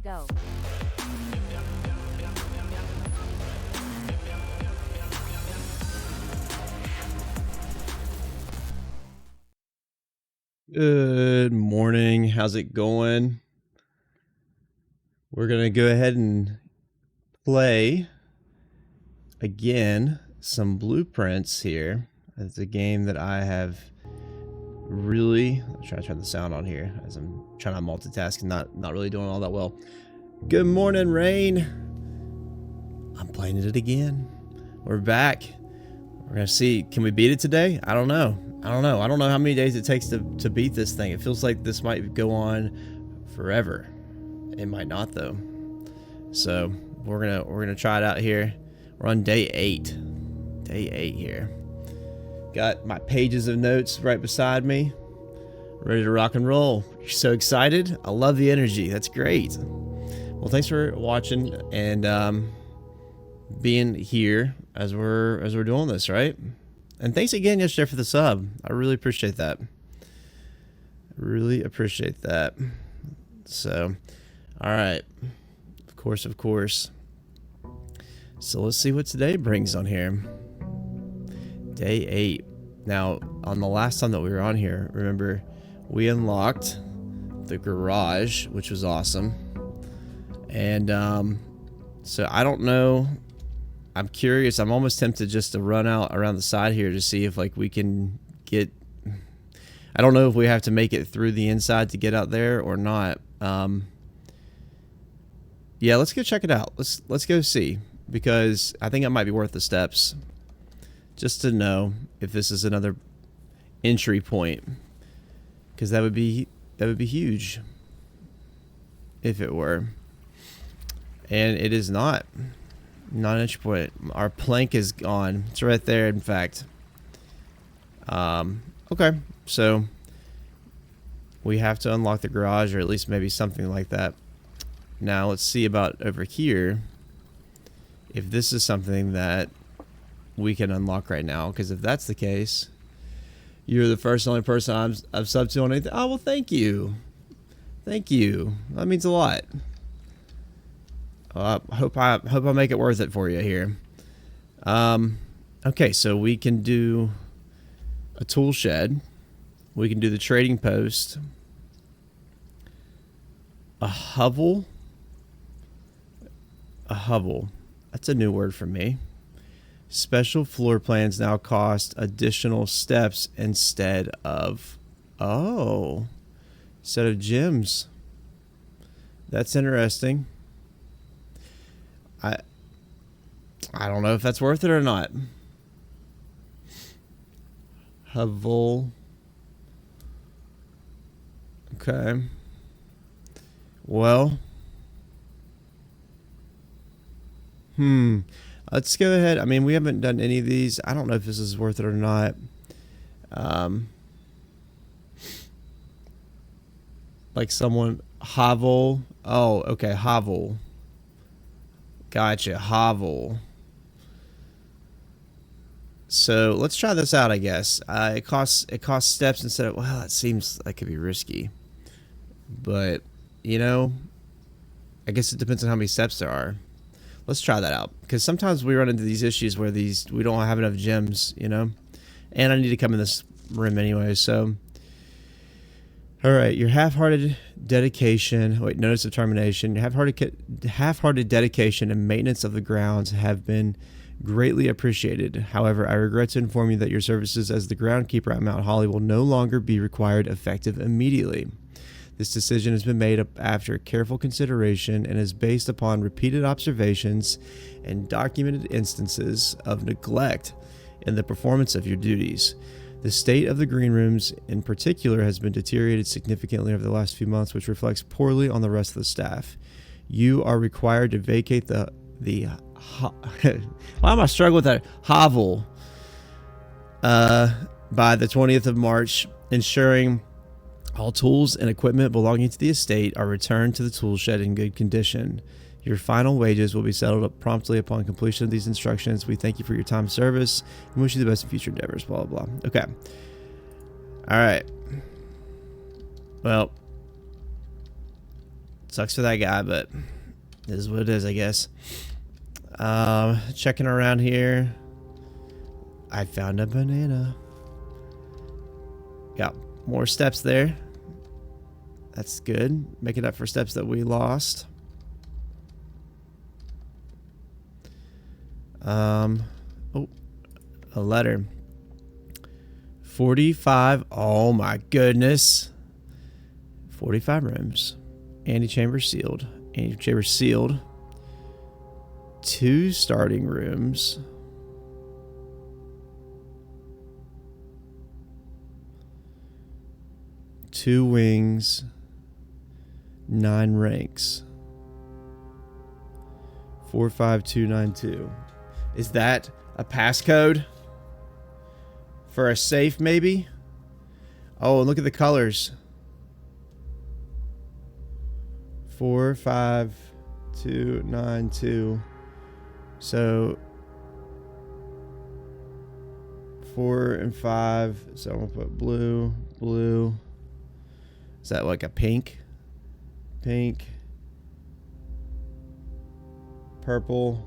go. Good morning. How's it going? We're going to go ahead and play again some Blueprints here. It's a game that I have really... I'm trying to turn the sound on here as I'm trying to multitask and not really doing all that well. Good morning, Rain. I'm playing it again. We're back. We're going to see, can we beat it today? I don't know. I don't know how many days it takes to beat this thing. It feels like this might go on forever. It might not though. So we're gonna try it out here. We're on day 8. Day 8 here. Got my pages of notes right beside me. Ready to rock and roll. You're so excited. I love the energy. That's great. Well, thanks for watching and being here as we're doing this, right? And thanks again yesterday for the sub. I really appreciate that. Really appreciate that. So, all right. Of course. So let's see what today brings on here. Day 8. Now, on the last time that we were on here, remember, we unlocked the garage, which was awesome. And so I don't know. I'm curious. I'm almost tempted just to run out around the side here to see if like we can get... I don't know if we have to make it through the inside to get out there or not. Yeah, let's go check it out. Let's go see, because I think it might be worth the steps just to know if this is another entry point, because that would be huge if it were, and it is not an entry point. Our plank is gone. It's right there, in fact. Okay, so we have to unlock the garage, or at least maybe something like that. Now let's see about over here, if this is something that we can unlock right now, because if that's the case, you're the first and only person I've subbed to on anything. Oh, well, thank you. Thank you. That means a lot. Hope I make it worth it for you here. Okay, so we can do a tool shed. We can do the trading post. A hovel. A hovel. That's a new word for me. Special floor plans now cost additional steps instead of... Oh. Instead of gyms. That's interesting. I don't know if that's worth it or not. Hovel. Okay. Well... Let's go ahead. I mean, we haven't done any of these. I don't know if this is worth it or not. Like someone... Hovel. Oh, okay. Hovel. Gotcha. Hovel. So let's try this out, I guess. It costs steps instead of... Well, it seems like it could be risky. But, you know, I guess it depends on how many steps there are. Let's try that out, because sometimes we run into these issues where we don't have enough gems, you know, and I need to come in this room anyway. So, all right, your half-hearted dedication. Wait, notice of termination. Your half-hearted dedication and maintenance of the grounds have been greatly appreciated. However, I regret to inform you that your services as the groundkeeper at Mount Holly will no longer be required effective immediately. This decision has been made after careful consideration and is based upon repeated observations and documented instances of neglect in the performance of your duties. The state of the green rooms in particular has been deteriorated significantly over the last few months, which reflects poorly on the rest of the staff. You are required to vacate the why am I struggling with that? Hovel by the 20th of March, ensuring all tools and equipment belonging to the estate are returned to the tool shed in good condition. Your final wages will be settled up promptly upon completion of these instructions. We thank you for your time of service and wish you the best in future endeavors, blah, blah, blah. Okay. All right. Well, Sucks for that guy, but it is what it is, I guess. Checking around here. I found a banana. Got more steps there. That's good. Making up for steps that we lost. Oh, a letter. 45. Oh my goodness. 45 rooms. Antechamber sealed. Antechamber sealed. 2 starting rooms. Two wings. 9 ranks. 45292. Is that a passcode for a safe, maybe? Oh, and look at the colors. 45292. So 4 and 5. So I'm gonna put blue, blue. Is that like a pink? Pink, purple,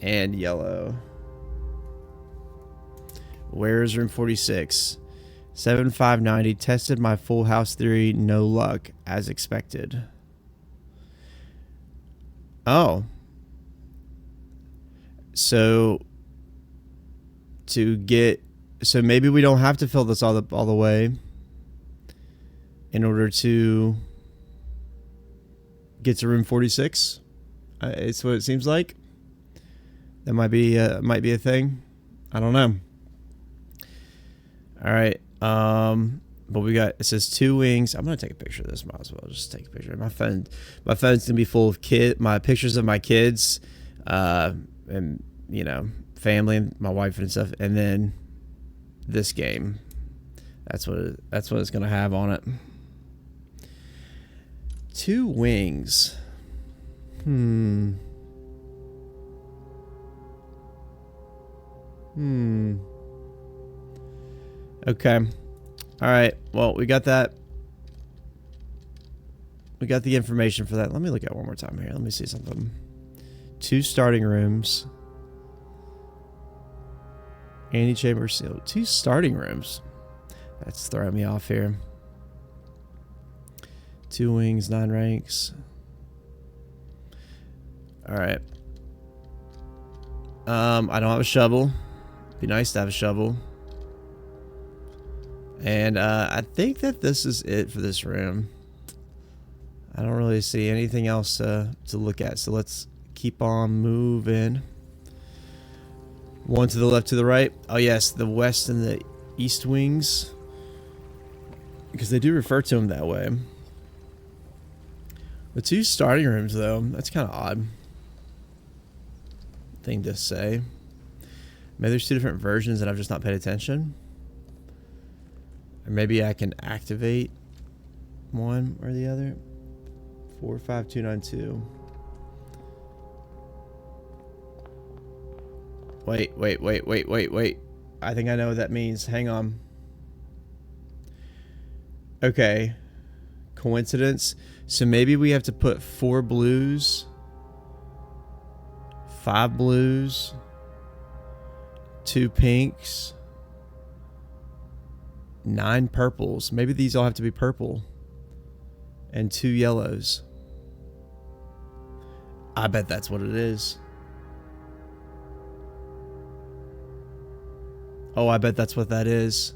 and yellow. Where is room 46? 7590. Tested my full house theory. No luck, as expected. Oh. So maybe we don't have to fill this all the way in order to get to room 46. It's what it seems like. That might be a thing. I don't know. All right. But we got, it says 2 wings. I'm gonna take a picture of this. Might as well just take a picture. My phone's gonna be full of my pictures of my kids, and you know, family and my wife and stuff, and then this game. That's what it's gonna have on it. 2 wings. Okay. All right. Well, we got that. We got the information for that. Let me look at it one more time here. Let me see something. 2 starting rooms. Antechamber sealed. 2 starting rooms. That's throwing me off here. 2 wings, 9 ranks. All right. I don't have a shovel. Be nice to have a shovel. And I think that this is it for this room. I don't really see anything else to look at. So let's keep on moving. 1 to the left, to the right. Oh yes, the west and the east wings. Because they do refer to them that way. The 2 starting rooms, though, that's kind of odd thing to say. Maybe there's 2 different versions and I've just not paid attention. Or maybe I can activate one or the other. 45292. Wait. I think I know what that means. Hang on. Okay. Coincidence? So maybe we have to put 4 blues, 5 blues, 2 pinks, 9 purples. Maybe these all have to be purple. And 2 yellows. I bet that's what it is. Oh, I bet that's what that is.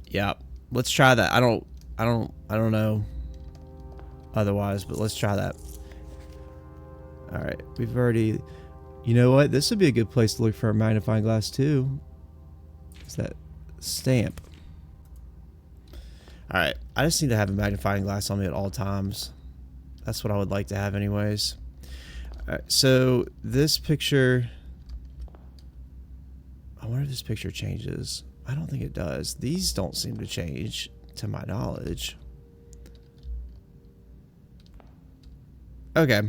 Yeah. Let's try that. I don't know otherwise, but let's try that. All right. We've already, you know what? This would be a good place to look for a magnifying glass too. It's that stamp. All right. I just need to have a magnifying glass on me at all times. That's what I would like to have anyways. All right, so this picture, I wonder if this picture changes. I don't think it does. These don't seem to change to my knowledge. Okay.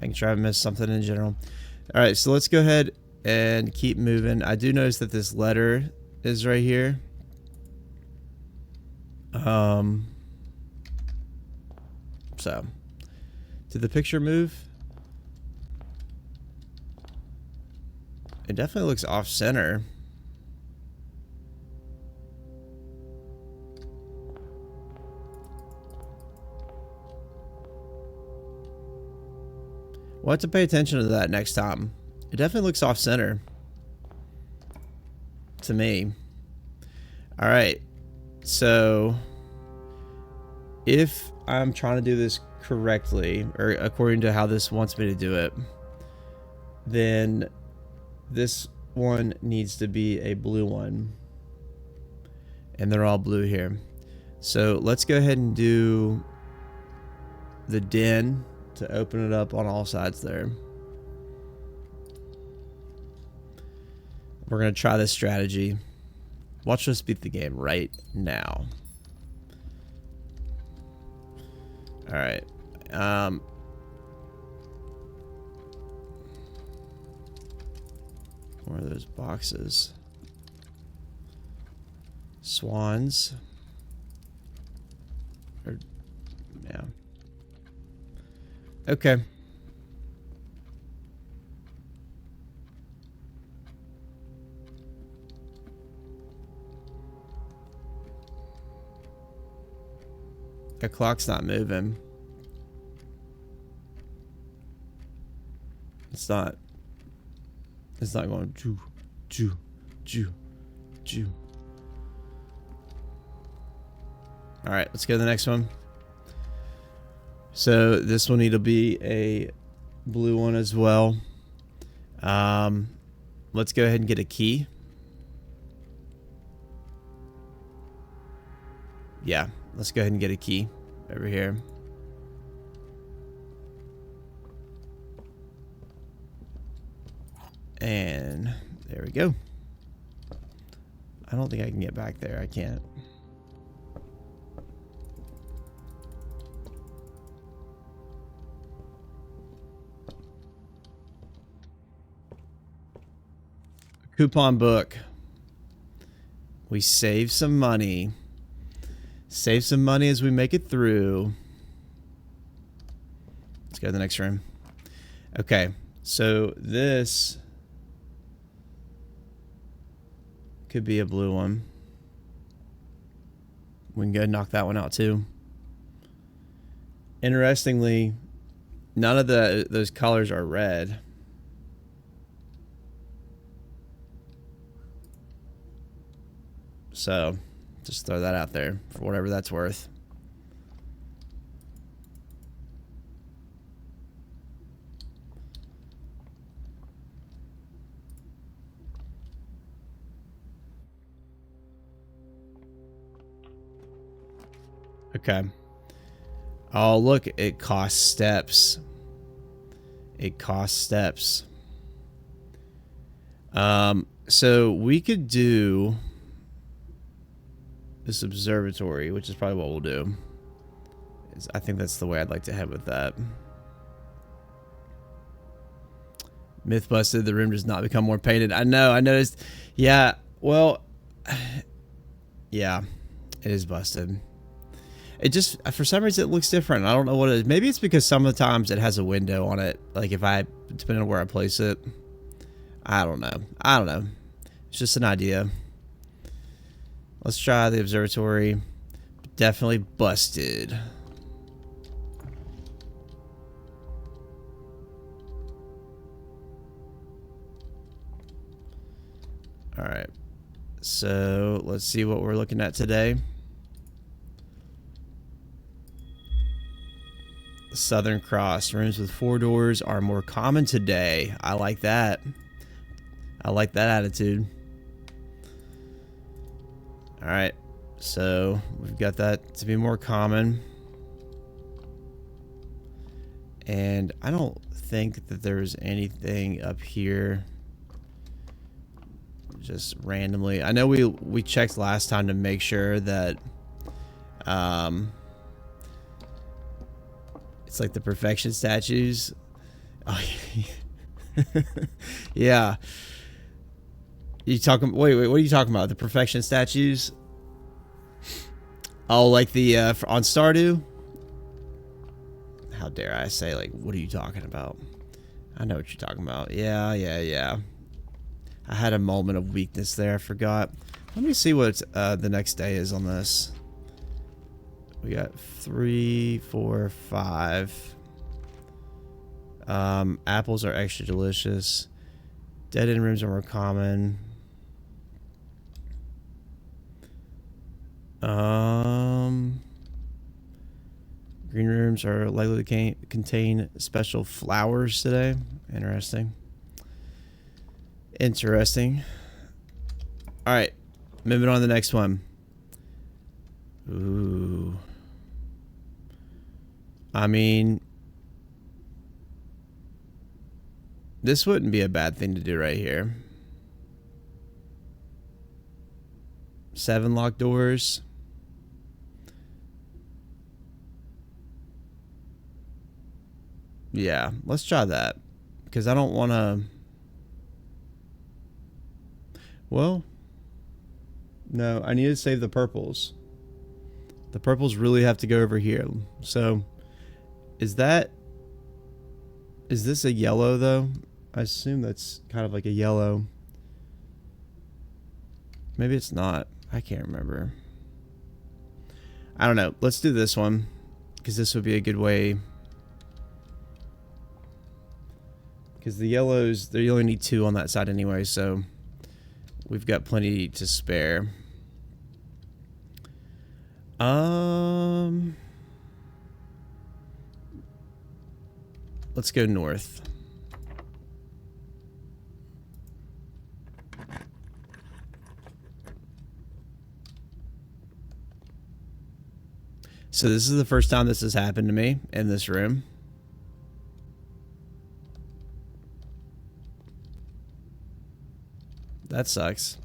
Making sure I haven't missed something in general. All right, so let's go ahead and keep moving. I do notice that this letter is right here. So, did the picture move? It definitely looks off center. We'll have to pay attention to that next time. It definitely looks off center to me. All right. So if I'm trying to do this correctly, or according to how this wants me to do it, then this one needs to be a blue one. And they're all blue here. So let's go ahead and do the den to open it up on all sides there. We're going to try this strategy. Watch us beat the game right now. All right. Where are those boxes? Swans. Yeah. Okay. The clock's not moving. It's not going choo, choo, choo, choo. All right, let's go to the next one. So this will need to be a blue one as well. Let's go ahead and get a key. Yeah, let's go ahead and get a key over here. And there we go. I don't think I can get back there. I can't. Coupon book. We save some money. Save some money as we make it through. Let's go to the next room. Okay, so this could be a blue one. We can go and knock that one out too. Interestingly, none of those colors are red. So, just throw that out there for whatever that's worth. Okay. Oh, look, it costs steps. It costs steps. So we could do this observatory, which is probably what we'll do. I think that's the way I'd like to head with that. Myth busted. The room does not become more painted. I know. I noticed. Yeah. Well. Yeah. It is busted. It just, for some reason, it looks different. I don't know what it is. Maybe it's because some of the times it has a window on it. Like depending on where I place it. I don't know. I don't know. It's just an idea. Let's try the observatory. Definitely busted. All right. So let's see what we're looking at today. Southern Cross. Rooms with 4 doors are more common today. I like that. I like that attitude. Alright. So, we've got that to be more common. And I don't think that there's anything up here just randomly. I know we checked last time to make sure that it's like the perfection statues. Oh, yeah. You talking? Wait, what are you talking about? The perfection statues? Oh, like the on Stardew? How dare I say, like, what are you talking about? I know what you're talking about. Yeah. I had a moment of weakness there. I forgot. Let me see what the next day is on this. We got 3, 4, 5. Apples are extra delicious. Dead end rooms are more common. Green rooms are likely to contain special flowers today. Interesting. All right, moving on to the next one. Ooh. I mean, this wouldn't be a bad thing to do right here. 7 locked doors. Yeah, let's try that. Because I don't want to... Well, no, I need to save the purples. The purples really have to go over here. So, is this a yellow, though? I assume that's kind of like a yellow. Maybe it's not. I can't remember. I don't know. Let's do this one. Because this would be a good way... Because the yellows, they only need 2 on that side anyway, so we've got plenty to spare. Let's go north. So this is the first time this has happened to me in this room. That sucks.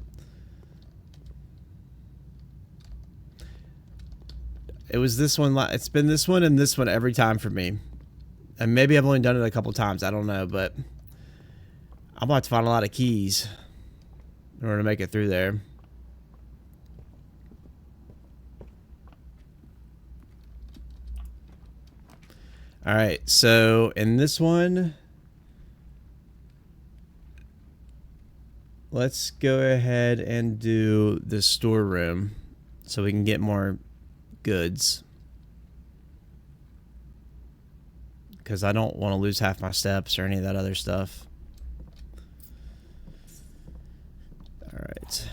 It was this one. It's been this one and this one every time for me. And maybe I've only done it a couple times. I don't know, but I'm about to find a lot of keys in order to make it through there. All right. So in this one, let's go ahead and do the storeroom so we can get more goods. Because I don't want to lose half my steps or any of that other stuff. Alright.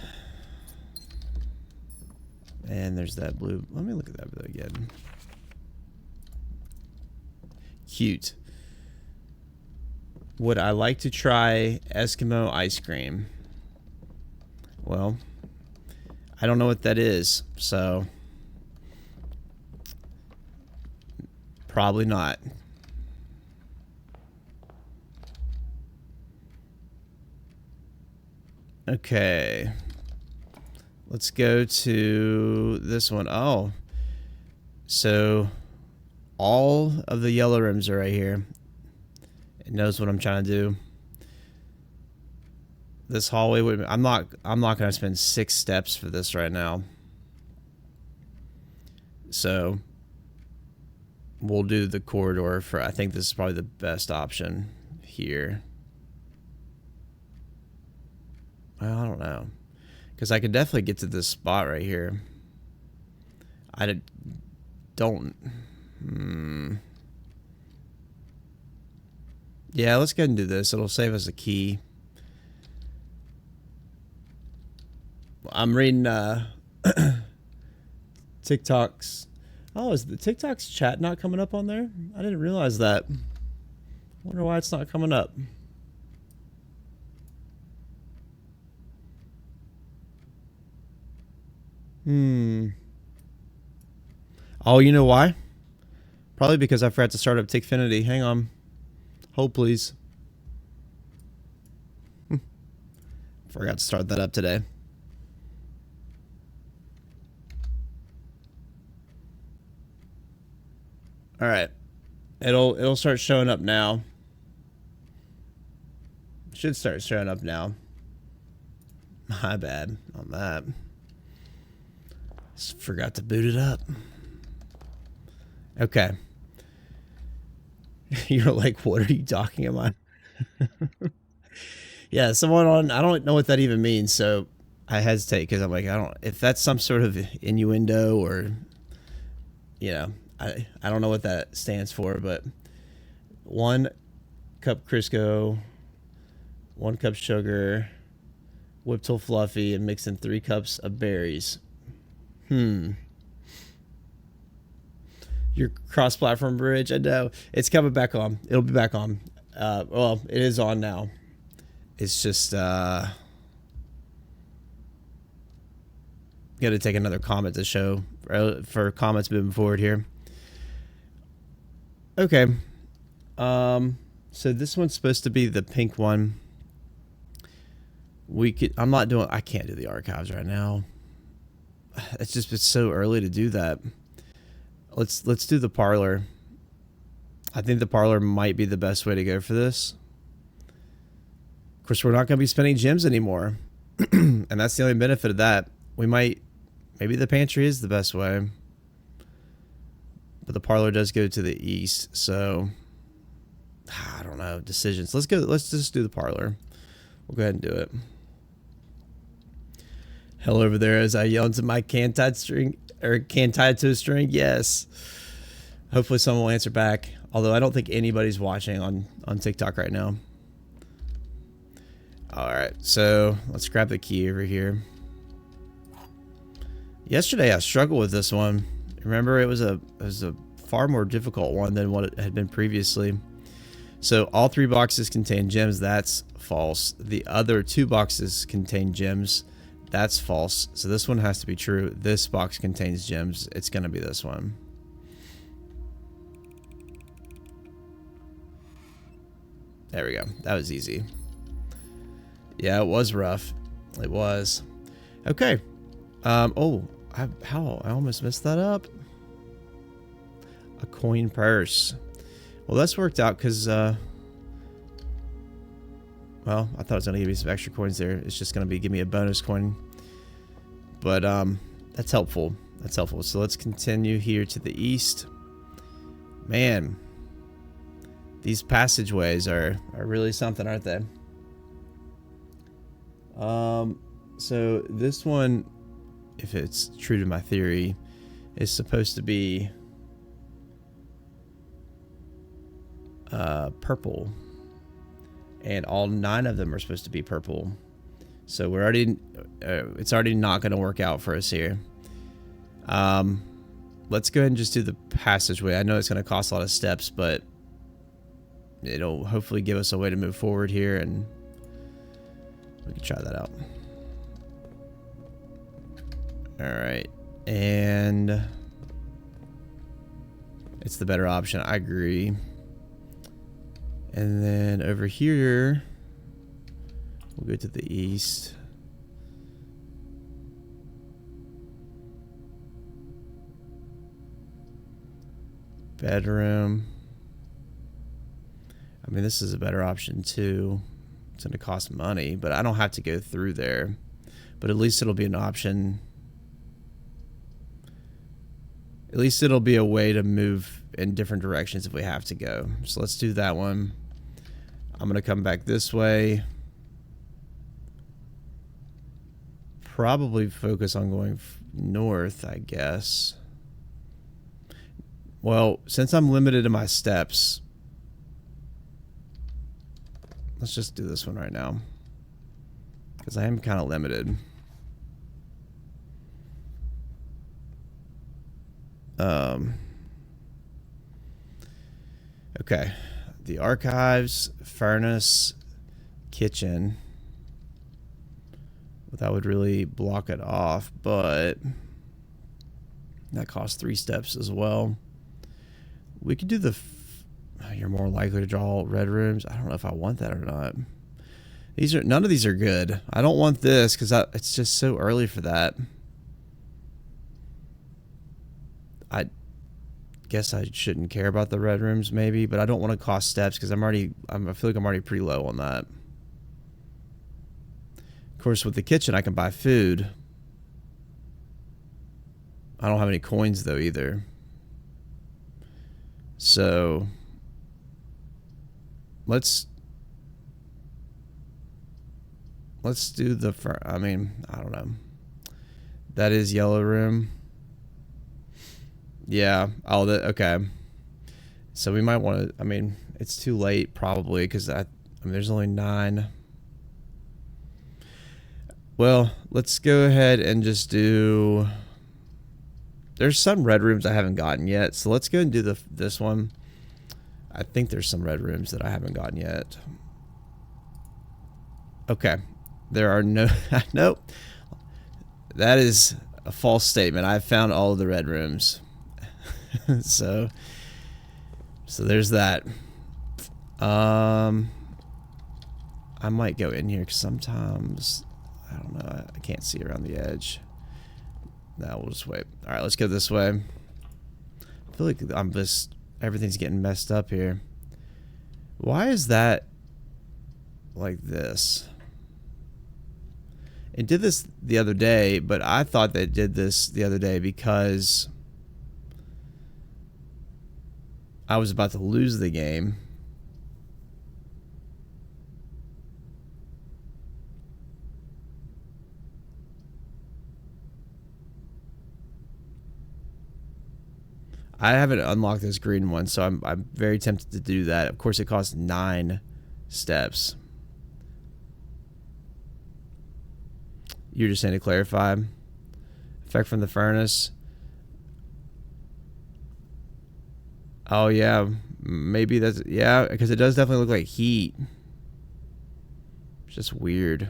And there's that blue. Let me look at that again. Cute. Would I like to try Eskimo ice cream? Well, I don't know what that is, so probably not. Okay. Let's go to this one. Oh. So all of the yellow rooms are right here. It knows what I'm trying to do. This hallway would... I'm not going to spend 6 steps for this right now. So we'll do the corridor for... I think this is probably the best option here. Well, I don't know. Because I could definitely get to this spot right here. I don't... Yeah, let's go ahead and do this. It'll save us a key. I'm reading TikTok's... Oh, is the TikTok's chat not coming up on there? I didn't realize that. Wonder why it's not coming up. Oh, you know why? Probably because I forgot to start up Tickfinity. Hang on. Hold, please. Forgot to start that up today. All right. It'll start showing up now. Should start showing up now. My bad on that. Just forgot to boot it up. Okay. You're like, what are you talking about? Yeah, someone on, I don't know what that even means, so I hesitate because I'm like, I don't, if that's some sort of innuendo or, you know, I don't know what that stands for, but 1 cup Crisco, 1 cup sugar, whip till fluffy, and mix in 3 cups of berries. Your cross-platform bridge, I know. It's coming back on. It'll be back on. Well, it is on now. It's just, got to take another comment to show for comments moving forward here. Okay. So this one's supposed to be the pink one. We could, I can't do the archives right now. It's so early to do that. Let's do the parlor. I think the parlor might be the best way to go for this. Of course, we're not going to be spending gems anymore. And that's the only benefit of that. Maybe the pantry is the best way. But the parlor does go to the east, so I don't know. Decisions. Let's just do the parlor. We'll go ahead and do it. Hell over there as I yell into my can tied to a string. Yes. Hopefully someone will answer back. Although I don't think anybody's watching on TikTok right now. All right, so let's grab the key over here. Yesterday I struggled with this one. Remember, it was a far more difficult one than what it had been previously. So all 3 boxes contain gems. That's false. The other 2 boxes contain gems. That's false. So this one has to be true. This box contains gems. It's going to be this one. There we go. That was easy. Yeah, it was rough. It was. Okay. Oh, I almost messed that up. A coin purse. Well, that's worked out because, well, I thought it was going to give me some extra coins there. It's just going to give me a bonus coin. But, that's helpful. That's helpful. So let's continue here to the east. Man, these passageways are really something, aren't they? So this one, if it's true to my theory, is supposed to be purple, and all 9 of them are supposed to be purple. So we're already, it's already not going to work out for us here. Let's go ahead and just do the passageway. I know it's going to cost a lot of steps, but it'll hopefully give us a way to move forward here, and we can try that out. All right, and it's the better option. I agree. And then over here, we'll go to the east. Bedroom. I mean, this is a better option too. It's going to cost money, but I don't have to go through there. But at least it'll be an option. At least it'll be a way to move in different directions if we have to go. So let's do that one. I'm going to come back this way. Probably focus on going north, I guess. Well, since I'm limited to my steps, let's just do this one right now, because I am kind of limited. Okay, the archives, furnace, kitchen. That would really block it off, but that costs 3 steps as well. We could do the... You're more likely to draw red rooms. I don't know if I want that or not. None of these are good. I don't want this because it's just so early for that. I guess I shouldn't care about the red rooms maybe, but I don't want to cost steps because I feel like I'm already pretty low on that. course, with the kitchen, I can buy food. I don't have any coins, though, either. So, let's do the... I mean, I don't know. That is yellow room. Yeah. Oh, okay. So we might want to... I mean, it's too late, probably, because I mean, there's only 9... Well, let's go ahead and just do... There's some red rooms I haven't gotten yet, so let's go and do this one. I think there's some red rooms that I haven't gotten yet. Okay. There are no... Nope. That is a false statement. I've found all of the red rooms. So there's that. I might go in here because sometimes... I don't know. I can't see around the edge. No, we'll just wait. All right, let's go this way. I feel like everything's getting messed up here. Why is that like this? It did this the other day, but I thought they did this the other day because I was about to lose the game. I haven't unlocked this green one, so I'm very tempted to do that. Of course, it costs 9 steps. You're just saying to clarify. Effect from the furnace. Oh, yeah. Maybe that's... Yeah, because it does definitely look like heat. It's just weird.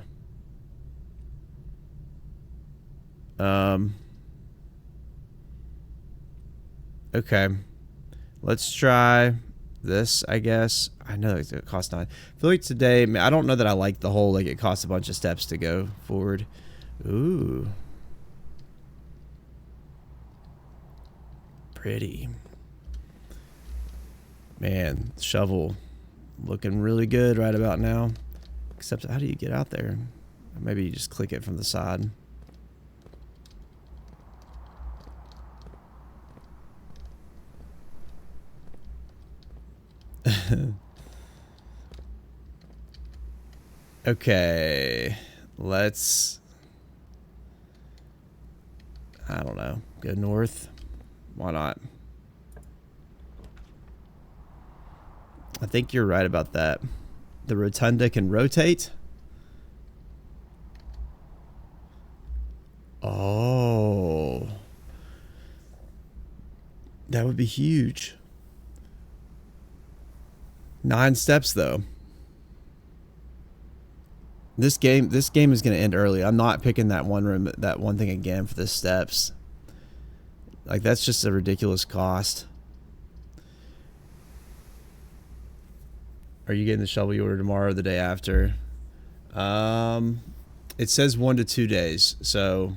Okay. Let's try this, I guess. I know it costs 9. I feel like today... I don't know that I like the whole, like, it costs a bunch of steps to go forward. Ooh. Pretty. Man, shovel looking really good right about now. Except, how do you get out there? Maybe you just click it from the side. Okay. Let's... I don't know. Go north. Why not? I think you're right about that. The rotunda can rotate. Oh. That would be huge. 9 steps though. This game is going to end early. I'm not picking that one room, that one thing again for the steps. Like, that's just a ridiculous cost. Are you getting the shovel you order tomorrow or the day after? It says 1 to 2 days, so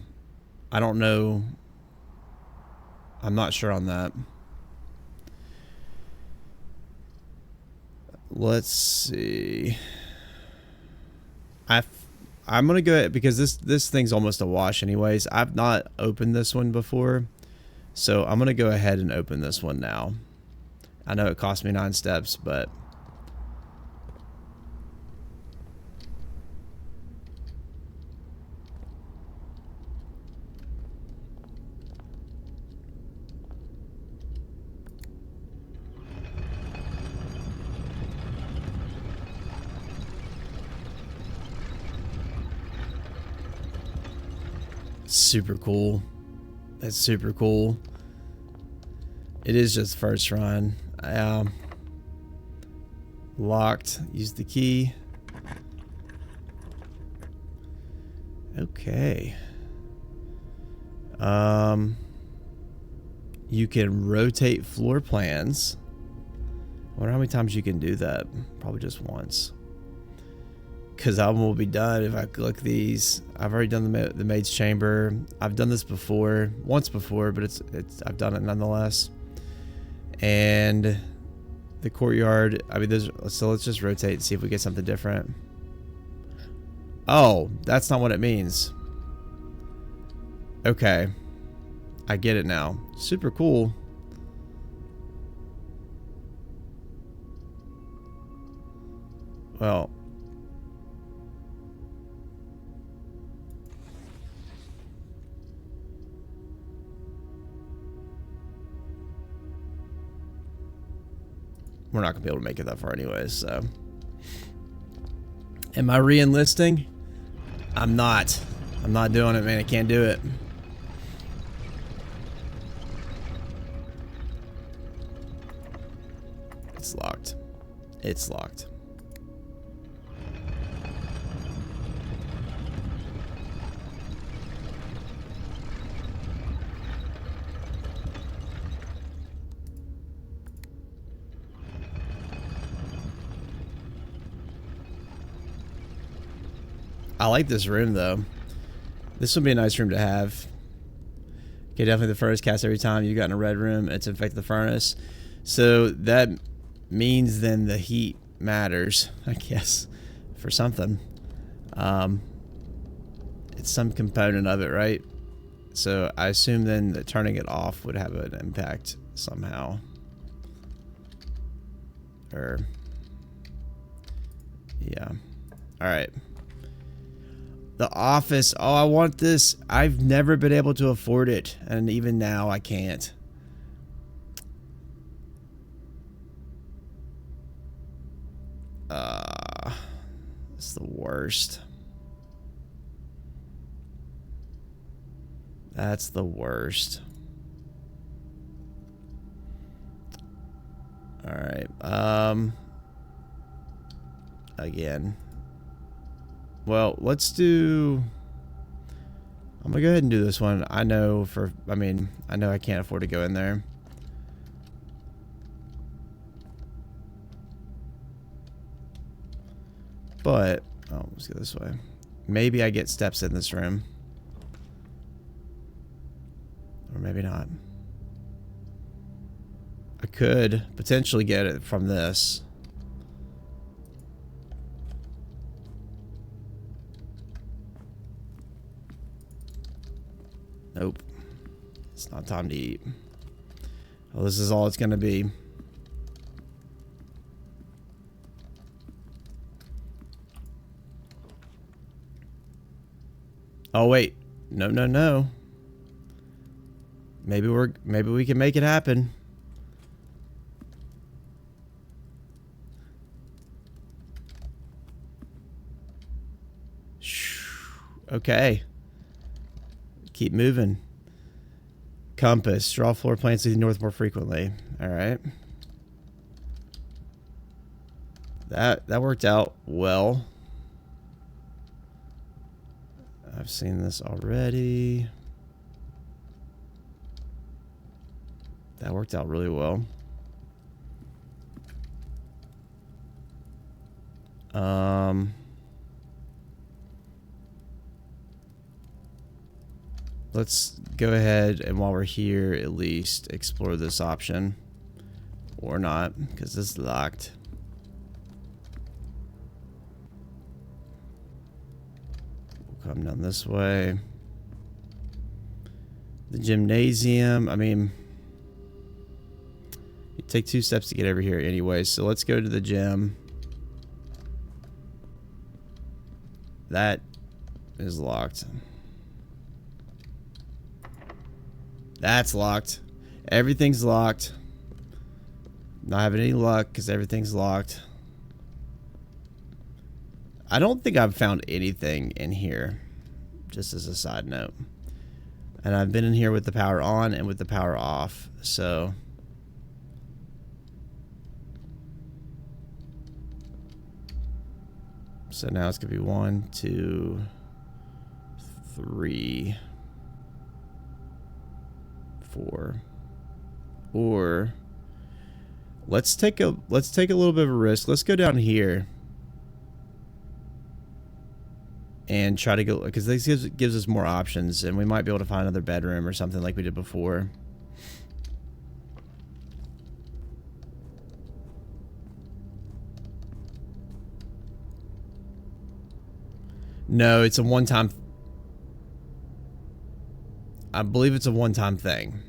I don't know. I'm not sure on that. Let's see. I'm gonna go ahead, because this thing's almost a wash anyways. I've not opened this one before, so I'm gonna go ahead and open this one now. I know it cost me 9 steps, but super cool. That's super cool. It is just first run. Locked. Use the key. Okay. You can rotate floor plans. I wonder how many times you can do that. Probably just once. Because album will be done if I click these. I've already done the maid's chamber. I've done this before, once before, but I've done it nonetheless. And the courtyard. I mean, so let's just rotate and see if we get something different. Oh, that's not what it means. Okay. I get it now. Super cool. Well. We're not going to be able to make it that far anyways, so. Am I re-enlisting? I'm not. I'm not doing it, man. I can't do it. It's locked. It's locked. I like this room, though. This would be a nice room to have. Okay, definitely the furnace cast every time you got in a red room. It's infected the furnace. So that means then the heat matters, I guess, for something. It's some component of it, right? So I assume then that turning it off would have an impact somehow. Or, yeah. All right. The office. Oh, I want this. I've never been able to afford it. And even now, I can't. It's the worst. That's the worst. Alright. Again. Well, let's do... I'm gonna go ahead and do this one. I know I can't afford to go in there. But, oh, let's go this way. Maybe I get steps in this room. Or maybe not. I could potentially get it from this. Nope. It's not time to eat. Well, this is all it's gonna be. Oh wait. No, no, no. Maybe we can make it happen. Okay. Keep moving. Compass. Draw floor plans to the north more frequently. Alright. That worked out well. I've seen this already. That worked out really well. Let's go ahead and while we're here, at least explore this option. Or not, because it's locked. We'll come down this way. The gymnasium, I mean... You take 2 steps to get over here anyway, so let's go to the gym. That is locked. That's locked. Everything's locked. Not having any luck because everything's locked. I don't think I've found anything in here, just as a side note. And I've been in here with the power on and with the power off, so... So now it's going to be 1, 2, 3, 4. Or let's take a little bit of a risk. Let's go down here and try to go, because this gives us more options, and we might be able to find another bedroom or something like we did before. No, it's a one-time... I believe it's a one-time thing.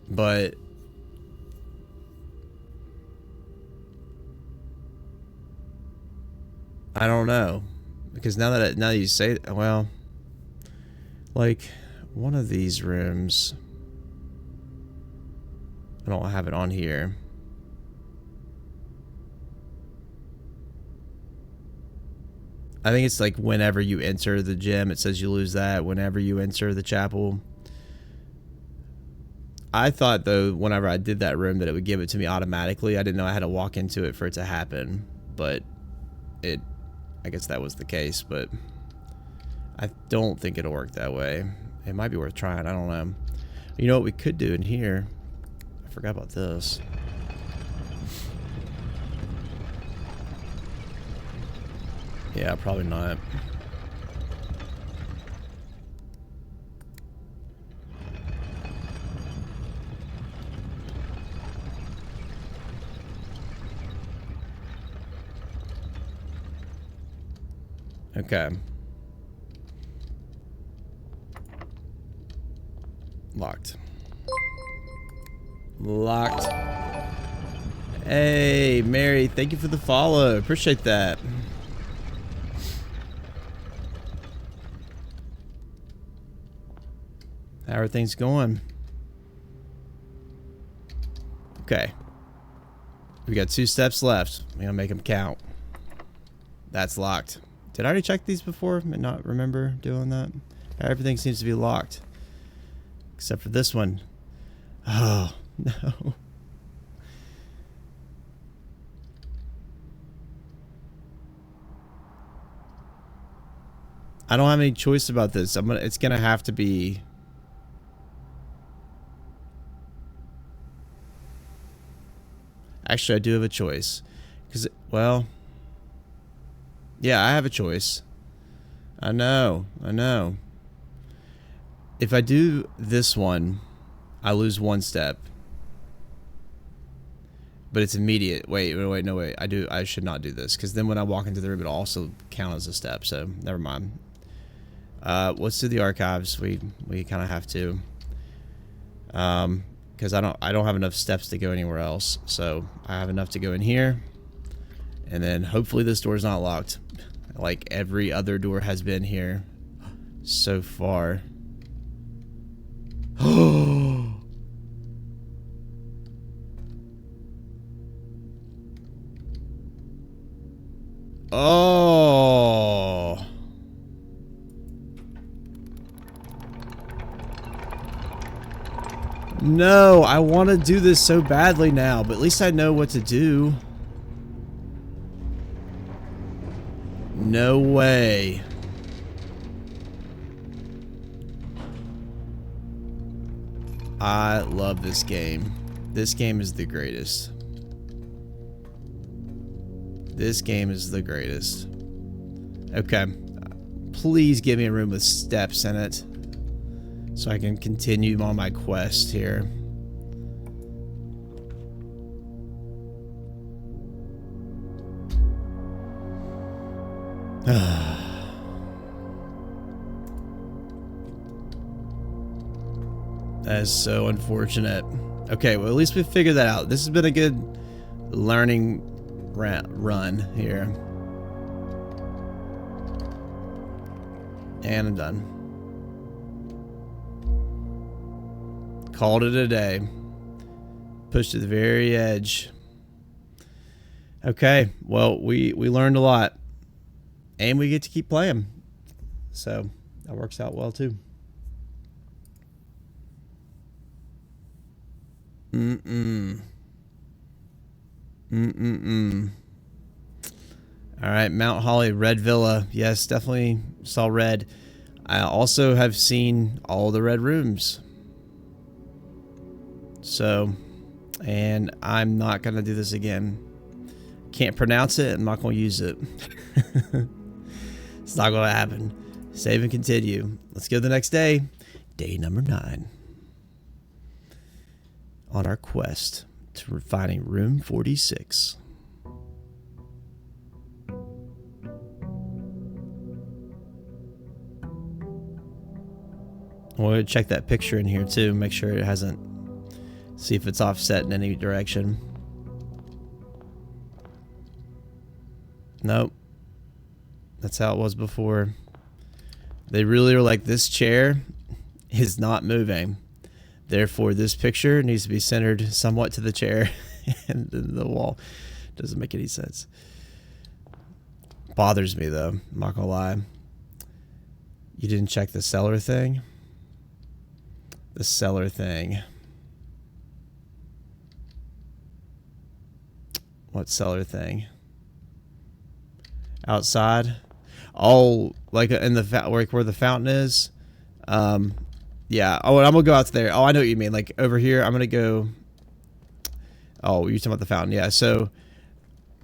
But... I don't know. Because now that you say it, well... Like, one of these rooms... I don't have it on here. I think it's like whenever you enter the gym, it says you lose that. Whenever you enter the chapel. I thought, though, whenever I did that room, that it would give it to me automatically. I didn't know I had to walk into it for it to happen. But I guess that was the case. But I don't think it'll work that way. It might be worth trying. I don't know. You know what we could do in here? I forgot about this. Yeah, probably not. Okay. Locked. Locked. Hey, Mary, thank you for the follow. Appreciate that. How are things going? Okay. We got 2 steps left. I'm gonna make them count. That's locked. Did I already check these before and not remember doing that? Everything seems to be locked. Except for this one. Oh, no. I don't have any choice about this. It's gonna have to be... Actually, I do have a choice. Because, well... Yeah, I have a choice. I know. If I do this one, I lose 1 step. But it's immediate. Wait, no, wait. I should not do this. Because then when I walk into the room, it'll also count as a step. So, never mind. Let's do the archives. We kind of have to. Because I don't have enough steps to go anywhere else. So, I have enough to go in here. And then, hopefully this door's not locked. Like every other door has been here so far. Oh. No, I want to do this so badly now, but at least I know what to do. No way. I love this game. This game is the greatest. This game is the greatest. Okay. Please give me a room with steps in it, so I can continue on my quest here. That is so unfortunate. Okay, well, at least we figured that out. This has been a good learning run here. And I'm done. Called it a day. Pushed to the very edge. Okay, well, we learned a lot. And we get to keep playing. So, that works out well, too. Alright, Mount Holly, Red Villa. Yes, definitely saw red. I also have seen all the red rooms. So, and I'm not going to do this again. Can't pronounce it. I'm not going to use it. It's not going to happen. Save and continue. Let's go to the next day. Day number 9. On our quest to finding room 46. We'll check that picture in here too, make sure it hasn't, see if it's offset in any direction. Nope. That's how it was before. They really are like, this chair is not moving. Therefore, this picture needs to be centered somewhat to the chair and the wall. Doesn't make any sense. Bothers me though, I'm not gonna lie. You didn't check the cellar thing? The cellar thing. What cellar thing? Outside? Oh, like in the where the fountain is? Yeah. Oh, and I'm gonna go out there. Oh, I know what you mean. Like over here, I'm gonna go. Oh, you're talking about the fountain. Yeah. So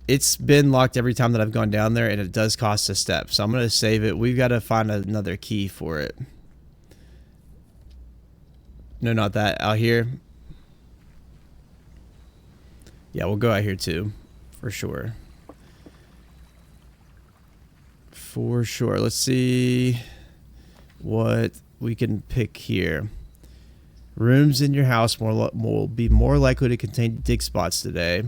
it's been locked every time that I've gone down there, and it does cost a step. So I'm gonna save it. We've got to find another key for it. No, not that. Out here. Yeah, we'll go out here too, for sure. For sure. Let's see what we can pick here. Rooms in your house will be more likely to contain dig spots today.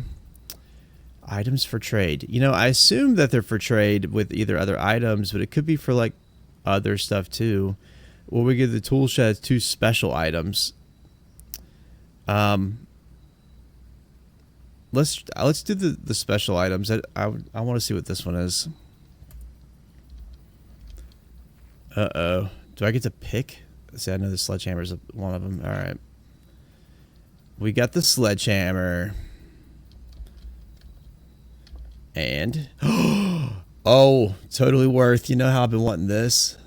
Items for trade. You know, I assume that they're for trade with either other items, but it could be for like other stuff too. Well, we give the tool shed 2 special items. Let's do the special items. I want to see what this one is. Uh-oh. Do I get to pick? See, I know the sledgehammer is one of them. All right. We got the sledgehammer. And... oh, totally worth. You know how I've been wanting this?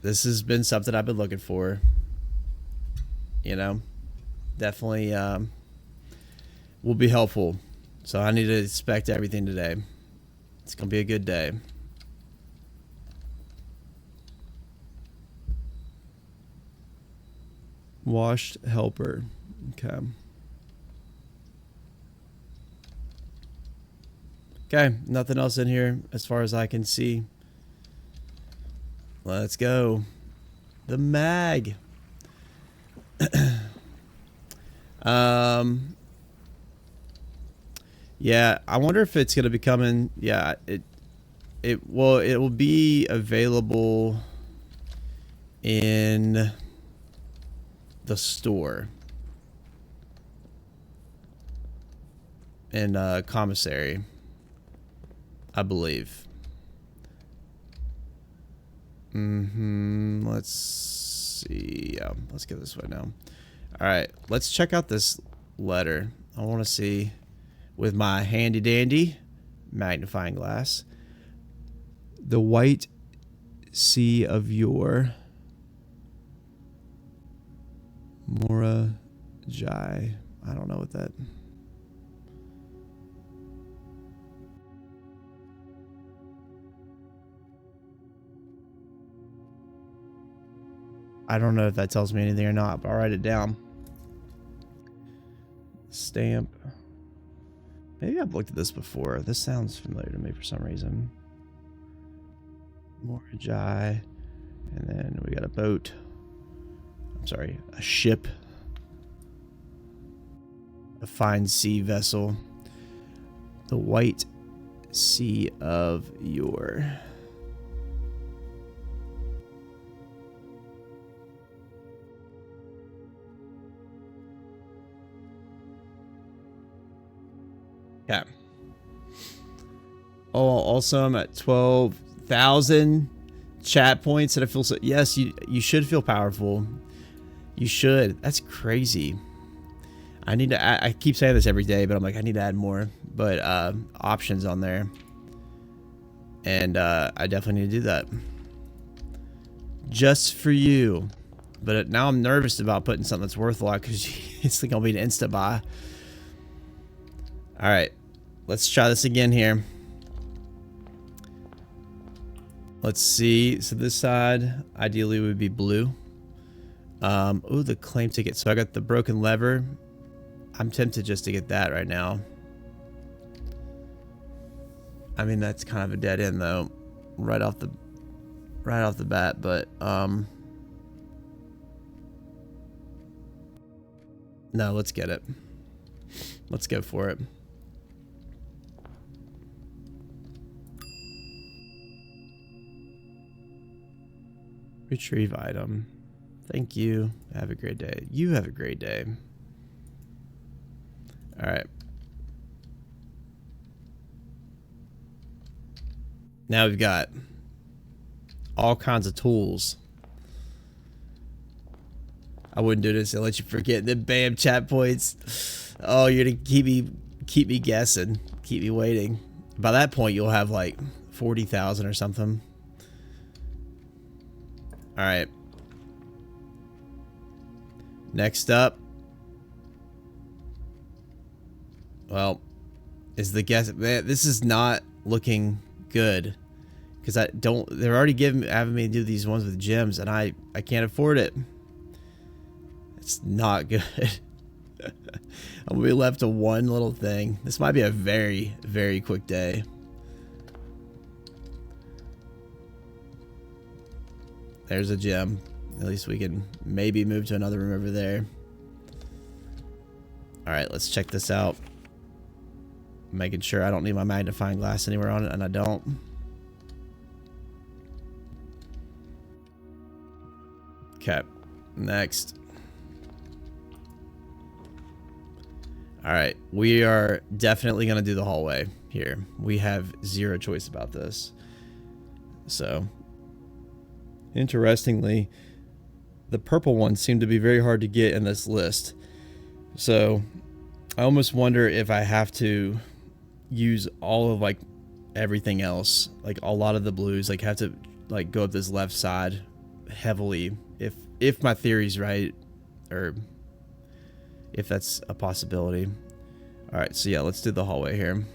This has been something I've been looking for. You know? Definitely will be helpful. So I need to inspect everything today. It's going to be a good day. Washed helper. Okay. Okay, nothing else in here as far as I can see. Let's go. The mag. Yeah, I wonder if it's going to be coming. Yeah, it will be available in the store. In commissary, I believe. Let's see. Yeah, let's go this way now. All right, let's check out this letter. I want to see with my handy dandy magnifying glass. The White Sea of Yore. Mora Jai. I don't know what that. I don't know if that tells me anything or not, but I'll write it down. Stamp. Maybe I've looked at this before. This sounds familiar to me for some reason. Morajai. And then we got a boat. I'm sorry, a ship. A fine sea vessel. The White Sea of Yore. Okay. Oh, also I'm at 12,000 chat points, and I feel so. Yes, you should feel powerful. You should. That's crazy. I need to add, I keep saying this every day, but I'm like, I need to add more, but options on there, and I definitely need to do that just for you. But now I'm nervous about putting something that's worth a lot because it's gonna be an instant buy. All right, let's try this again here. Let's see. So this side ideally would be blue. Oh, the claim ticket. So I got the broken lever. I'm tempted just to get that right now. I mean, that's kind of a dead end though, right off the bat. But No, let's get it. Let's go for it. Retrieve item. Thank you. Have a great day. You have a great day. All right. Now we've got all kinds of tools. I wouldn't do this to let you forget the bam chat points. Oh, you're gonna keep me guessing, keep me waiting. By that point, you'll have like 40,000 or something. All right. Next up, well, is the guess. Man, this is not looking good because I don't. They're already having me do these ones with gems, and I can't afford it. It's not good. I'm gonna be left to one little thing. This might be a very, very quick day. There's a gem. At least we can maybe move to another room over there. Alright, let's check this out. Making sure I don't need my magnifying glass anywhere on it, and I don't. Okay, next. Alright, we are definitely going to do the hallway here. We have zero choice about this. So, interestingly, the purple ones seem to be very hard to get in this list. So, I almost wonder if I have to use all of like everything else, like a lot of the blues, like have to like go up this left side heavily if my theory's right, or if that's a possibility. All right, so yeah, let's do the hallway here.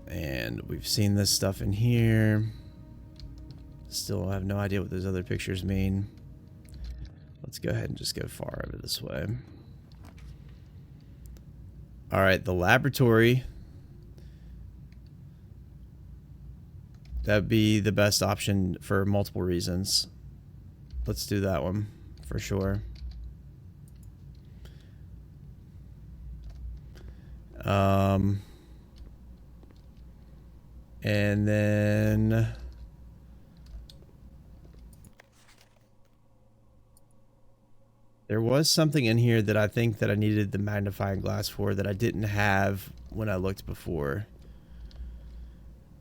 And we've seen this stuff in here. Still have no idea what those other pictures mean. Let's go ahead and just go far over this way. All right, the laboratory. That'd be the best option for multiple reasons. Let's do that one for sure. And then there was something in here that I think that I needed the magnifying glass for that I didn't have when I looked before.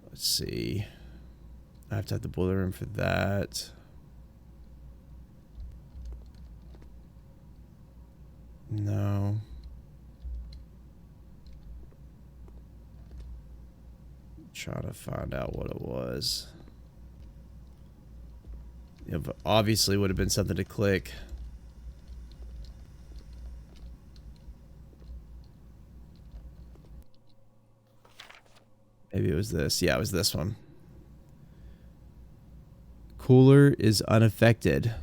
Let's see. I have to have the boiler room for that. No. Trying to find out what it was. It obviously would have been something to click. Maybe it was this. Yeah, it was this one. Cooler is unaffected.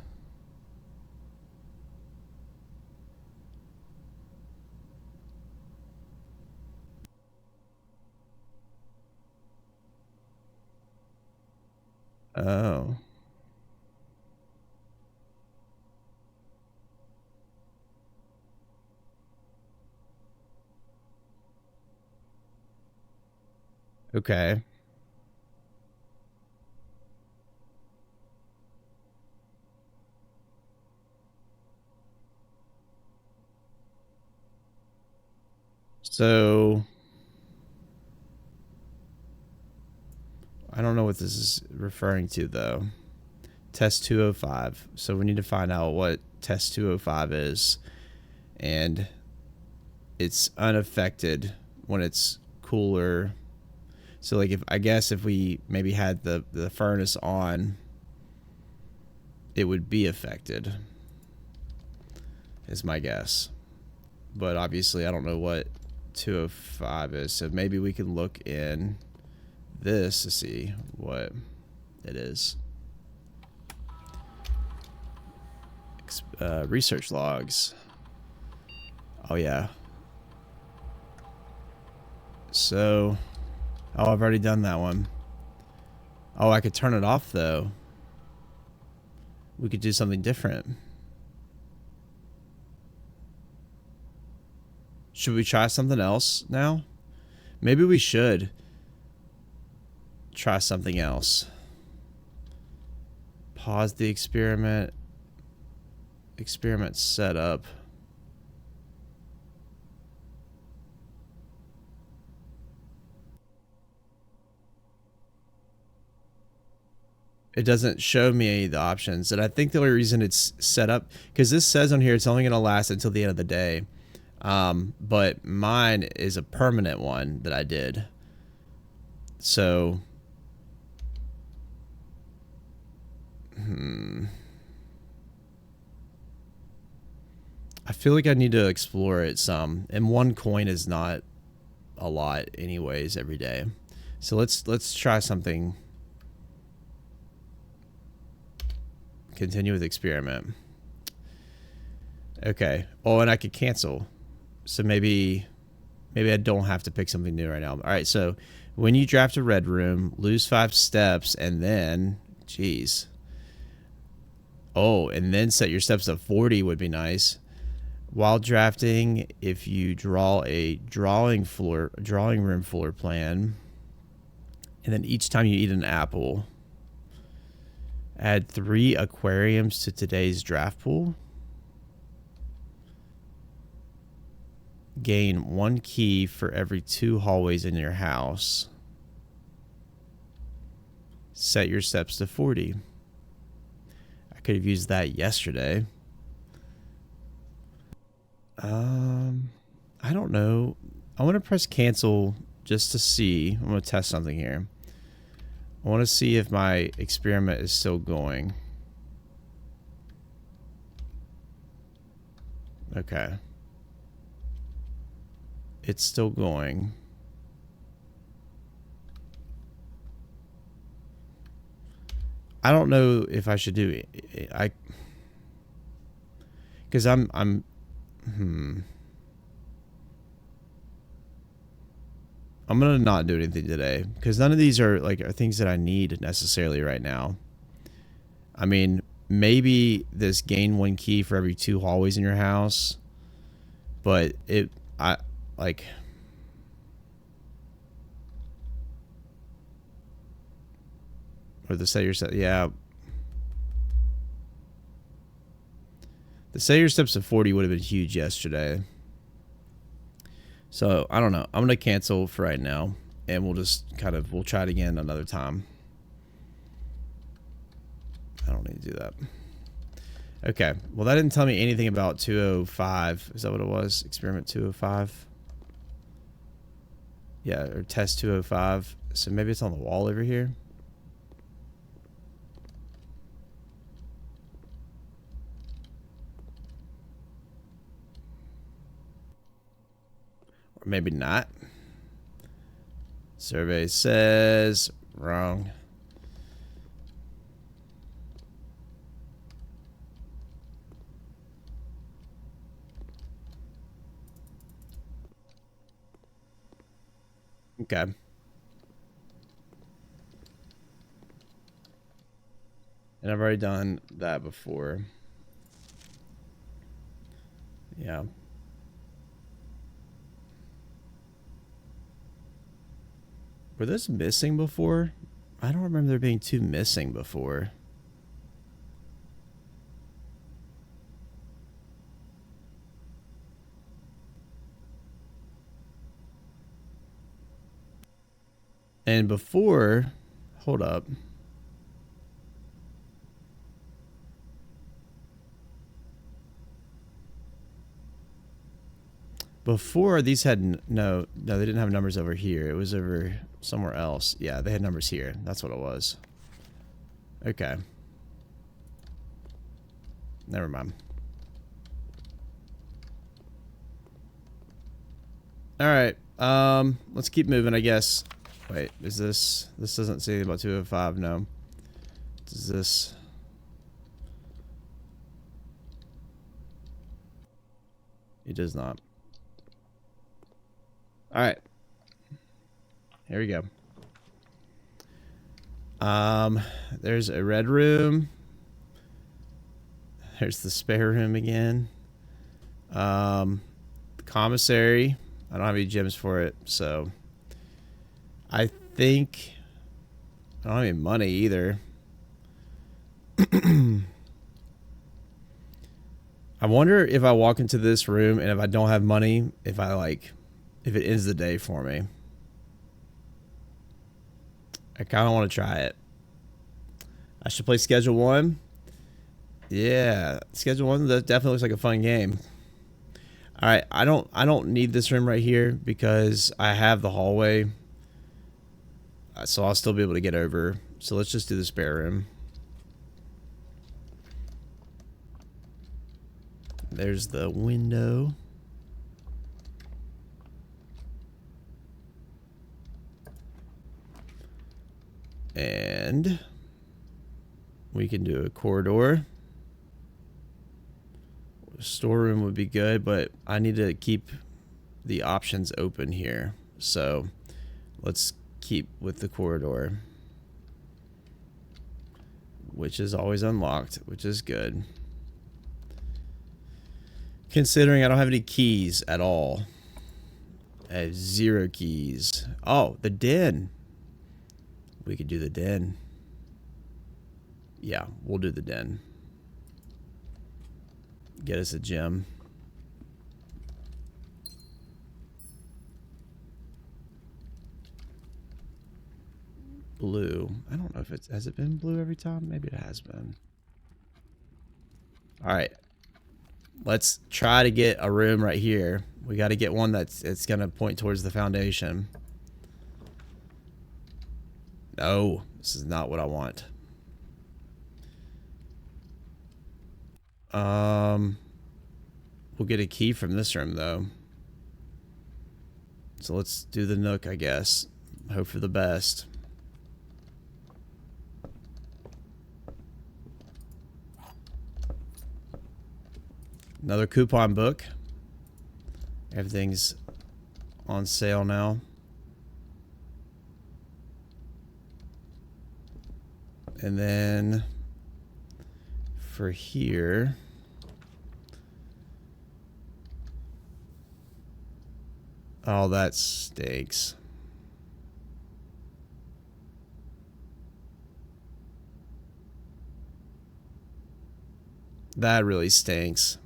Oh. Okay. So I don't know what this is referring to though. Test 205. So we need to find out what test 205 is. And it's unaffected when it's cooler. So like I guess if we maybe had the furnace on, it would be affected. Is my guess. But obviously I don't know what 205 is. So maybe we can look in this to see what it is. Research logs. Oh yeah. So, oh, I've already done that one. Oh, I could turn it off though. We could do something different. Should we try something else now? Maybe we should try something else. Pause the experiment. Experiment setup. It doesn't show me any of the options, and I think the only reason it's set up, because this says on here it's only going to last until the end of the day, but mine is a permanent one that I did. So I feel like I need to explore it some, and 1 coin is not a lot anyways every day. So let's try something. Continue with experiment. Okay. Oh, and I could cancel. So maybe I don't have to pick something new right now. All right. So when you draft a red room, lose 5 steps, and then, geez. Oh, and then set your steps to 40 would be nice. While drafting, if you draw a drawing room floor plan, and then each time you eat an apple, add 3 aquariums to today's draft pool. Gain 1 key for every 2 hallways in your house. Set your steps to 40. I could have used that yesterday. I don't know. I want to press cancel just to see. I'm going to test something here. I want to see if my experiment is still going. Okay. It's still going. I don't know if I should do it. Because I'm gonna not do anything today because none of these are things that I need necessarily right now. I mean, maybe this gain 1 key for every 2 hallways in your house, but or the set your step, yeah. The set your steps to 40 would have been huge yesterday. So I don't know. I'm gonna cancel for right now, and we'll just we'll try it again another time. I don't need to do that. Okay. Well, that didn't tell me anything about 205. Is that what it was? Experiment 205. Yeah, or test 205. So maybe it's on the wall over here. Or maybe not. Survey says wrong. Okay. And I've already done that before. Yeah. Were those missing before? I don't remember there being 2 missing before. And before, hold up. Before, these had no, they didn't have numbers over here. It was over somewhere else. Yeah, they had numbers here. That's what it was. Okay. Never mind. All right. Let's keep moving, I guess. Wait, is this doesn't say anything about 205, no. Is this? It does not. All right. Here we go. There's a red room. There's the spare room again. The commissary. I don't have any gems for it, so I think I don't have any money either. I wonder if I walk into this room and if I don't have money, if it ends the day for me. I kind of want to try it. I should play Schedule 1. Yeah, Schedule 1, that definitely looks like a fun game. All right, I don't need this room right here because I have the hallway. So I'll still be able to get over. So let's just do the spare room. There's the window. And we can do a corridor. Storeroom would be good, but I need to keep the options open here. So let's keep with the corridor, which is always unlocked, which is good. Considering I don't have any keys at all. I have 0 keys. Oh, the den. We could do the den. Yeah, we'll do the den. Get us a gem. Blue. I don't know if has it been blue every time? Maybe it has been. All right. Let's try to get a room right here. We got to get one it's going to point towards the foundation. No, this is not what I want. We'll get a key from this room though. So let's do the Nook, I guess. Hope for the best. Another coupon book. Everything's on sale now. And then for here, oh, that stinks. That really stinks.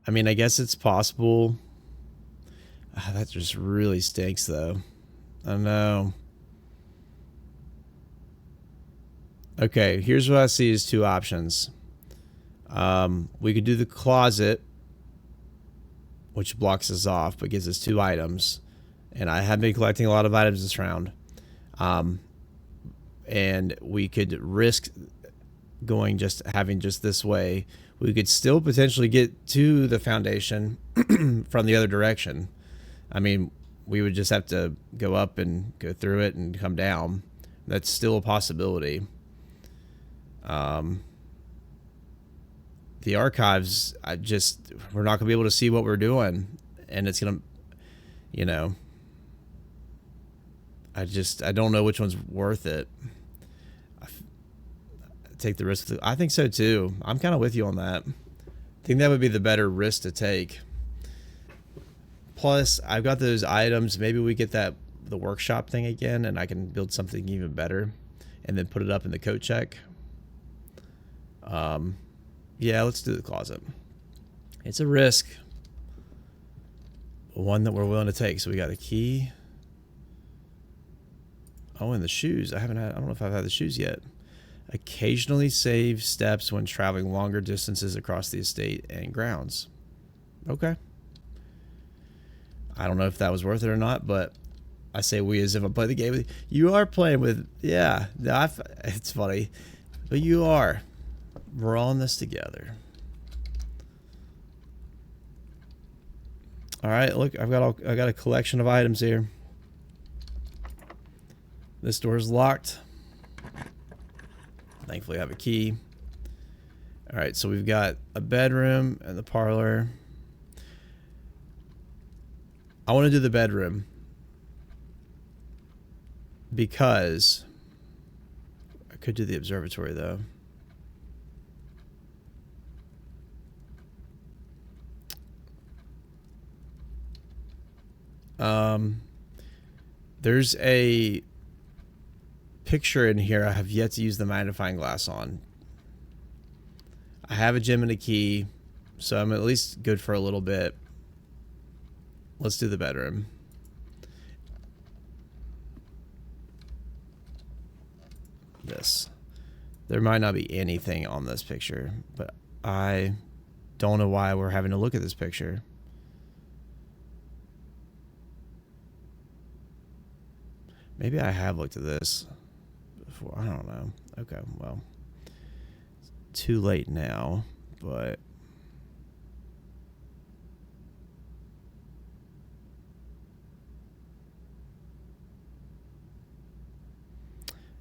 I mean, I guess it's possible. That just really stinks, though. I know. Okay, here's what I see as 2 options. We could do the closet, which blocks us off, but gives us 2 items. And I have been collecting a lot of items this round. And we could risk having just this way. We could still potentially get to the foundation from the other direction. I mean, we would just have to go up and go through it and come down. That's still a possibility. The archives, we're not gonna be able to see what we're doing, and it's gonna, you know, I don't know which one's worth it. Take the risk. I think so too. I'm kind of with you on that. I think that would be the better risk to take. Plus, I've got those items. Maybe we get the workshop thing again, and I can build something even better, and then put it up in the coat check. Yeah, let's do the closet. It's a risk, one that we're willing to take. So we got a key. Oh, and the shoes. I don't know if I've had the shoes yet. Occasionally save steps when traveling longer distances across the estate and grounds. Okay. I don't know if that was worth it or not, but I say we as if I play the game with you. You are playing with, yeah, it's funny, but you are. We're all in this together. All right, look, I got a collection of items here. This door is locked. Thankfully, I have a key. All right, so we've got a bedroom and the parlor. I want to do the bedroom because I could do the observatory though. There's a picture in here I have yet to use the magnifying glass on. I have a gem and a key, so I'm at least good for a little bit. Let's do the bedroom. This. There might not be anything on this picture, but I don't know why we're having to look at this picture. Maybe I have looked at this before. I don't know. Okay, well, it's too late now, but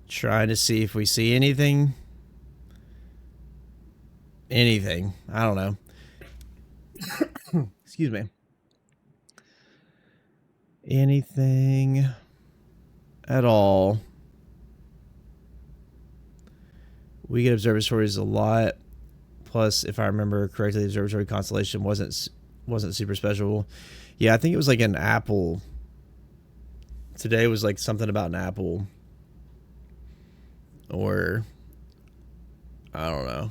trying to see if we see anything. Anything. I don't know. Excuse me. Anything at all. We get observatories a lot. Plus, if I remember correctly, the observatory constellation wasn't super special. Yeah, I think it was like an apple. Today was like something about an apple. Or I don't know.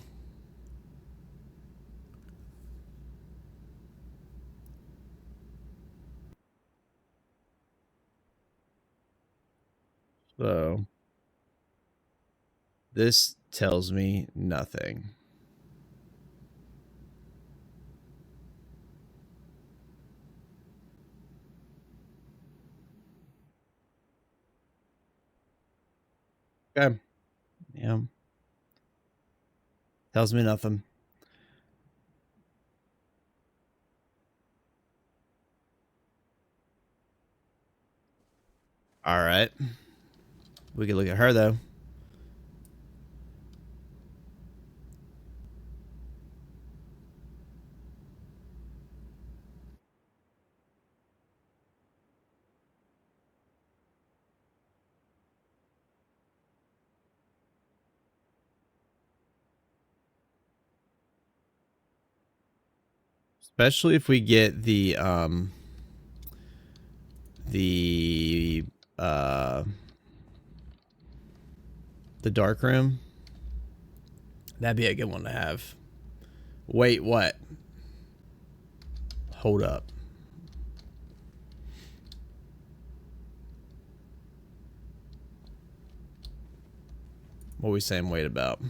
So this tells me nothing. Okay. Yeah. Tells me nothing. All right. We can look at her though. Especially if we get the dark room. That'd be a good one to have. Wait, what? Hold up. What are we saying wait about?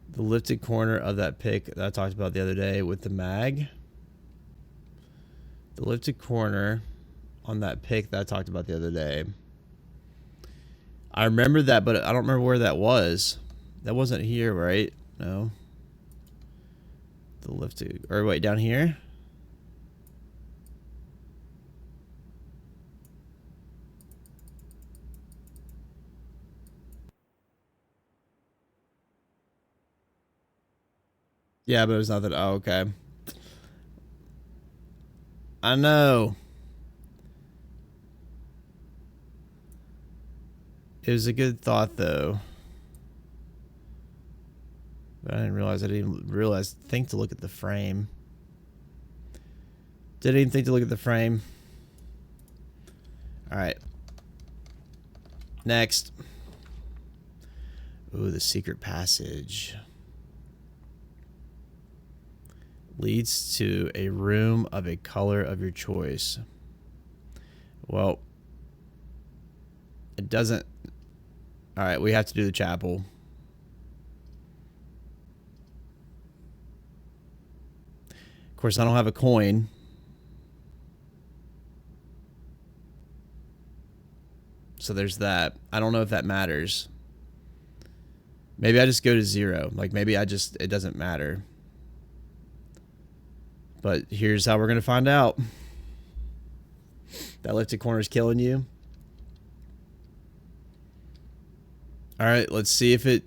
The lifted corner of that pic that I talked about the other day with the mag. The lifted corner on that pic that I talked about the other day. I remember that, but I don't remember where that was. That wasn't here, right? No. The lifted, or wait, down here? Yeah, but it was nothing. Oh, okay. I know. It was a good thought, though. But I didn't think to look at the frame. Didn't even think to look at the frame. Alright. Next. Ooh, the secret passage. Leads to a room of a color of your choice. Well, it doesn't. Alright, we have to do the chapel. Of course, I don't have a coin. So there's that. I don't know if that matters. Maybe I just go to 0. Like, maybe it doesn't matter. But here's how we're going to find out. That lifted corner is killing you. All right, let's see if it...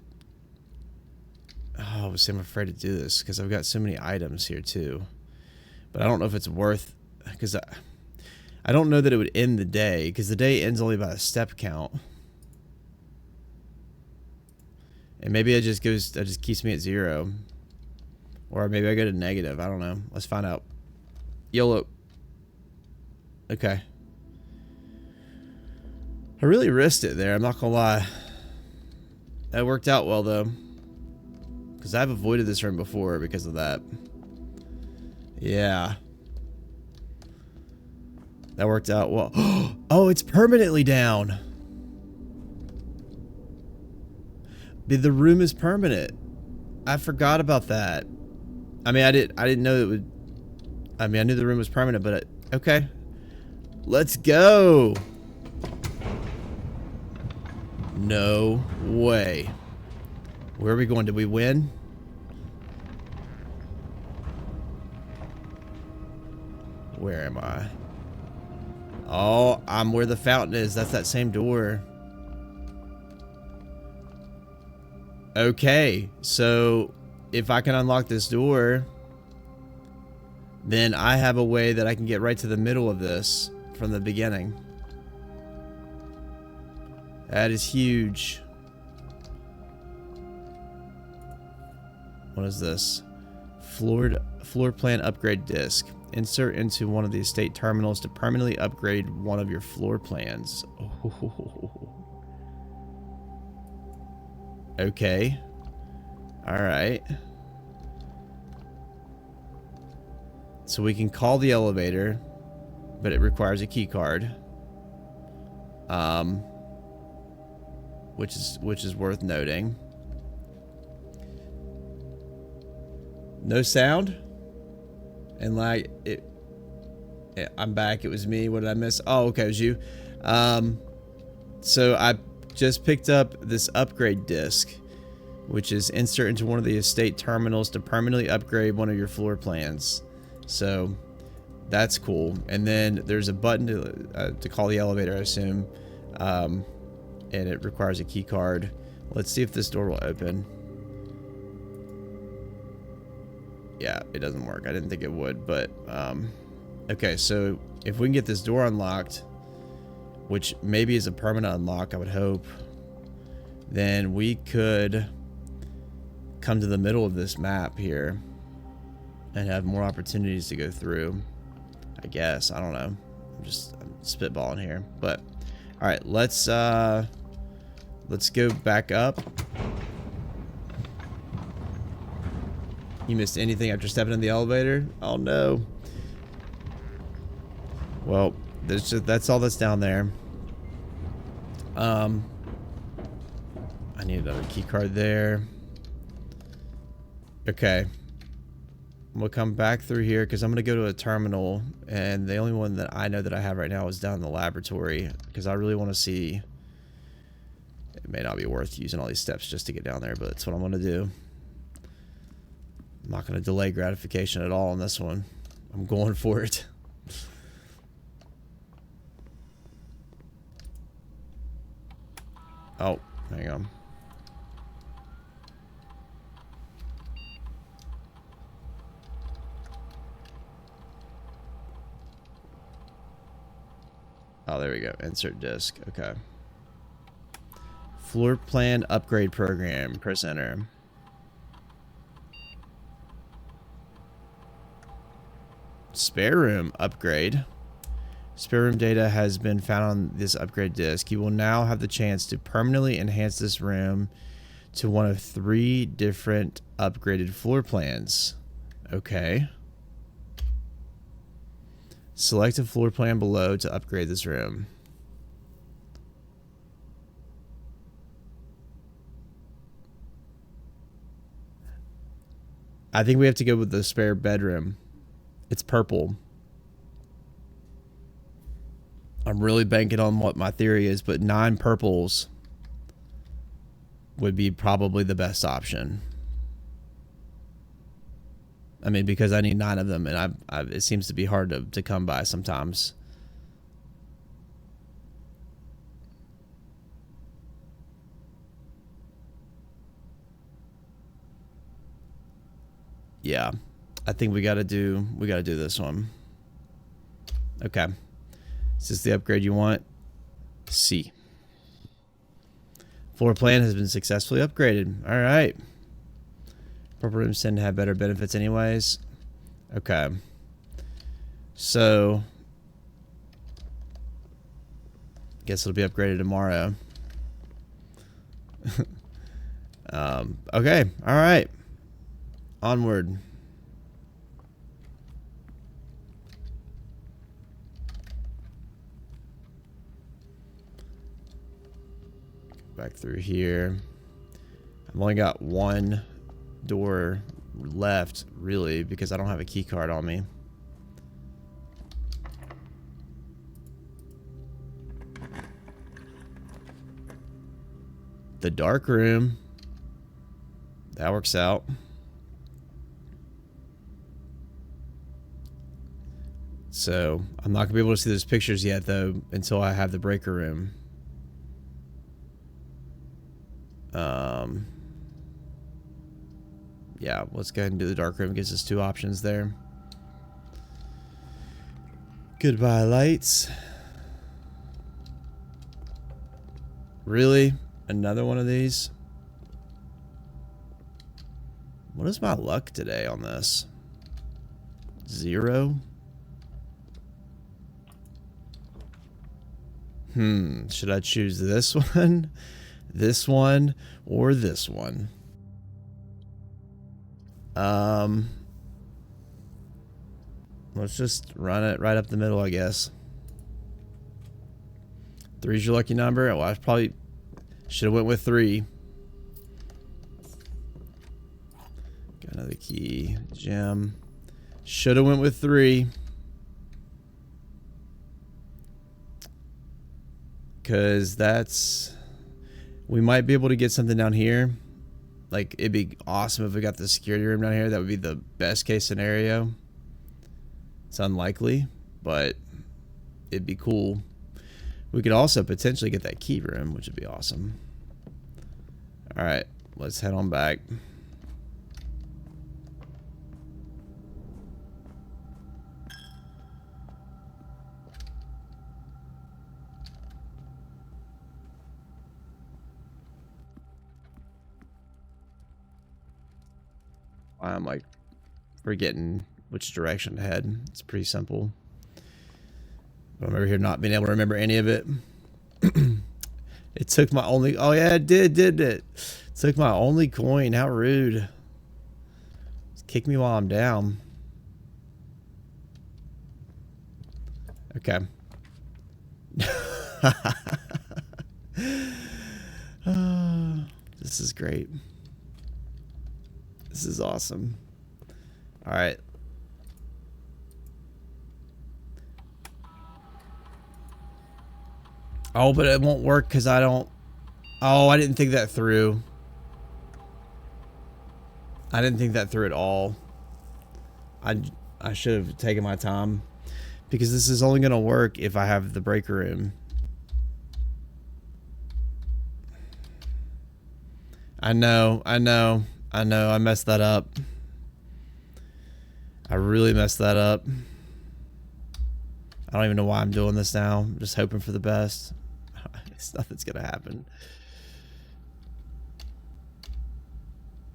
Oh, Oh, see, I'm afraid to do this because I've got so many items here too. But I don't know if it's worth, because I don't know that it would end the day, because the day ends only by a step count. And maybe it just keeps me at 0. Or maybe I go to negative. I don't know. Let's find out. YOLO. Okay. I really risked it there, I'm not gonna lie. That worked out well though. Because I've avoided this room before because of that. Yeah. That worked out well. Oh, it's permanently down. The room is permanent. I forgot about that. I mean, I didn't know it would. I mean, I knew the room was permanent, but okay. Let's go. No way. Where are we going? Did we win? Where am I? Oh, I'm where the fountain is. That's that same door. Okay, so if I can unlock this door, then I have a way that I can get right to the middle of this from the beginning. That is huge. What is this? Floor plan upgrade disc. Insert into one of the estate terminals to permanently upgrade one of your floor plans. Oh. Okay. Alright. So we can call the elevator, but it requires a key card. Which is worth noting. No sound? And like I'm back. It was me. What did I miss? Oh, okay, it was you. So I just picked up this upgrade disc, which is insert into one of the estate terminals to permanently upgrade one of your floor plans. So that's cool. And then there's a button to call the elevator, I assume, and it requires a key card. Let's see if this door will open. Yeah, it doesn't work. I didn't think it would, but okay, so if we can get this door unlocked, which maybe is a permanent unlock, I would hope, then we could come to the middle of this map here and have more opportunities to go through, I guess. I don't know. I'm spitballing here, but all right, let's go back up. You missed anything after stepping in the elevator? Oh no. Well, that's all that's down there. I need another key card there. Okay. I'm gonna come back through here because I'm gonna go to a terminal, and the only one that I know that I have right now is down in the laboratory because I really want to see. It may not be worth using all these steps just to get down there, but that's what I'm gonna do. I'm not going to delay gratification at all on this one. I'm going for it. Oh, hang on. Oh, there we go. Insert disc. Okay. Floor plan upgrade program. Press enter. Spare room upgrade. Spare room data has been found on this upgrade disc. You will now have the chance to permanently enhance this room to one of 3 different upgraded floor plans. Okay. Select a floor plan below to upgrade this room. I think we have to go with the spare bedroom. It's purple. I'm really banking on what my theory is, but 9 purples would be probably the best option. I mean, because I need 9 of them, and it seems to be hard to come by sometimes. Yeah, I think we gotta do this one. Okay. Is this the upgrade you want? C. Floor plan has been successfully upgraded. All right. Purple rooms tend to have better benefits anyways. Okay. So, guess it'll be upgraded tomorrow. Okay. All right. Onward. Back through here. I've only got one door left, really, because I don't have a key card on me. The dark room. That works out. So, I'm not going to be able to see those pictures yet, though, until I have the breaker room. Yeah, let's go ahead and do the dark room. Gives us two options there. Goodbye, lights. Really? Another one of these? What is my luck today on this? 0? Should I choose this one, this one, or this one? Let's just run it right up the middle, I guess. 3's your lucky number. Well, I probably should have went with 3. Got another key, gem. Should have went with 3. Because that's... we might be able to get something down here. Like, it'd be awesome if we got the security room down here. That would be the best case scenario. It's unlikely, but it'd be cool. We could also potentially get that key room, which would be awesome. Alright, let's head on back. I'm like forgetting which direction to head. It's pretty simple. I'm over here not being able to remember any of it. It took my only... oh yeah, it did, didn't it? It took my only coin. How rude. Just kick me while I'm down. Okay. This is great. This is awesome. All right. Oh, but it won't work because I don't... oh, I didn't think that through. I didn't think that through at all. I should have taken my time. Because this is only going to work if I have the breaker room. I know. I messed that up. I really messed that up. I don't even know why I'm doing this now. I'm just hoping for the best. Nothing's gonna happen.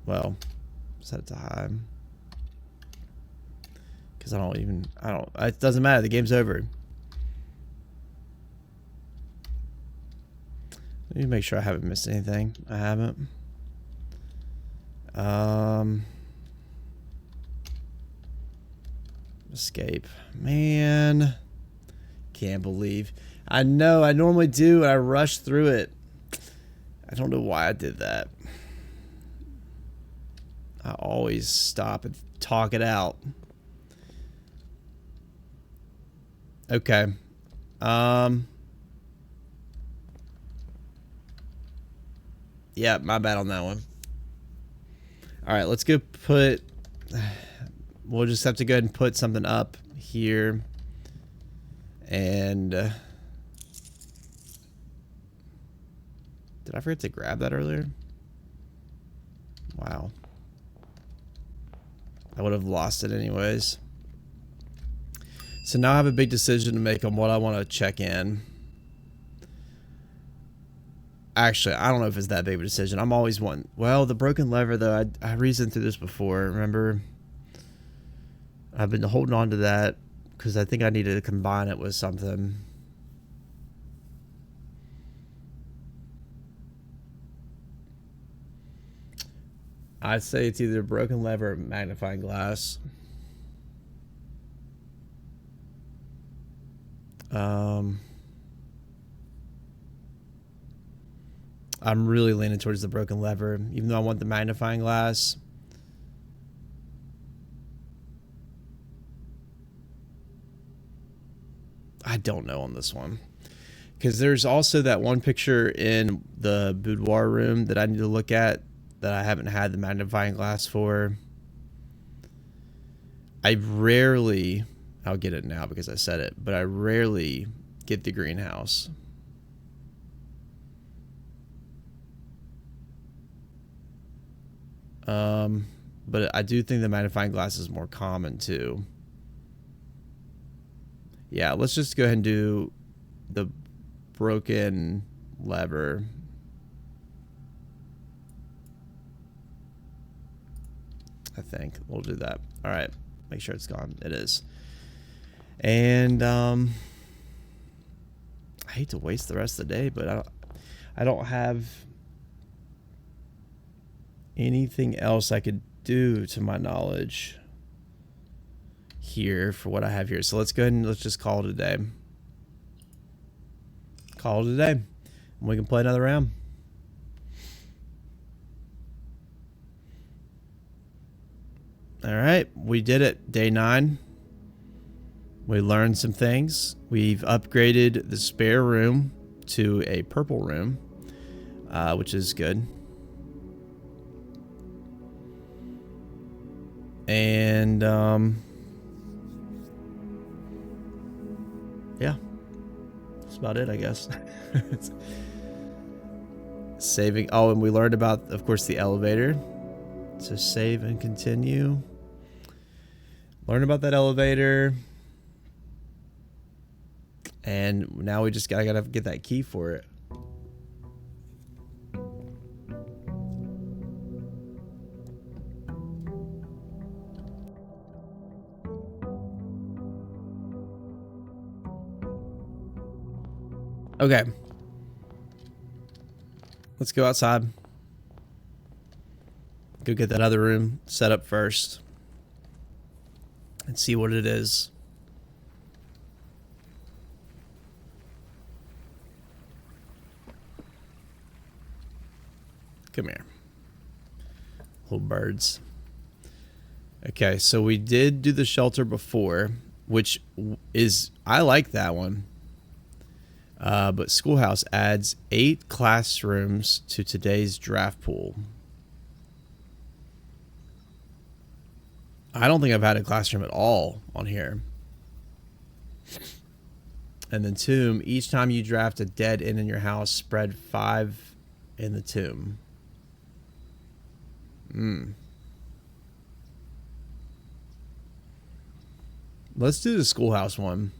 Well, set it to high. Because it doesn't matter. The game's over. Let me make sure I haven't missed anything. I haven't. Escape. Man. Can't believe. I know, I normally do, and I rush through it. I don't know why I did that. I always stop and talk it out. Okay. Yeah, my bad on that one. Alright, let's go put... we'll just have to go ahead and put something up here. And... did I forget to grab that earlier? Wow. I would have lost it anyways. So now I have a big decision to make on what I want to check in. Actually, I don't know if it's that big of a decision. I'm always one. Well, the broken lever, though, I reasoned through this before. Remember? I've been holding on to that because I think I needed to combine it with something. I'd say it's either broken lever or magnifying glass. I'm really leaning towards the broken lever, even though I want the magnifying glass. I don't know on this one. Because there's also that one picture in the boudoir room that I need to look at that I haven't had the magnifying glass for. I rarely, I'll get it now because I said it, but I rarely get the greenhouse. But I do think the magnifying glass is more common too. Yeah, let's just go ahead and do the broken lever. I think we'll do that. All right, make sure it's gone. It is. And I hate to waste the rest of the day, but I don't have anything else I could do to my knowledge here for what I have here. So let's go ahead and let's just call it a day. Call it a day. And we can play another round. All right, we did it. Day 9. We learned some things. We've upgraded the spare room to a purple room, which is good. And yeah, that's about it, I guess. Saving. Oh, and we learned about, of course, the elevator. So save and continue. Learn about that elevator. And now we just gotta get that key for it. Okay. Let's go outside. Go get that other room set up first. And see what it is. Come here. Little birds. Okay, so we did do the shelter before, which is, I like that one. But Schoolhouse adds 8 classrooms to today's draft pool. I don't think I've had a classroom at all on here. And then tomb, each time you draft a dead end in your house, spread 5 in the tomb. Let's do the Schoolhouse one.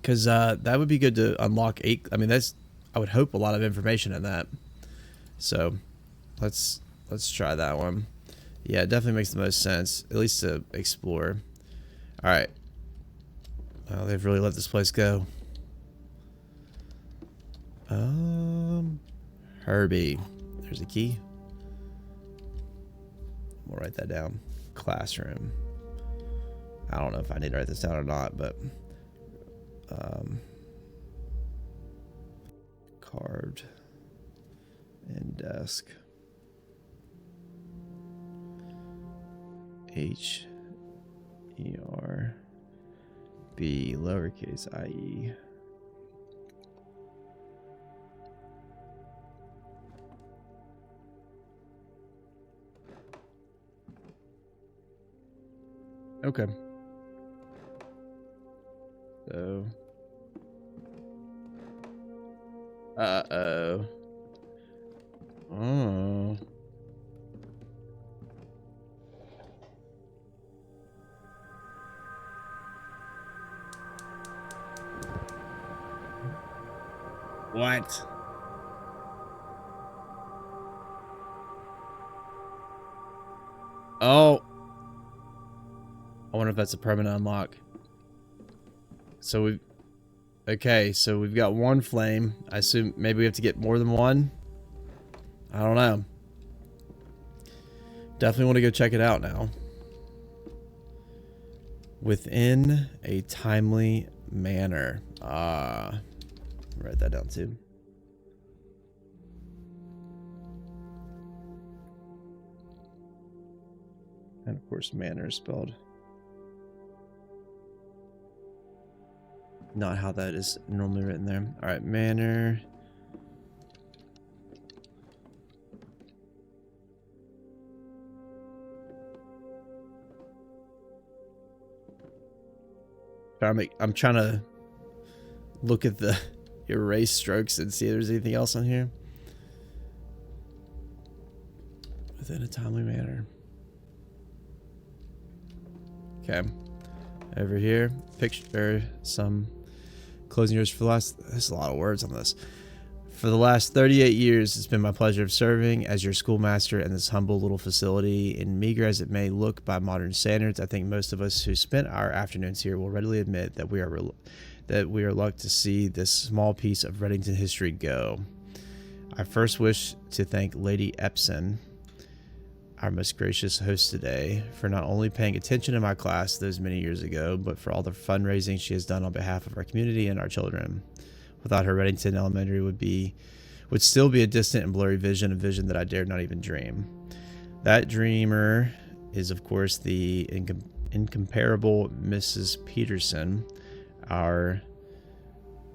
Because that would be good to unlock 8. I mean, that's, I would hope, a lot of information in that. So let's try that one. Yeah, it definitely makes the most sense, at least to explore. All right. Oh, they've really let this place go. Herbie. There's a key. We'll write that down. Classroom. I don't know if I need to write this down or not, but carved and desk. H-E-R-B lowercase I-E. Okay. So. Uh-oh. Oh. What? Oh. I wonder if that's a permanent unlock. So we... Okay, so we've got one flame. I assume maybe we have to get more than one? I don't know. Definitely want to go check it out now. Within a timely manner. Write that down too. And of course, manner is spelled not how that is normally written there. All right, manner. I'm trying to look at the erase strokes and see if there's anything else on here. Within a timely manner. Okay. Over here, picture some closing yours for the last... There's a lot of words on this. For the last 38 years, it's been my pleasure of serving as your schoolmaster in this humble little facility. And meager as it may look by modern standards, I think most of us who spent our afternoons here will readily admit that we are lucky to see this small piece of Reddington history go. I first wish to thank Lady Epson, our most gracious host today, for not only paying attention to my class those many years ago, but for all the fundraising she has done on behalf of our community and our children. Without her, Reddington Elementary would still be a distant and blurry vision, a vision that I dared not even dream. That dreamer is, of course, the incomparable Mrs. Peterson, our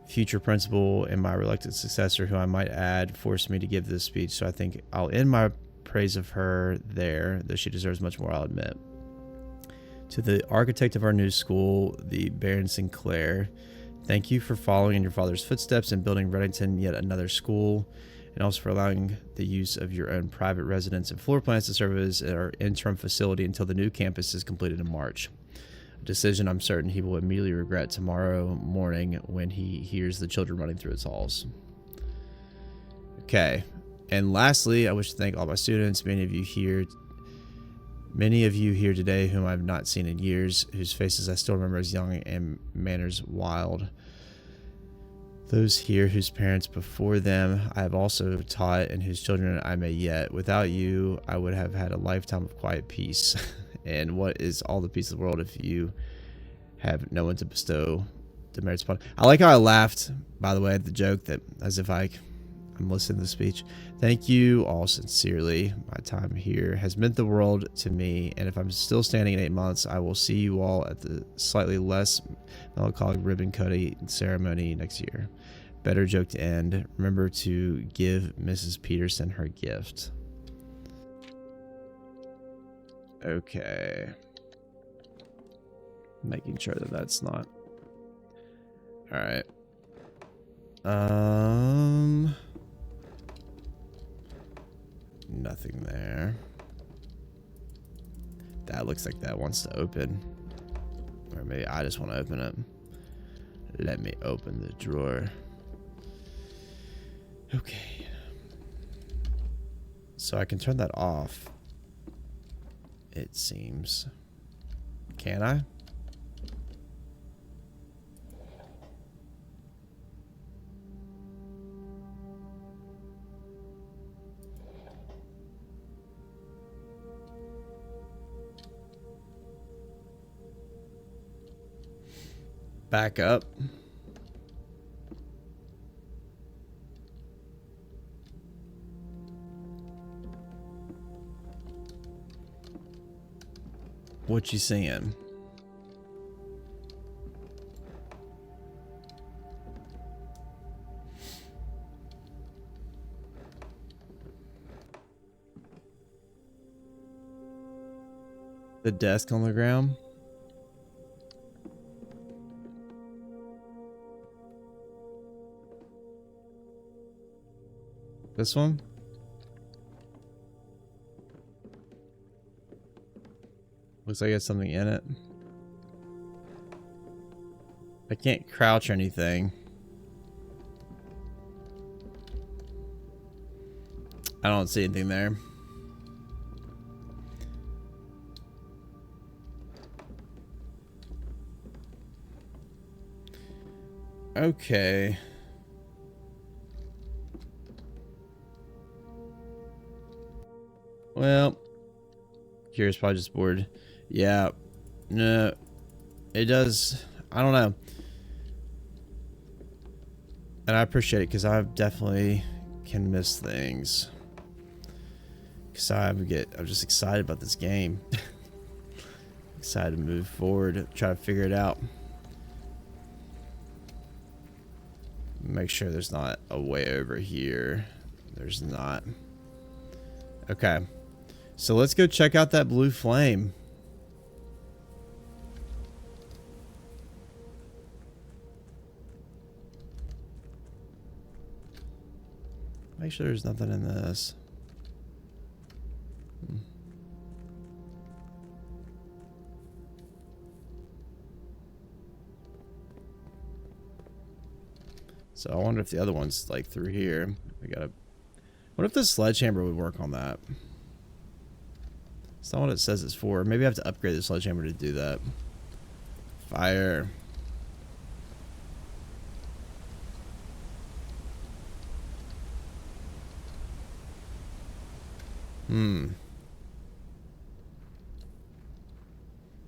future principal and my reluctant successor, who I might add forced me to give this speech. So I think I'll end my praise of her there, though she deserves much more, I'll admit. To the architect of our new school, the Baron Sinclair, thank you for following in your father's footsteps and building Reddington yet another school, and also for allowing the use of your own private residence and floor plans to serve as our interim facility until the new campus is completed in March. A decision I'm certain he will immediately regret tomorrow morning when he hears the children running through its halls. Okay. And lastly, I wish to thank all my students, many of you here today whom I've not seen in years, whose faces I still remember as young and manners wild. Those here whose parents before them I have also taught and whose children I may yet. Without you, I would have had a lifetime of quiet peace. And what is all the peace of the world if you have no one to bestow demerits upon? I like how I laughed, by the way, at the joke that as if I'm listening to the speech. Thank you all sincerely. My time here has meant the world to me, and if I'm still standing in 8 months, I will see you all at the slightly less melancholic ribbon cutting ceremony next year. Better joke to end. Remember to give Mrs. Peterson her gift. Okay. Making sure that that's not... Alright. Nothing there. That looks like that wants to open. Or maybe I just want to open it. Let me open the drawer. Okay. So I can turn that off. It seems. Can I? Back up. What you seeing? The desk on the ground? This one? Looks like it's something in it. I can't crouch or anything. I don't see anything there. Okay. Well, Kira's probably just bored. Yeah. No. It does. I don't know. And I appreciate it because I definitely can miss things. Because I'm just excited about this game. Excited to move forward, try to figure it out. Make sure there's not a way over here. There's not. Okay. So let's go check out that blue flame. Make sure there's nothing in this. So I wonder if the other one's like through here. We gotta. What if the sledgehammer would work on that? It's not what it says it's for. Maybe I have to upgrade the sledgehammer to do that. Fire.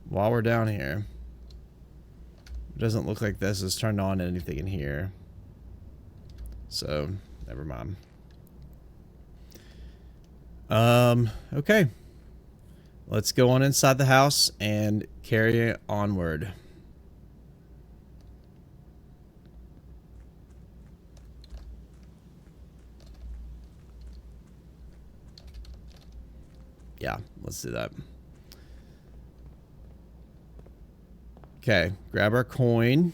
While we're down here, it doesn't look like this is turned on anything in here. So, never mind. Okay. Let's go on inside the house and carry it onward. Yeah, let's do that. Okay, grab our coin.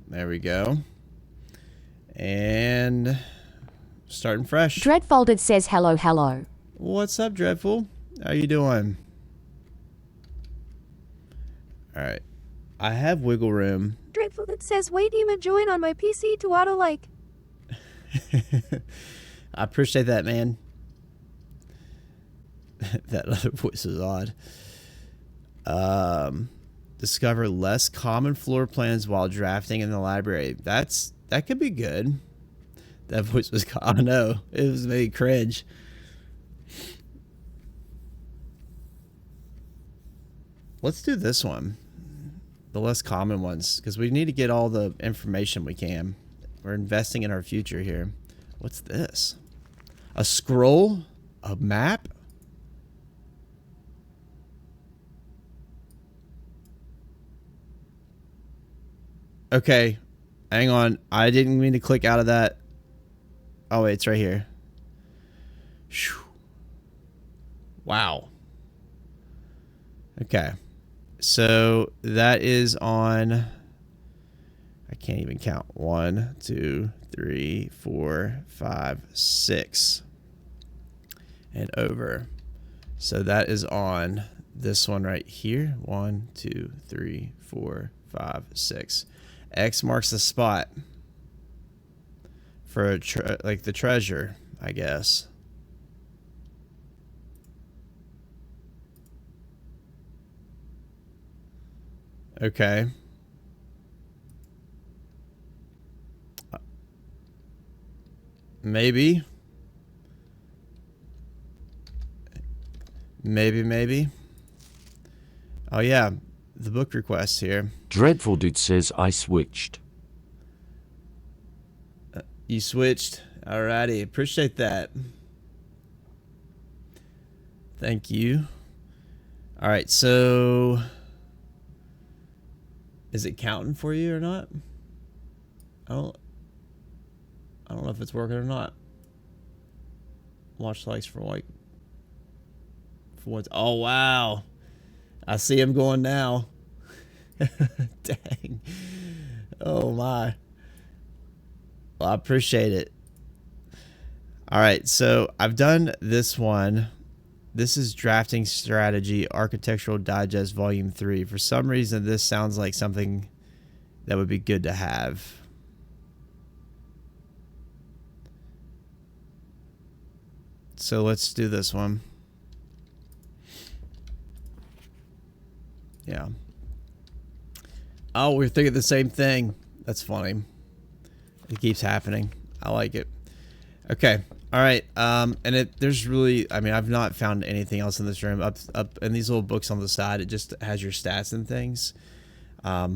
There we go. And starting fresh. Dreadfolded says hello, hello. What's up, Dreadful? How you doing? Alright. I have wiggle room. Dreadfolded says, wait, you join on my PC to auto-like. I appreciate that, man. That other voice is odd. Discover less common floor plans while drafting in the library. That could be good. That voice was, I know, it was made cringe. Let's do this one. The less common ones, because we need to get all the information we can. We're investing in our future here. What's this? A scroll? A map? Okay, hang on. I didn't mean to click out of that. Oh, wait, it's right here. Whew. Wow. Okay. So that is on, I can't even count. 1, 2, 3, 4, 5, 6. And over. So that is on this one right here. 1, 2, 3, 4, 5, 6. X marks the spot for like the treasure, I guess. Okay. Maybe. Maybe. Oh yeah, the book request here. Dreadful Dude says I switched. You switched. Alrighty, appreciate that. Thank you. All right, so is it counting for you or not? I don't know if it's working or not. Watch likes for like what? Oh wow, I see him going now. Dang. Oh my. Well, I appreciate it. All right, so I've done this one. This is Drafting Strategy Architectural Digest Volume 3. For some reason, this sounds like something that would be good to have. So let's do this one. Yeah. Oh, we're thinking the same thing. That's funny. It keeps happening. I like it. Okay. All right. And there's really, I mean, I've not found anything else in this room. Up in these little books on the side, it just has your stats and things. There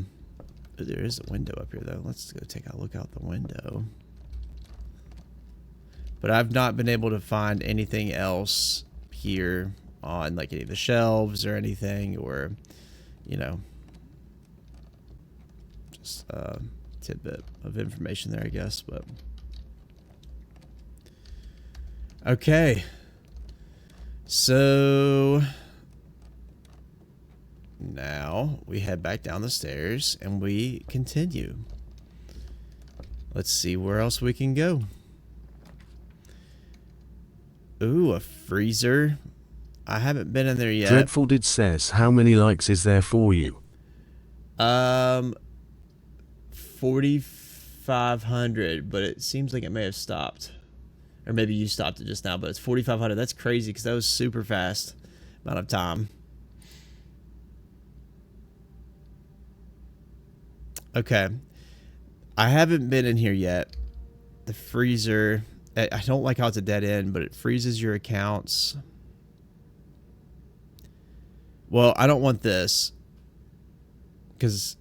is a window up here though. Let's go take a look out the window. But I've not been able to find anything else here on like any of the shelves or anything, or, you know, just a tidbit of information there, I guess. But okay, so now we head back down the stairs and we continue. Let's see where else we can go. Ooh, a freezer. I haven't been in there yet. Dreadful Dude says, how many likes is there for you? 4,500, but it seems like it may have stopped. Or maybe you stopped it just now, but it's 4,500. That's crazy because that was super fast amount of time. Okay. I haven't been in here yet. The freezer, I don't like how it's a dead end, but it freezes your accounts. Well, I don't want this because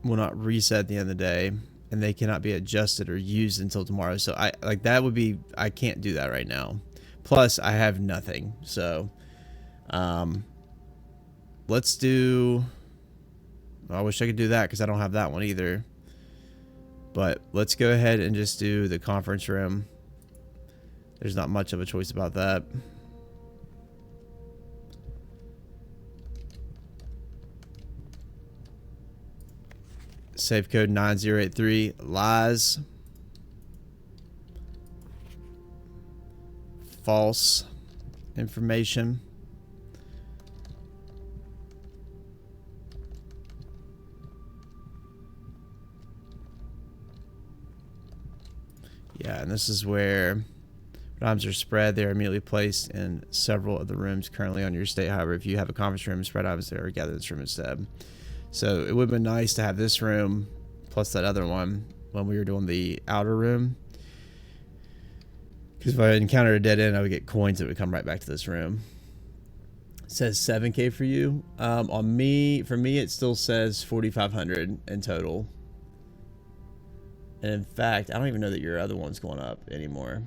will not reset at the end of the day, and they cannot be adjusted or used until tomorrow. So I like that would be, I can't do that right now. Plus I have nothing. So let's do, I wish I could do that because I don't have that one either. But let's go ahead and just do the conference room. There's not much of a choice about that. Safe code 9083. Lies. False information. Yeah, and this is where items are spread. They are immediately placed in several of the rooms currently on your state. However, if you have a conference room, spread items there or gather this room instead. So it would have been nice to have this room plus that other one when we were doing the outer room. Because if I encountered a dead end, I would get coins that would come right back to this room. It says 7K for you. For me, it still says 4,500 in total. And in fact, I don't even know that your other one's going up anymore.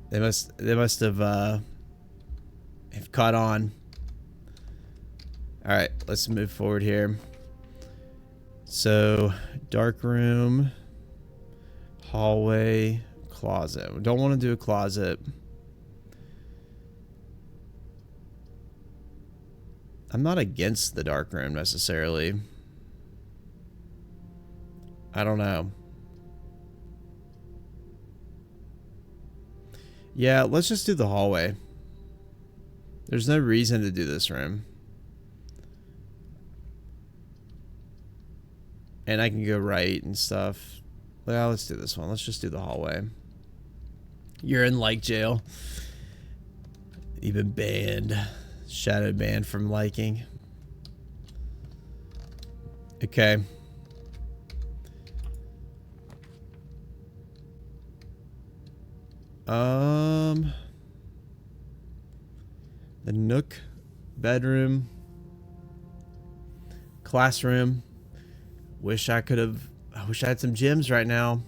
They must have caught on. All right, let's move forward here. So, dark room, hallway, closet. We don't want to do a closet. I'm not against the dark room necessarily. I don't know. Yeah, let's just do the hallway. There's no reason to do this room. And I can go right and stuff. Well, let's do this one. Let's just do the hallway. You're in like jail. You've been banned. Shadow banned from liking. Okay. The nook, bedroom, classroom. I wish I had some gems right now.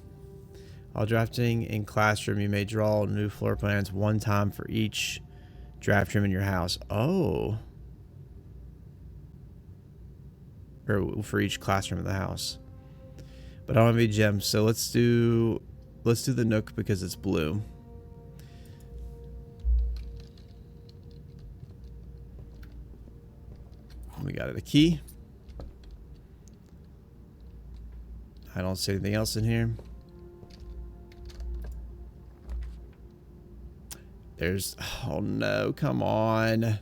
While drafting in classroom, you may draw new floor plans one time for each draft room in your house. Oh. Or for each classroom in the house. But I don't have any gems, so let's do the nook because it's blue. We got a key. I don't see anything else in here. Oh no, come on.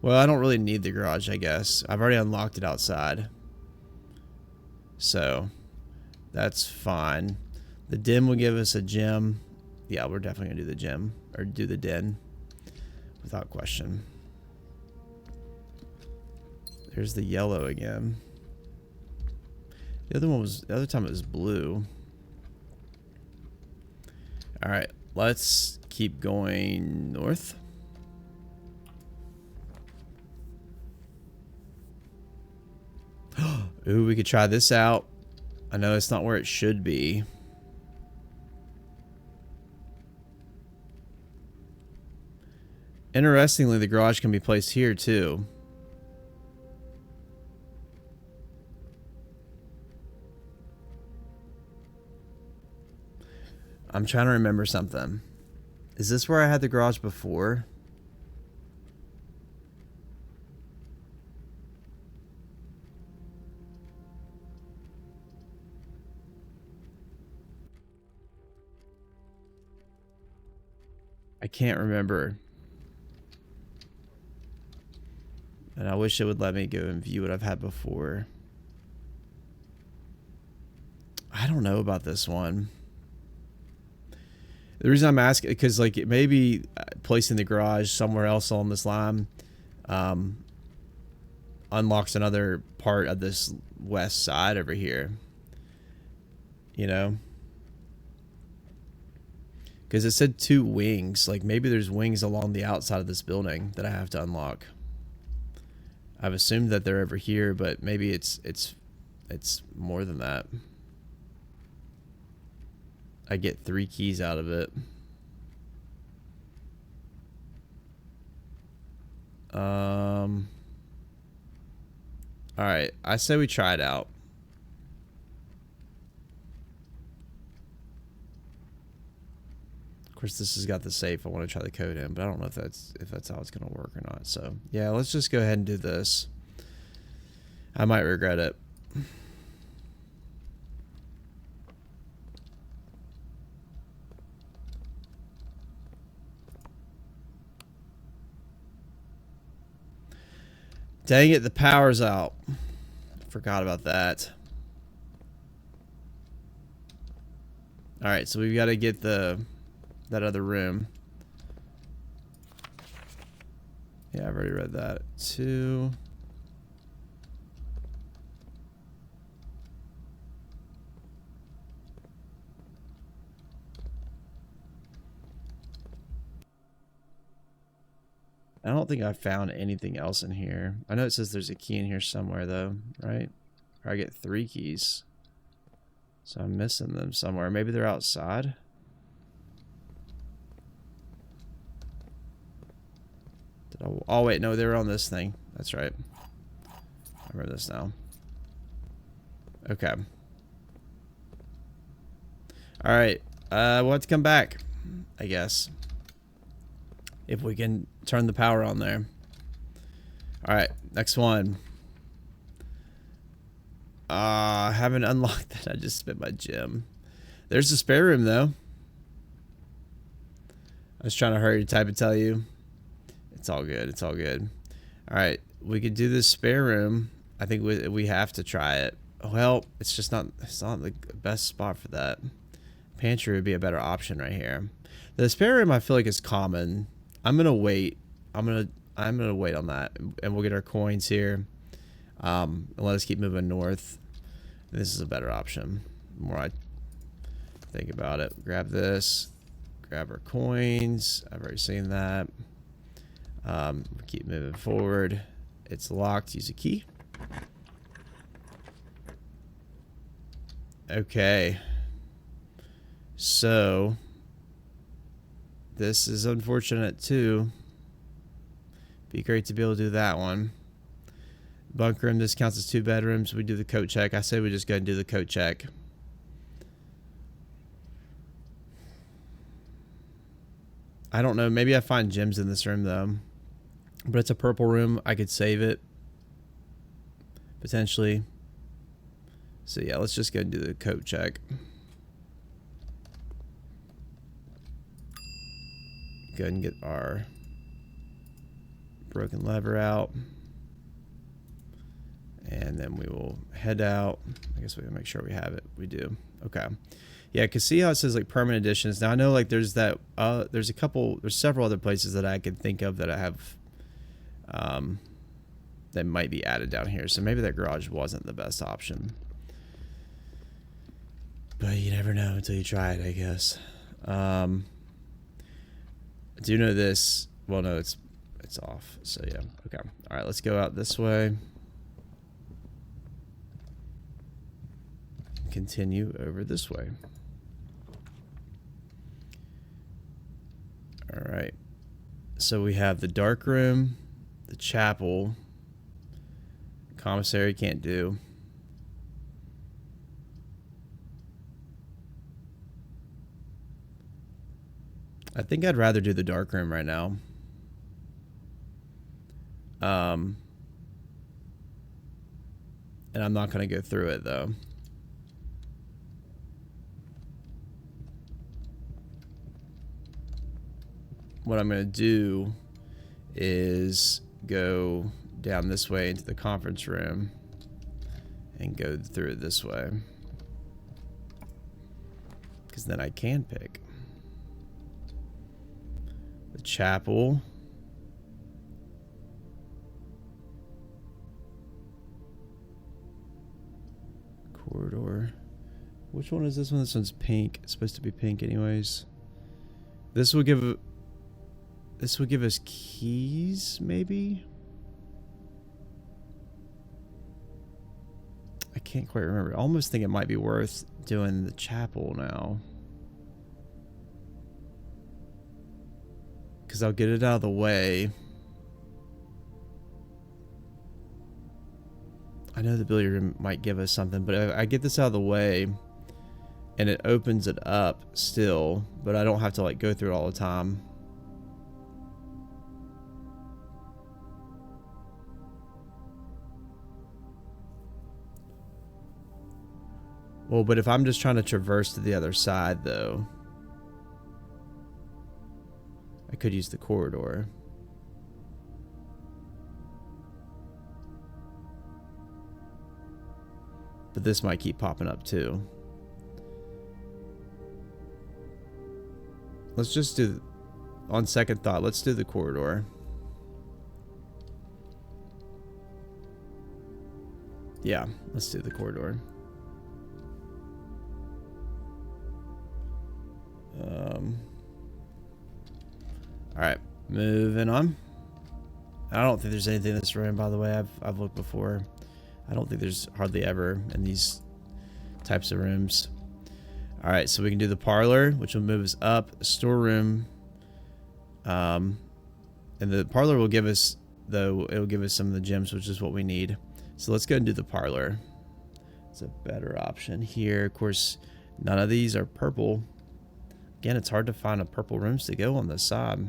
Well, I don't really need the garage, I guess. I've already unlocked it outside. So, that's fine. The den will give us a gym. Yeah, we're definitely gonna do the gym or do the den without question. There's the yellow again. The other time it was blue. All right, let's keep going north. Ooh, we could try this out. I know it's not where it should be. Interestingly, the garage can be placed here too. I'm trying to remember something. Is this where I had the garage before? I can't remember. And I wish it would let me go and view what I've had before. I don't know about this one. The reason I'm asking, because like it may be placing the garage somewhere else on this line unlocks another part of this west side over here. You know? Because it said 2 wings. Like maybe there's wings along the outside of this building that I have to unlock. I've assumed that they're over here, but maybe it's more than that. I get 3 keys out of it. All right, I say we try it out. Of course, this has got the safe. I want to try the code in, but I don't know if that's how it's going to work or not. So yeah, let's just go ahead and do this. I might regret it. Dang it, the power's out. Forgot about that. All right, so we've got to get that other room. Yeah, I've already read that. 2. I don't think I found anything else in here. I know it says there's a key in here somewhere though, right? Or I get 3 keys. So I'm missing them somewhere. Maybe they're outside. Oh wait, no, they were on this thing. That's right. I remember this now. Okay. All right. We'll have to come back, I guess. If we can turn the power on there. All right, next one. I haven't unlocked that. I just spent my gem. There's the spare room though. I was trying to hurry to type and tell you. It's all good. It's all good. All right, we could do this spare room. I think we have to try it. Well, it's just not. It's not the best spot for that. Pantry would be a better option right here. The spare room I feel like is common. I'm gonna wait. I'm gonna wait on that, and we'll get our coins here. And let us keep moving north. This is a better option. The more I think about it, grab this, grab our coins. I've already seen that. Keep moving forward. It's locked. Use a key. Okay. So this is unfortunate too. Be great to be able to do that one. Bunk room, this counts as 2 bedrooms. We do the coat check. I say we just go ahead and do the coat check. I don't know. Maybe I find gems in this room though. But it's a purple room. I could save it. Potentially. So yeah, let's just go and do the coat check. Go ahead and get our broken lever out. And then we will head out. I guess we can make sure we have it. We do. Okay. Yeah, cause see how it says like permanent additions. Now I know like there's that there's several other places that I could think of that I have that might be added down here. So maybe that garage wasn't the best option. But you never know until you try it, I guess. I do know this. Well, no, it's off. So yeah, okay. All right, let's go out this way. Continue over this way. All right. So we have the dark room, the chapel, commissary can't do. I think I'd rather do the dark room right now. And I'm not going to go through it though. What I'm going to do is go down this way into the conference room and go through it this way. Because then I can pick the chapel. Corridor. Which one is this one? This one's pink. It's supposed to be pink anyways. This will give us keys, maybe? I can't quite remember. I almost think it might be worth doing the chapel now. Because I'll get it out of the way. I know the billiard room might give us something, but I get this out of the way and it opens it up still, but I don't have to like go through it all the time. Well, but if I'm just trying to traverse to the other side though, I could use the corridor. But this might keep popping up too. Let's just do, on second thought, let's do the corridor. Yeah, let's do the corridor. All right, moving on. I don't think there's anything in this room, by the way. I've looked before. I don't think there's hardly ever in these types of rooms. All right, so we can do the parlor, which will move us up. Storeroom, and the parlor will give us, though, it'll give us some of the gems, which is what we need. So let's go and do the parlor. It's a better option here. Of course, none of these are purple. Again, it's hard to find a purple rooms to go on this side.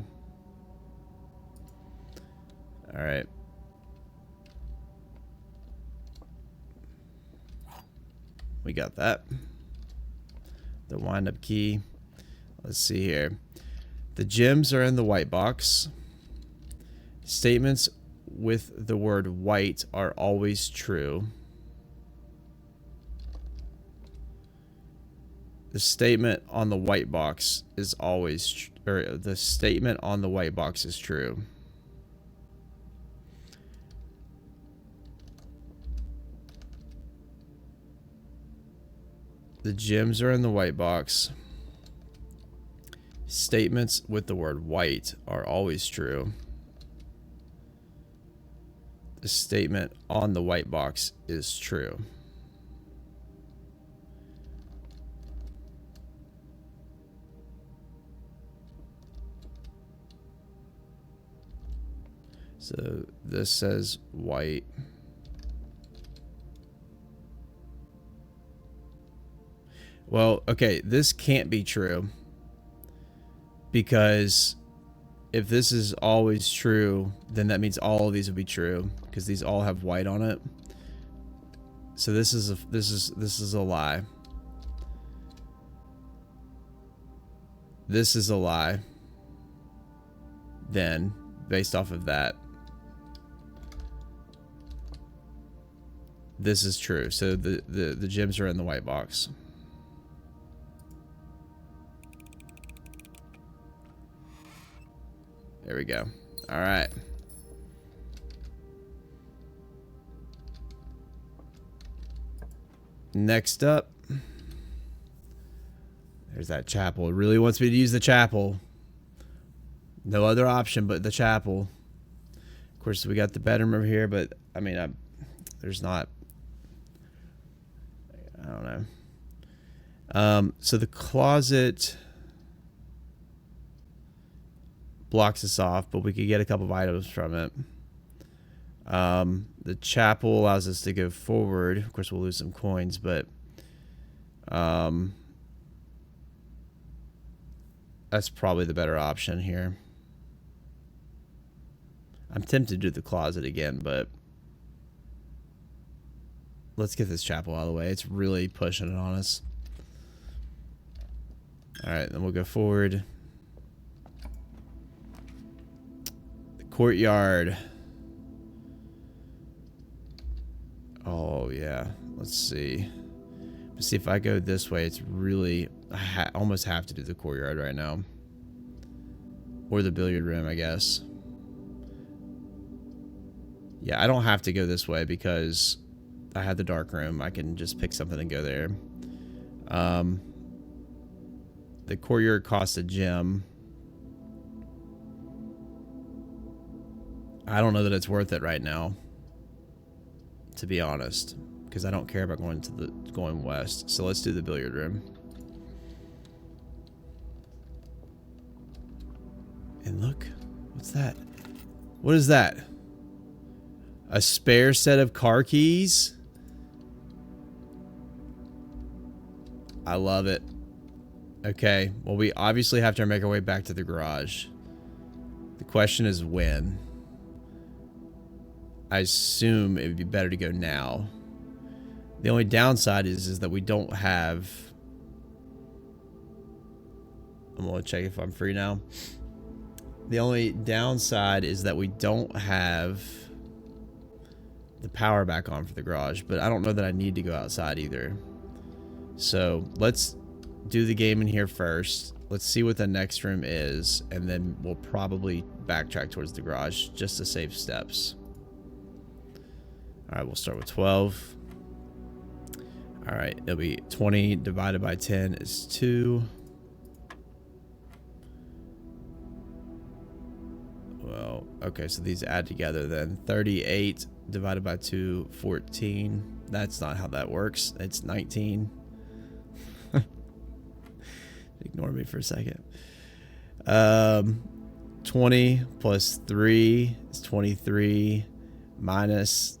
All right. We got that. The wind-up key. Let's see here. The gems are in the white box. Statements with the word white are always true. The statement on the white box is always, or the statement on the white box is true. The gems are in the white box. Statements with the word white are always true. The statement on the white box is true. So this says white. Well, okay, this can't be true, because if this is always true, then that means all of these would be true, because these all have white on it. So this is a lie. This is a lie. Then, based off of that, this is true. So the gems are in the white box. There we go. All right. Next up, there's that chapel. It really wants me to use the chapel. No other option but the chapel. Of course, we got the bedroom over here, but I mean, there's not. I don't know. So the closet blocks us off, but we could get a couple of items from it. The chapel allows us to go forward. Of course, we'll lose some coins, but that's probably the better option here. I'm tempted to do the closet again, but let's get this chapel out of the way. It's really pushing it on us. All right, then we'll go forward. The courtyard. Oh, yeah. Let's see. Let's see if I go this way. It's really... I almost have to do the courtyard right now. Or the billiard room, I guess. Yeah, I don't have to go this way because I had the dark room. I can just pick something and go there. The courtyard costs a gem. I don't know that it's worth it right now, to be honest, because I don't care about going west. So let's do the billiard room. And look, what's that? What is that? A spare set of car keys? I love it. Okay, well, we obviously have to make our way back to the garage. The question is when. I assume it would be better to go now. The only downside is that we don't have... I'm going to check if I'm free now. The only downside is that we don't have the power back on for the garage, but I don't know that I need to go outside either. So let's do the game in here first. Let's see what the next room is, and then we'll probably backtrack towards the garage just to save steps. All right, we'll start with 12. All right, it'll be 20 divided by 10 is 2. Well, okay, so these add together then. 38 divided by 2, 14. That's not how that works. It's 19. Ignore me for a second. 20 plus 3 is 23. Minus...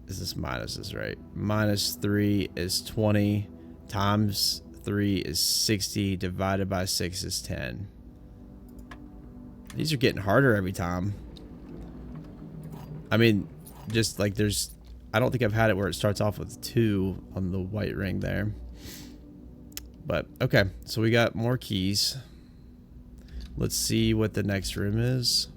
Is this minuses, right? Minus 3 is 20. Times 3 is 60. Divided by 6 is 10. These are getting harder every time. I mean, just like there's... I don't think I've had it where it starts off with 2 on the white ring there. But, okay. So we got more keys. Let's see what the next room is.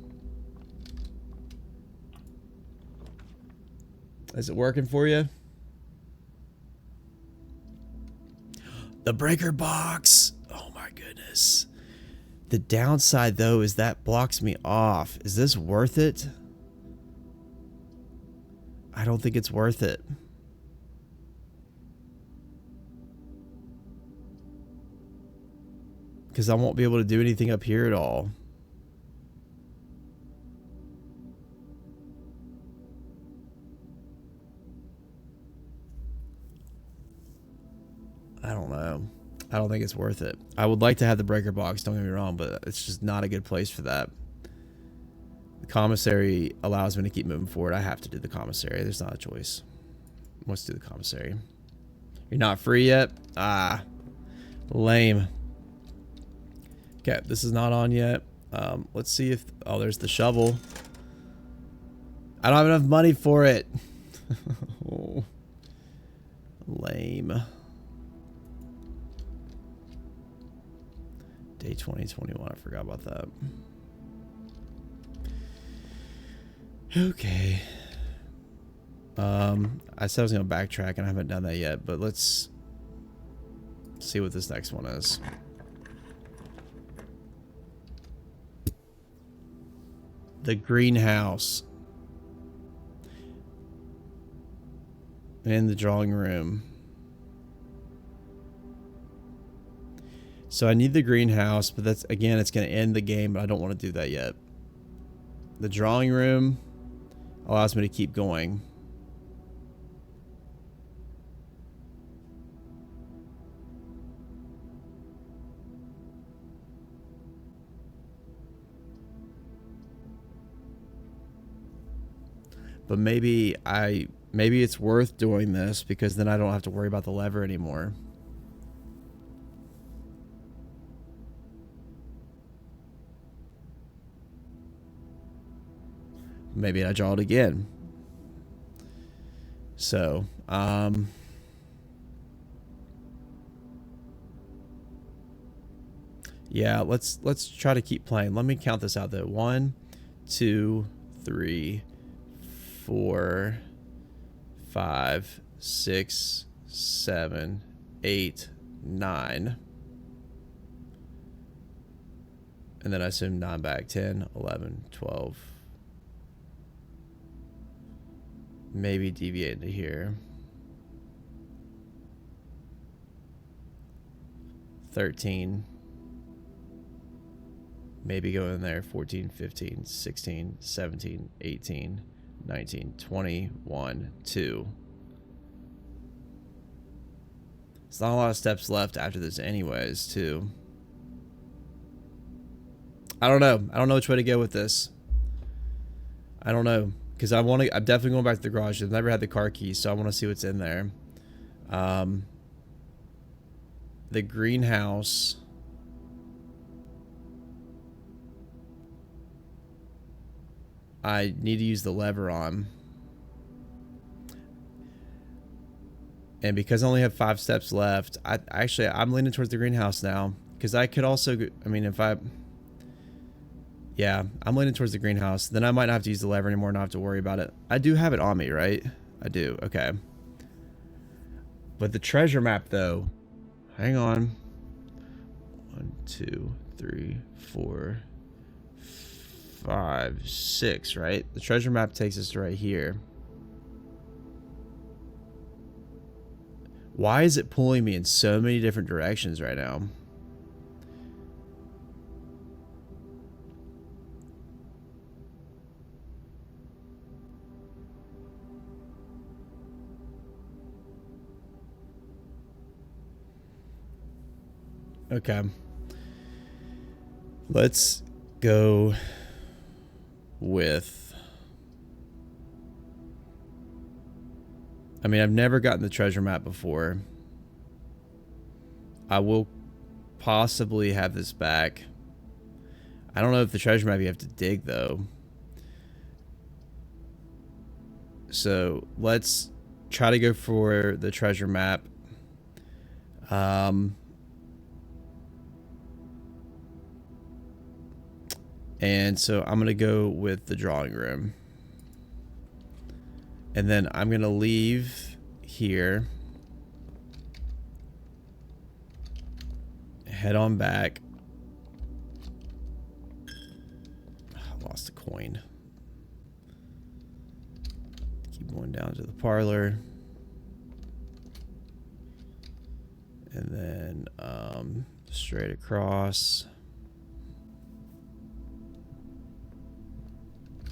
Is it working for you? The breaker box. Oh my goodness. The downside though is that blocks me off. Is this worth it? I don't think it's worth it. Because I won't be able to do anything up here at all. I don't know. I don't think it's worth it. I would like to have the breaker box, don't get me wrong, but it's just not a good place for that. The commissary allows me to keep moving forward. I have to do the commissary. There's not a choice. Let's do the commissary. You're not free yet? Ah, lame. Okay, this is not on yet. Let's see if... Oh, there's the shovel. I don't have enough money for it. Oh, lame. Day 2021. I forgot about that. Okay. I said I was going to backtrack and I haven't done that yet, but let's see what this next one is. the greenhouse, and the drawing room. So I need the greenhouse, but that's, again, it's going to end the game, but I don't want to do that yet. The drawing room allows me to keep going. But maybe it's worth doing this because then I don't have to worry about the lever anymore. Maybe I draw it again. So, yeah, let's try to keep playing. Let me count this out though. 1, 2, 3, 4, 5, 6, 7, 8, 9. And then I assume 9 back. 10, 11, 12. Maybe deviate into here. 13. Maybe go in there. 14, 15, 16, 17, 18, 19, 20, 1, 2. There's not a lot of steps left after this anyways, too. I don't know. I don't know which way to go with this. I don't know. Because I'm definitely going back to the garage. I've never had the car keys, so I want to see what's in there. The greenhouse. I need to use the lever on. And because I only have 5 steps left, I'm leaning towards the greenhouse now. Because I could also, yeah, I'm leaning towards the greenhouse. Then I might not have to use the lever anymore and not have to worry about it. I do have it on me, right? I do. Okay. But the treasure map, though. Hang on. 1, 2, 3, 4, 5, 6, right? The treasure map takes us to right here. Why is it pulling me in so many different directions right now? Okay. Let's go with... I mean, I've never gotten the treasure map before. I will possibly have this back. I don't know if the treasure map you have to dig, though. So, let's try to go for the treasure map. And so I'm going to go with the drawing room. And then I'm going to leave here. Head on back. I lost a coin. Keep going down to the parlor. And then straight across.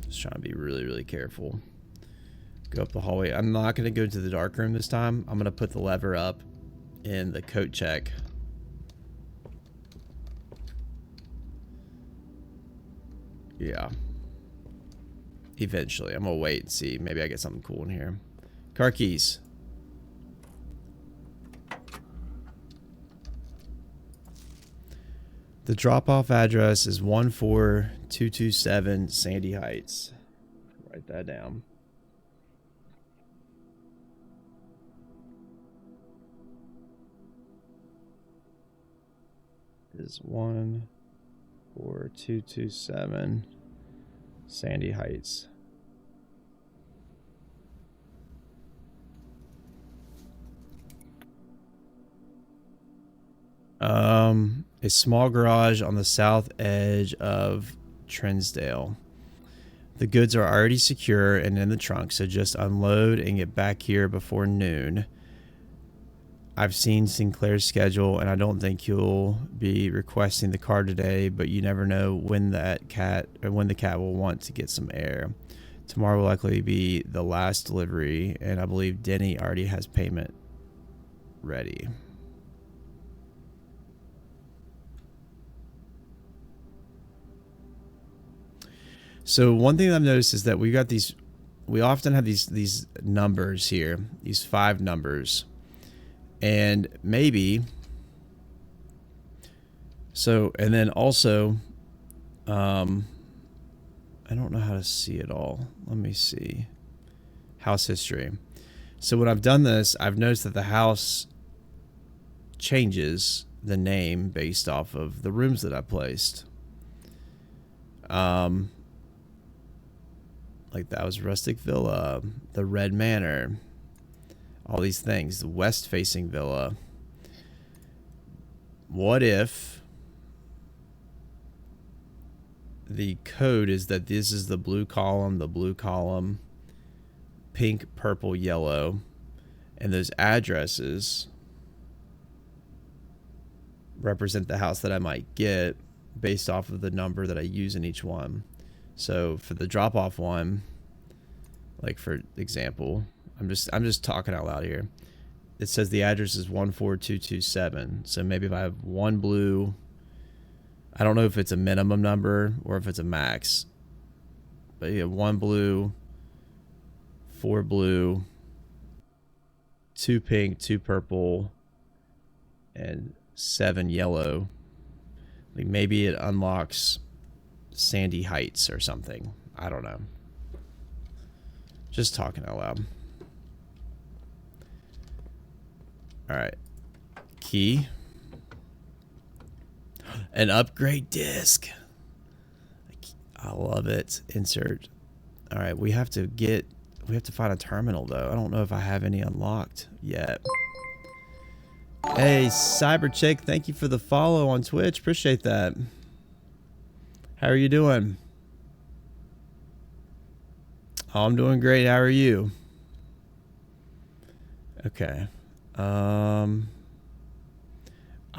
Just trying to be really, really careful. Go up the hallway. I'm not going to go into the dark room this time. I'm going to put the lever up in the coat check. Yeah. Eventually. I'm going to wait and see. Maybe I get something cool in here. Car keys. The drop-off address is 14227 Sandy Heights. Write that down. Is 14227 Sandy Heights. A small garage on the south edge of Trinsdale. The goods are already secure and in the trunk, so just unload and get back here before noon. I've seen Sinclair's schedule, and I don't think he'll be requesting the car today, but you never know when the cat will want to get some air. Tomorrow will likely be the last delivery, and I believe Denny already has payment ready. So one thing that I've noticed is that we often have these numbers here, these 5 numbers, and maybe, so, and then also, I don't know how to see it all. Let me see. House history. So when I've done this, I've noticed that the house changes the name based off of the rooms that I placed. Like that was Rustic Villa, the Red Manor, all these things, the West Facing Villa. What if the code is that this is the blue column, pink, purple, yellow, and those addresses represent the house that I might get based off of the number that I use in each one. So for the drop-off one, like for example, I'm just talking out loud here. It says the address is 14227. So maybe if I have one blue, I don't know if it's a minimum number or if it's a max. But you have 1 blue, 4 blue, 2 pink, 2 purple, and 7 yellow. Like maybe it unlocks Sandy Heights or something. I don't know. Just talking out loud. Alright. Key. An upgrade disc. I love it. Insert. Alright, we have to find a terminal though. I don't know if I have any unlocked yet. Hey, Cyberchick, thank you for the follow on Twitch. Appreciate that. How are you doing? Oh, I'm doing great. How are you? Okay. I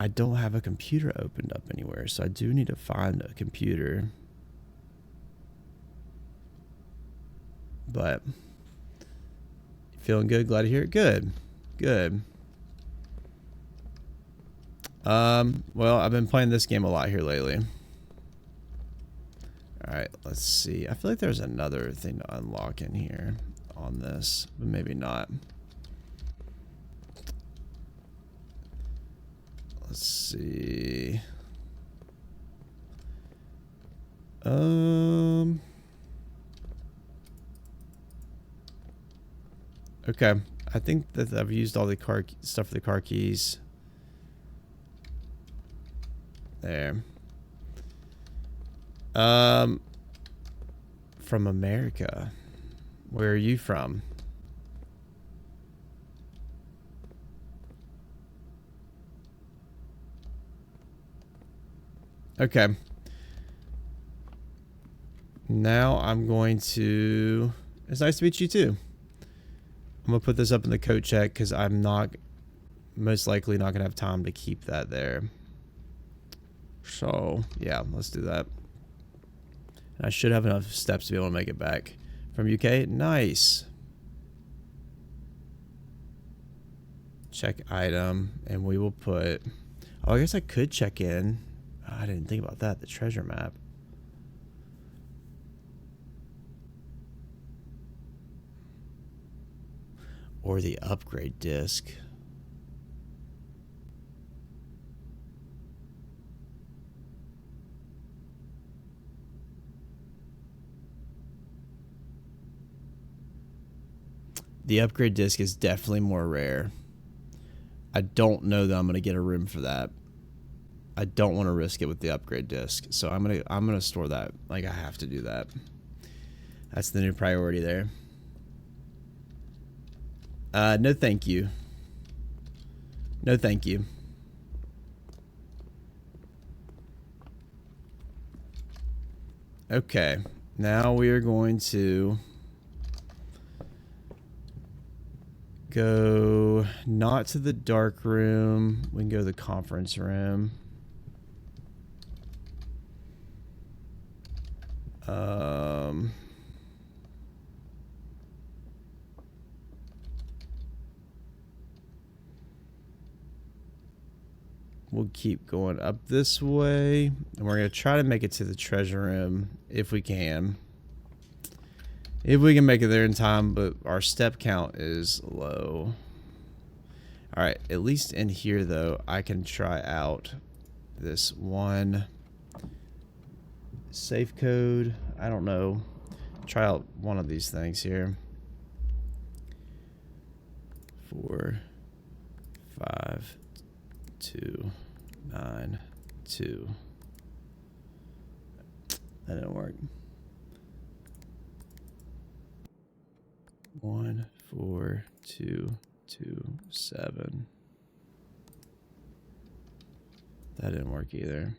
don't have a computer opened up anywhere, so I do need to find a computer. But feeling good? Glad to hear it. Good. Good. Well, I've been playing this game a lot here lately. Alright, let's see. I feel like there's another thing to unlock in here on this, but maybe not. Let's see. Okay. I think that I've used all the car stuff for the car keys. There. From America. Where are you from? Okay. Now I'm going to... It's nice to meet you too. I'm going to put this up in the code check because I'm most likely not going to have time to keep that there. So, yeah, let's do that. And I should have enough steps to be able to make it back from UK. Nice. Check item, and we will put... Oh, I guess I could check in. Oh, I didn't think about that. The treasure map. Or the upgrade disc. The upgrade disc is definitely more rare. I don't know that I'm gonna get a room for that. I don't want to risk it with the upgrade disc, so I'm gonna store that. Like, I have to do that. That's the new priority there. No thank you. No thank you. Okay. now we are going to go not to the dark room. We can go to the conference room. We'll keep going up this way, and we're going to try to make it to the treasure room if we can. If we can make it there in time, but our step count is low. Alright, at least in here, though, I can try out this one safe code. I don't know. Try out one of these things here. 4, 5, 2, 9, 2. That didn't work. 1, 4, 2, 2, 7. That didn't work either.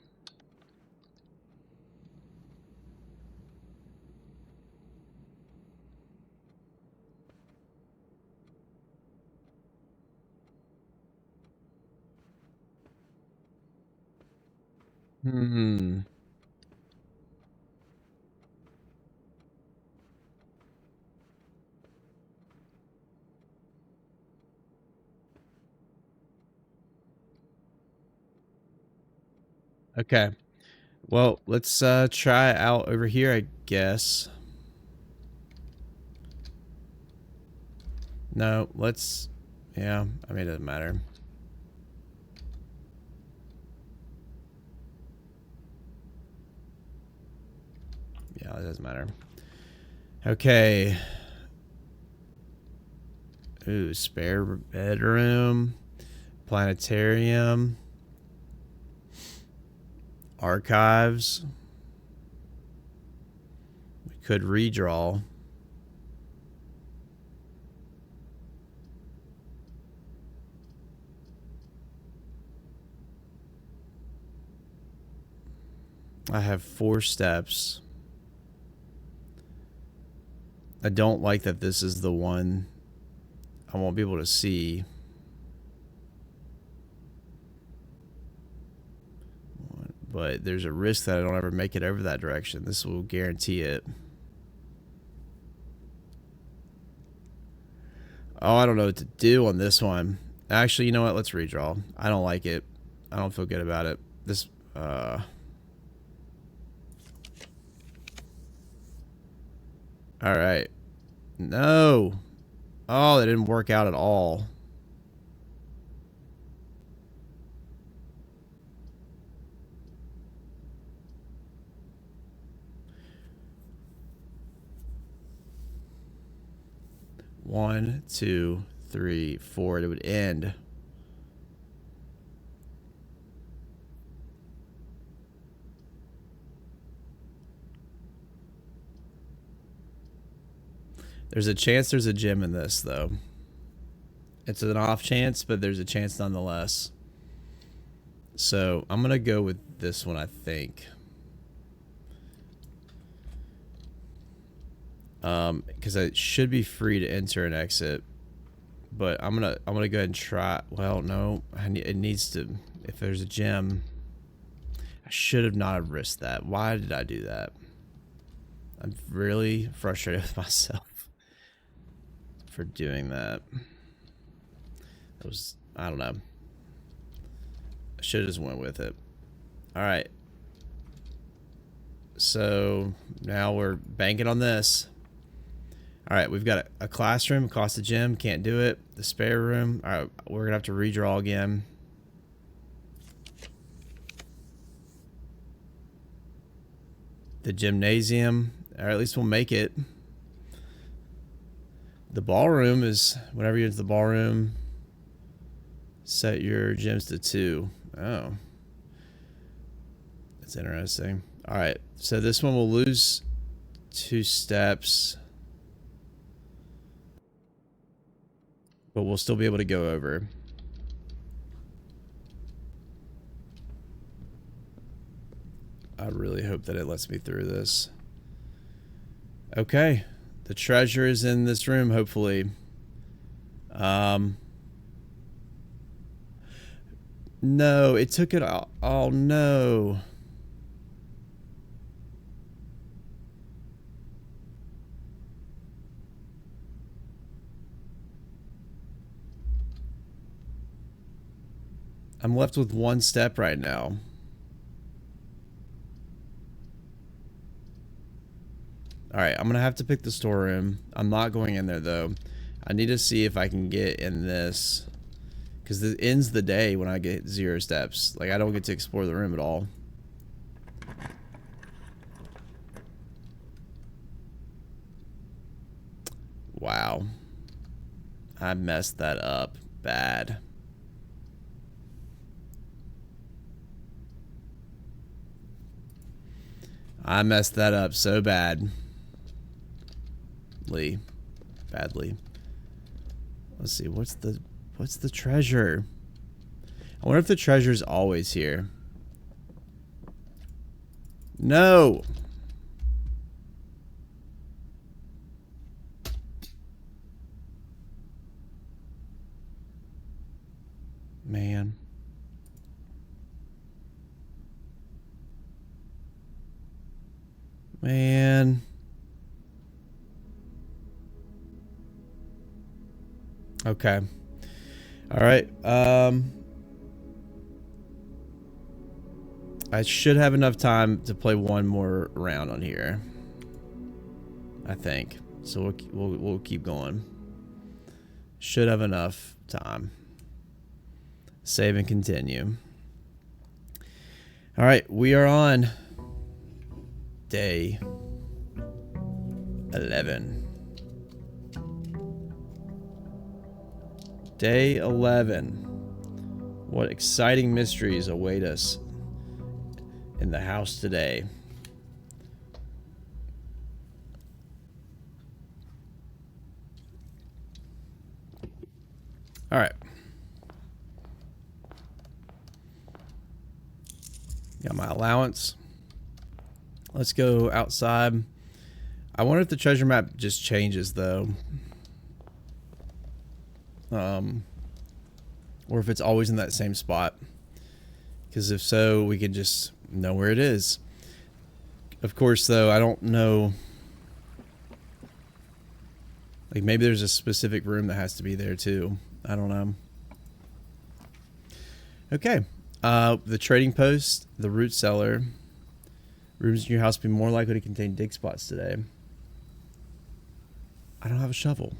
Okay. Well, let's try out over here, I guess. No, let's... Yeah, I mean, it doesn't matter. Yeah, it doesn't matter. Okay. Ooh, spare bedroom. Planetarium. Archives. We could redraw. I have 4 steps. I don't like that this is the one I won't be able to see. But there's a risk that I don't ever make it over that direction. This will guarantee it. Oh, I don't know what to do on this one. Actually, you know what? Let's redraw. I don't like it. I don't feel good about it. This, Alright. No. Oh, that didn't work out at all. One, 2, 3, 4. It would end. There's a chance there's a gem in this, though. It's an off chance, but there's a chance nonetheless. So I'm going to go with this one, I think. Because it should be free to enter and exit. But I'm gonna go ahead and try. Well, no, it needs to. If there's a gem, I should have not have risked that. Why did I do that? I'm really frustrated with myself for doing that. It was, I don't know. I should have just went with it. All right. So now we're banking on this. All right, we've got a classroom, cost a gem, can't do it. The spare room. All right, we're gonna have to redraw again. The gymnasium, or at least we'll make it. The ballroom is, whenever you get to the ballroom, set your gems to 2. Oh. That's interesting. All right, so this one will lose 2 steps. But we'll still be able to go over. I really hope that it lets me through this. Okay. The treasure is in this room, hopefully. No, it took it all. Oh, no. I'm left with one step right now. Alright, I'm gonna have to pick the storeroom. I'm not going in there, though. I need to see if I can get in this. Because it ends the day when I get 0 steps. Like, I don't get to explore the room at all. Wow. I messed that up bad. I messed that up so badly. Badly. Let's see, what's the treasure? I wonder if the treasure's always here. No! Man. Man. Okay. All right. I should have enough time to play one more round on here. I think. So we'll keep going. Should have enough time. Save and continue. All right, we are on day 11. Day 11. What exciting mysteries await us in the house today? All right. Got my allowance. Let's go outside. I wonder if the treasure map just changes, though. Or if it's always in that same spot. Because if so, we can just know where it is. Of course, though, I don't know. Like, maybe there's a specific room that has to be there, too. I don't know. Okay. The trading post, the root cellar. Rooms in your house be more likely to contain dig spots today. I don't have a shovel.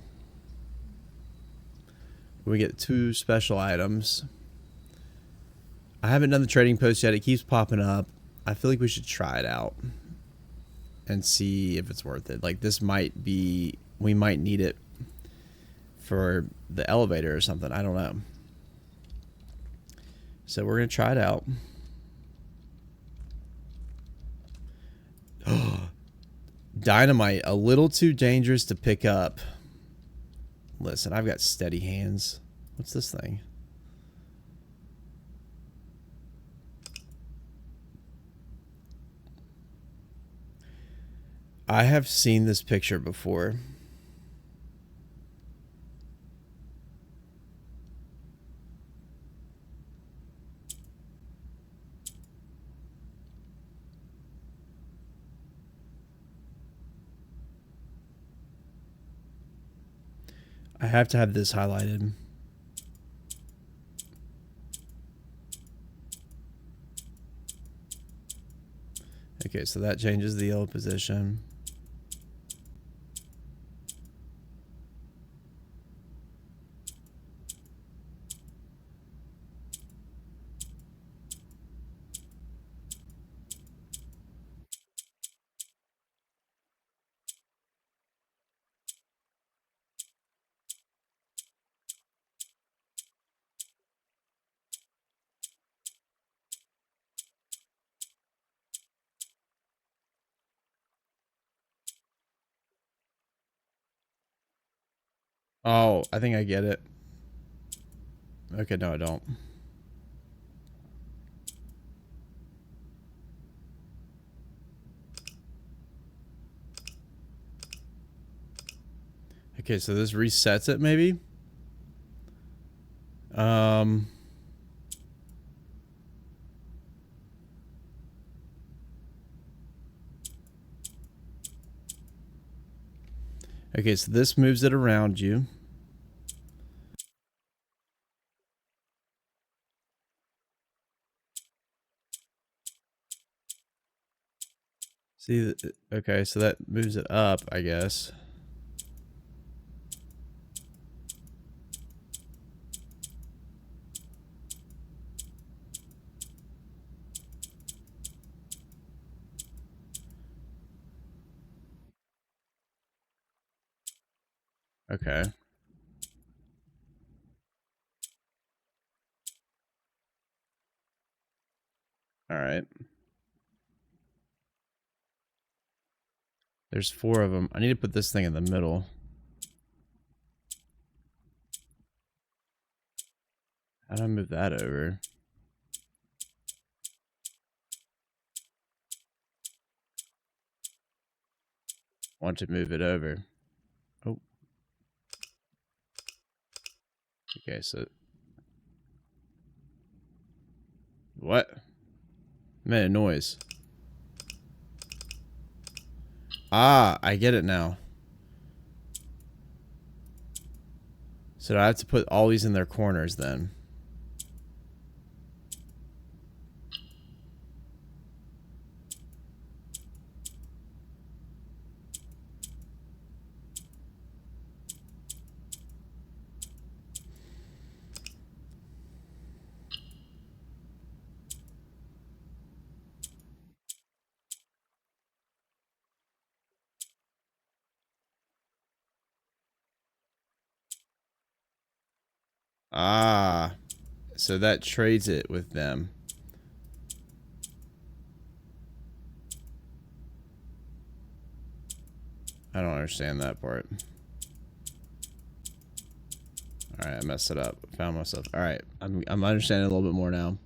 We get 2 special items. I haven't done the trading post yet. It keeps popping up. I feel like we should try it out and see if it's worth it. Like, this might be, we might need it for the elevator or something. I don't know. So we're going to try it out. Dynamite, a little too dangerous to pick up. Listen, I've got steady hands. What's this thing? I have seen this picture before. I have to have this highlighted. Okay, so that changes the yellow position. Oh, I think I get it. Okay, no, I don't. Okay, so this resets it maybe? Okay, so this moves it around you. See, okay, so that moves it up, I guess. Okay. All right. There's 4 of them. I need to put this thing in the middle. How do I move that over? Want to move it over. Oh. Okay, so... What? Made a noise. Ah, I get it now. So I have to put all these in their corners then. Ah, so that trades it with them. I don't understand that part. Alright, I messed it up. Found myself. Alright, I'm understanding a little bit more now.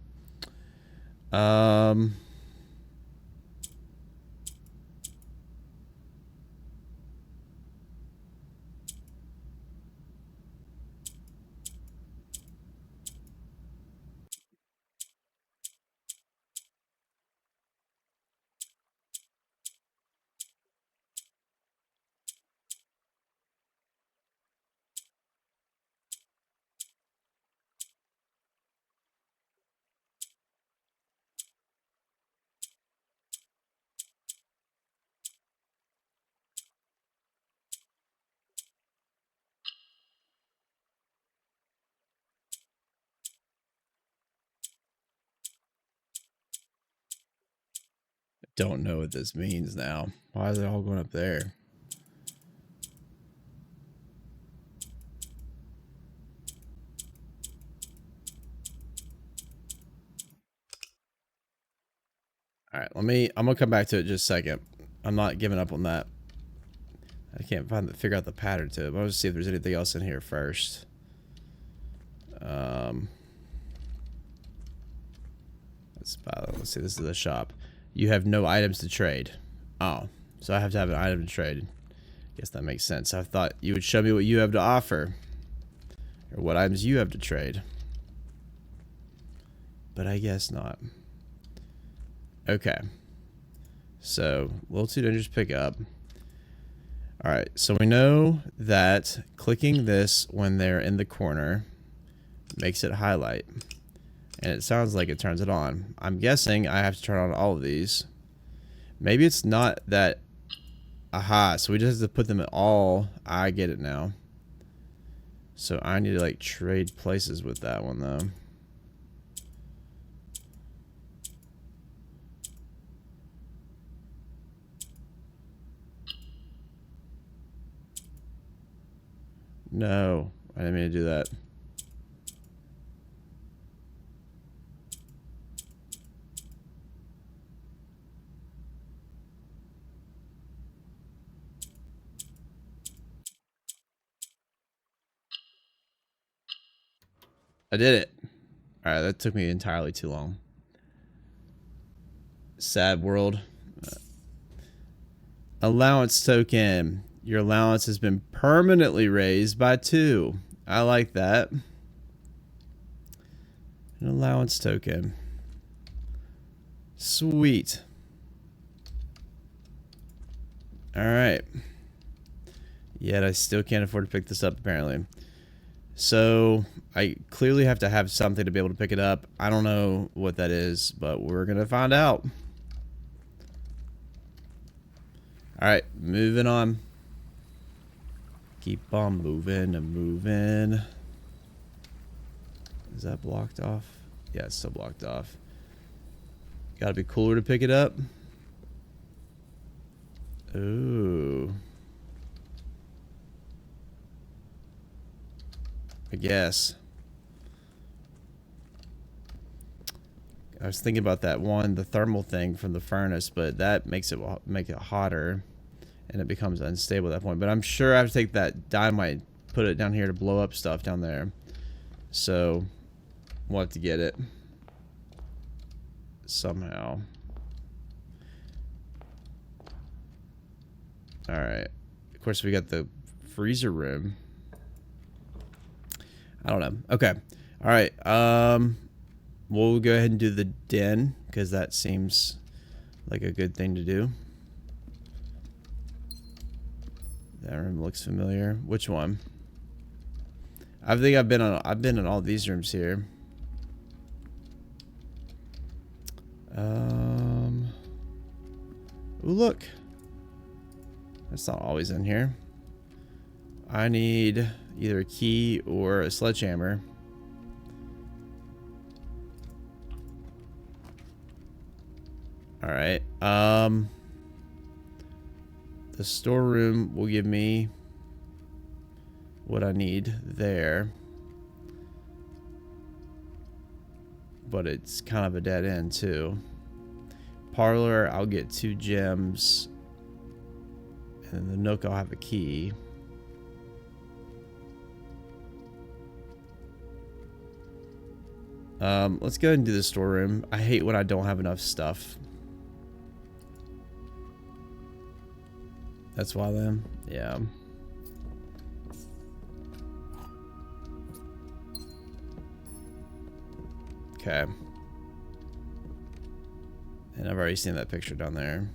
Don't know what this means now. Why is it all going up there? Alright, I'm gonna come back to it in just a second. I'm not giving up on that. I can't figure out the pattern to it. But I'll just see if there's anything else in here first. Let's see, this is the shop. You have no items to trade. Oh, so I have to have an item to trade. Guess that makes sense. I thought you would show me what you have to offer. Or what items you have to trade. But I guess not. Okay. So, Little Two Ninjas pick up. Alright, so we know that clicking this when they're in the corner makes it highlight. And it sounds like it turns it on. I'm guessing I have to turn on all of these. Maybe it's not that... Aha, so we just have to put them at all. I get it now. So I need to like trade places with that one though. No, I didn't mean to do that. I did it. Alright, that took me entirely too long. Sad world. Allowance token. Your allowance has been permanently raised by 2. I like that. An allowance token. Sweet. Alright. Yet I still can't afford to pick this up, apparently. So, I clearly have to have something to be able to pick it up. I don't know what that is, but we're going to find out. Alright, moving on. Keep on moving and moving. Is that blocked off? Yeah, it's still blocked off. Gotta be cooler to pick it up. Ooh. I guess. I was thinking about that one, the thermal thing from the furnace, but that makes it make it hotter, and it becomes unstable at that point. But I'm sure I have to take that dynamite, put it down here to blow up stuff down there. So we'll have to get it somehow. All right. Of course, we got the freezer room. I don't know. Okay. All right. We'll go ahead and do the den because that seems like a good thing to do. That room looks familiar. Which one? I think I've been in all these rooms here. Ooh, look. That's not always in here. I need either a key or a sledgehammer. All right. The storeroom will give me what I need there. But it's kind of a dead end too. Parlor, I'll get 2 gems. And the Nook, I'll have a key. Let's go ahead and do the storeroom. I hate when I don't have enough stuff. That's why then. Yeah. Okay. And I've already seen that picture down there.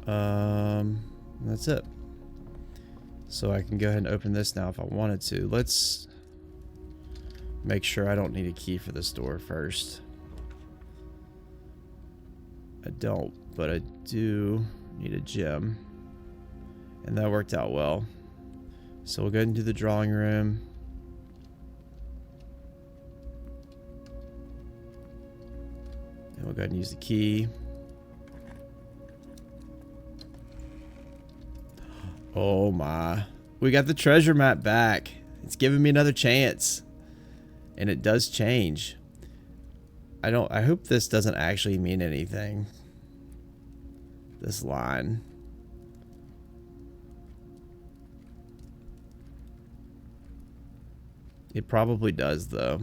That's it. So I can go ahead and open this now if I wanted to. Let's make sure I don't need a key for this door first. I don't, but I do need a gem. And that worked out well. So we'll go ahead and do the drawing room. And we'll go ahead and use the key. Oh my. We got the treasure map back. It's giving me another chance. And it does change. I hope this doesn't actually mean anything. This line. It probably does though.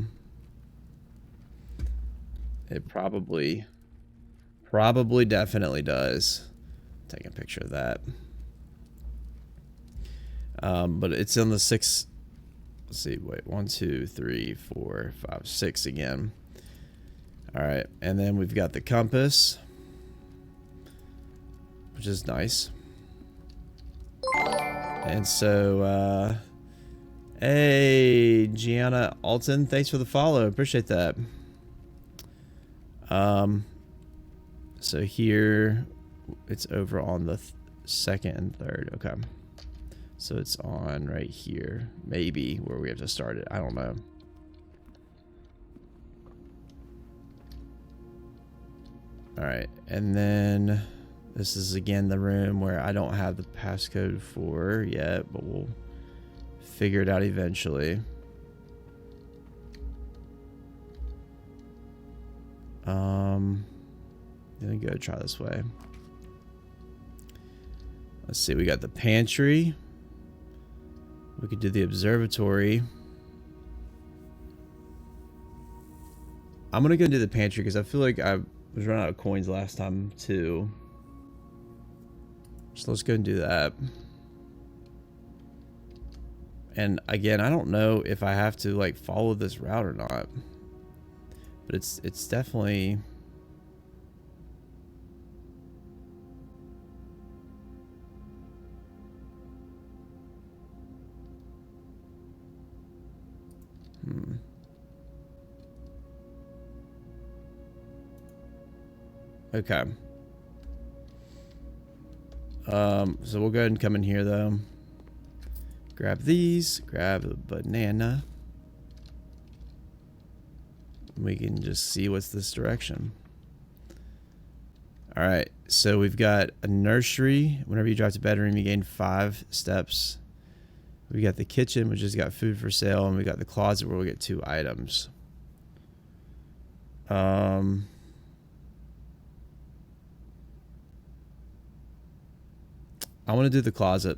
It probably definitely does. Take a picture of that. But it's on the 6. Let's see. Wait, 1, 2, 3, 4, 5, 6 again. All right, and then we've got the compass, which is nice. And so, hey, Gianna Alton, thanks for the follow. Appreciate that. So here, it's over on the 2nd and 3rd. Okay. So it's on right here, maybe, where we have to start it. I don't know. All right, and then this is again the room where I don't have the passcode for yet, but we'll figure it out eventually. Let me go try this way. Let's see, we got the pantry. We could do the observatory. I'm gonna go do the pantry because I feel like I was running out of coins last time too. So let's go and do that. And again, I don't know if I have to like follow this route or not. But it's definitely... Okay. So we'll go ahead and come in here though. Grab these, grab a banana. We can just see what's this direction. Alright, so we've got a nursery. Whenever you drive to bedroom, you gain 5 steps. We got the kitchen, which has got food for sale, and we got the closet where we get 2 items. I want to do the closet.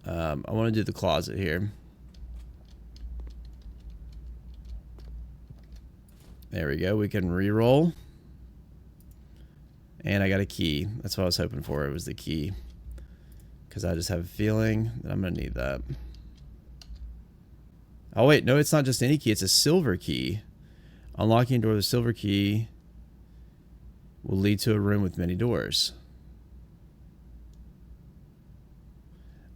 I want to do the closet here. There we go. We can re-roll. And I got a key. That's what I was hoping for. It was the key. Because I just have a feeling that I'm going to need that. Oh, wait. No, it's not just any key. It's a silver key. Unlocking a door with a silver key will lead to a room with many doors.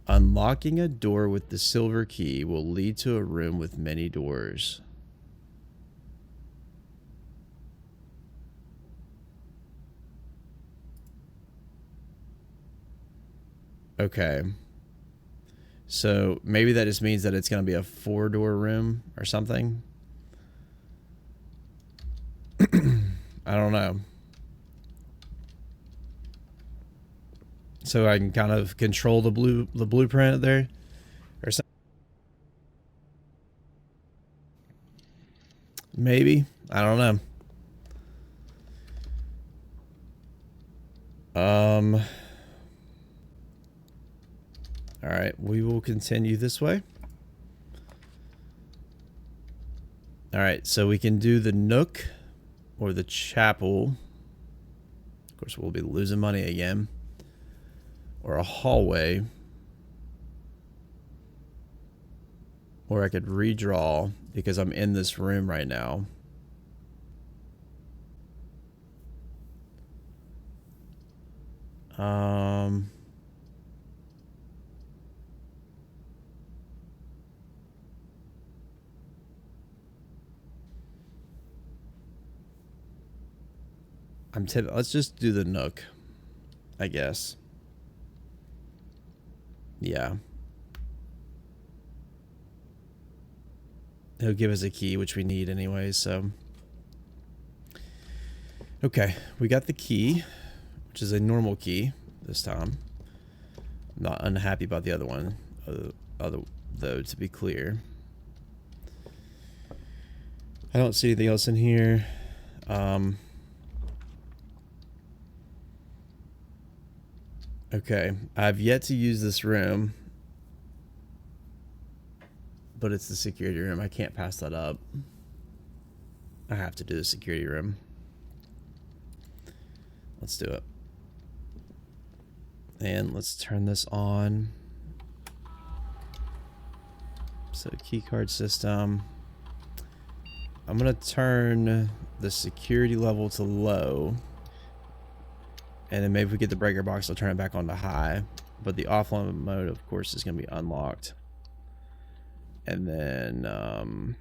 Unlocking a door with the silver key will lead to a room with many doors. Okay. So maybe that just means that it's going to be a 4-door room or something. I don't know. So I can kind of control the blueprint there or something. Maybe. I don't know. All right, we will continue this way. All right, so we can do the nook or the chapel. Of course, we'll be losing money again. Or a hallway. Or I could redraw because I'm in this room right now. Let's just do the nook, I guess. Yeah. He'll give us a key, which we need anyway, so. Okay, we got the key, which is a normal key this time. I'm not unhappy about the other one, though, to be clear. I don't see anything else in here. Okay, I've yet to use this room, but it's the security room. I can't pass that up. I have to do the security room. Let's do it. And let's turn this on. So key card system. I'm gonna turn the security level to low. And then maybe if we get the breaker box, I'll turn it back on to high. But the offline mode, of course, is going to be unlocked. And then, and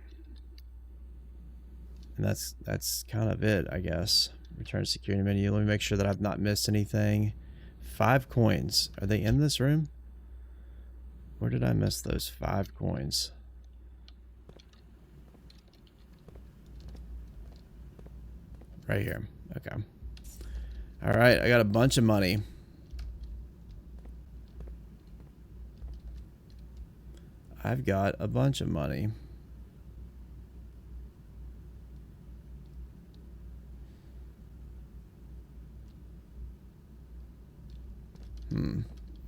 that's kind of it, I guess. Return to security menu. Let me make sure that I've not missed anything. 5 coins. Are they in this room? Where did I miss those 5 coins? Right here. Okay. All right, I got a bunch of money. I've got a bunch of money.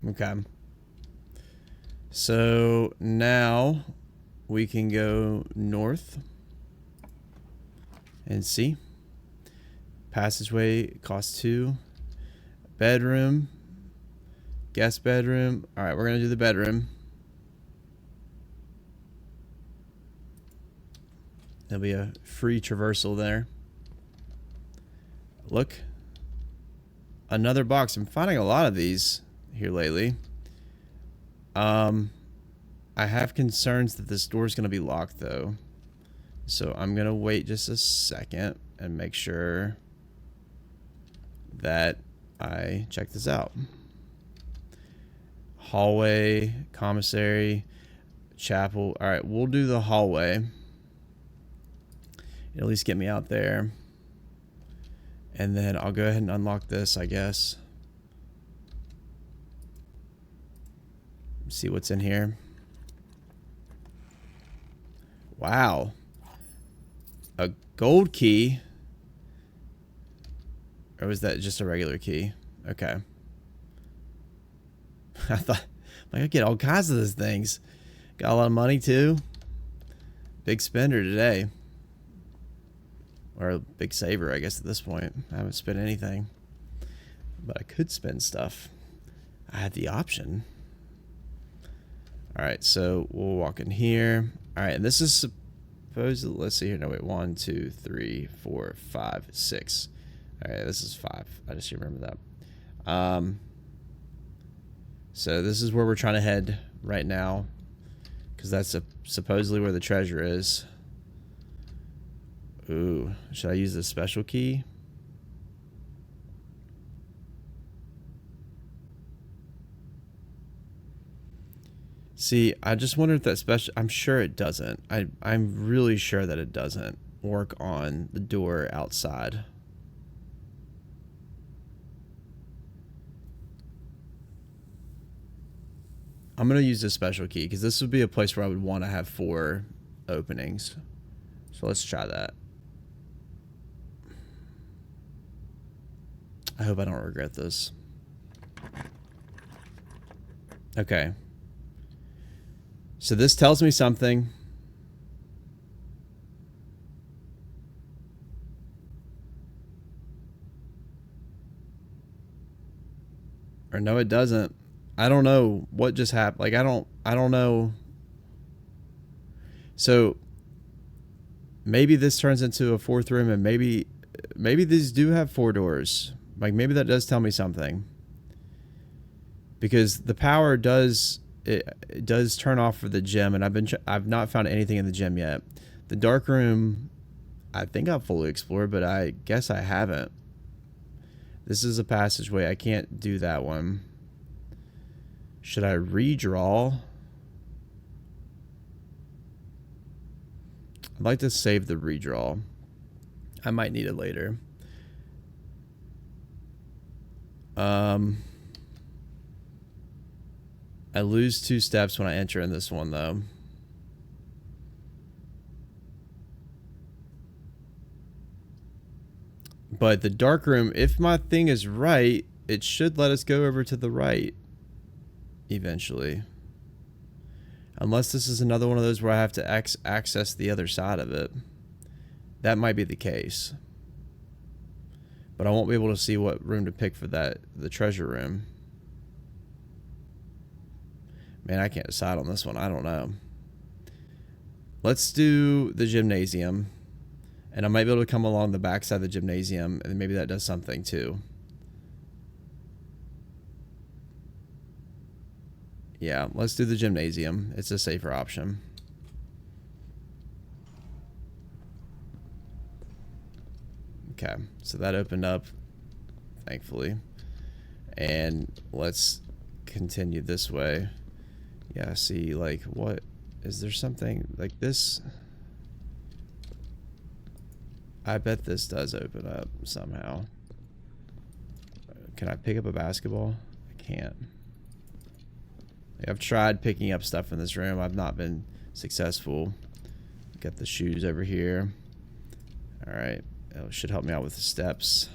Okay. So now we can go north and see. Passageway costs 2. Bedroom. Guest bedroom. Alright, we're going to do the bedroom. There'll be a free traversal there. Look. Another box. I'm finding a lot of these here lately. I have concerns that this door is going to be locked, though. So I'm going to wait just a second and make sure that I check this out. Hallway, commissary, chapel. All right, we'll do the hallway. At least get me out there. And then I'll go ahead and unlock this, I guess. See what's in here. Wow. A gold key. Or was that just a regular key? Okay. I thought, like, I get all kinds of those things. Got a lot of money too. Big spender today. Or a big saver, I guess, at this point. I haven't spent anything. But I could spend stuff. I had the option. Alright, so we'll walk in here. Alright, and this is supposedly, let's see here. No, wait. 1, 2, 3, 4, 5, 6. Alright, this is 5. I just remember that. So this is where we're trying to head right now. Because that's supposedly where the treasure is. Ooh, should I use the special key? See, I just wonder if that special... I'm sure it doesn't. I'm really sure that it doesn't work on the door outside. I'm going to use this special key because this would be a place where I would want to have 4 openings. So let's try that. I hope I don't regret this. Okay. So this tells me something. Or no, it doesn't. I don't know what just happened. Like, I don't know. So maybe this turns into a 4th room, and maybe these do have 4 doors. Like, maybe that does tell me something. Because the power does turn off for the gym, and I've not found anything in the gym yet. The dark room, I think I've fully explored, but I guess I haven't. This is a passageway. I can't do that one. Should I redraw? I'd like to save the redraw. I might need it later. I lose 2 steps when I enter in this one, though. But the dark room, if my thing is right, it should let us go over to the right eventually. Unless this is another one of those where I have to access the other side of it. That might be the case. But I won't be able to see what room to pick for the treasure room. Man, I can't decide on this one. I don't know. Let's do the gymnasium. And I might be able to come along the backside of the gymnasium, and maybe that does something too. Yeah, let's do the gymnasium. It's a safer option. Okay, so that opened up, thankfully. And let's continue this way. Yeah, see, like, what? Is there something like this? I bet this does open up somehow. Can I pick up a basketball? I can't. I've tried picking up stuff in this room. I've not been successful. Got the shoes over here. Alright. It should help me out with the steps.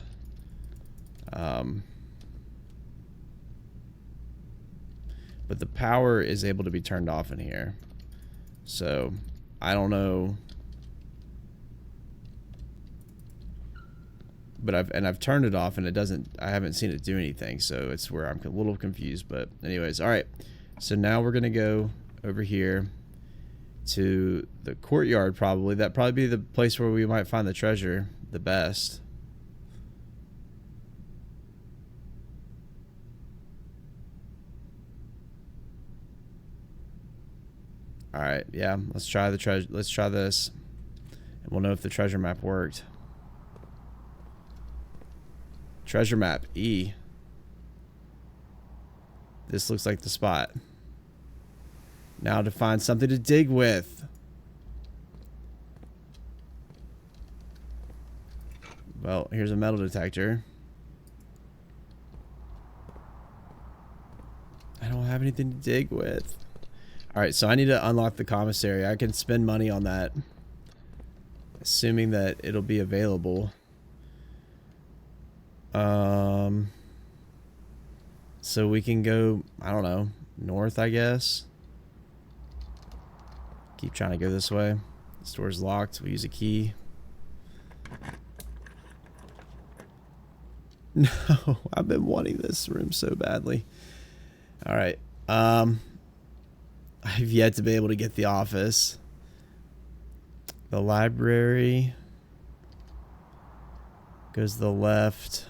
But the power is able to be turned off in here. So, I don't know. but I've turned it off and it doesn't. I haven't seen it do anything, so it's where I'm a little confused. But anyways, all right. So now we're gonna go over here to the courtyard. Probably that probably be the place where we might find the treasure the best. All right, yeah. Let's try the treasure. Let's try this, and we'll know if the treasure map worked. Treasure map E. This looks like the spot. Now to find something to dig with. Well, here's a metal detector. I don't have anything to dig with. Alright, so I need to unlock the commissary. I can spend money on that, assuming that it'll be available. So we can go, I don't know, north, I guess. Keep trying to go this way. The store's locked. We'll use a key. No, I've been wanting this room so badly. Alright, I've yet to be able to get the office. The library goes to the left.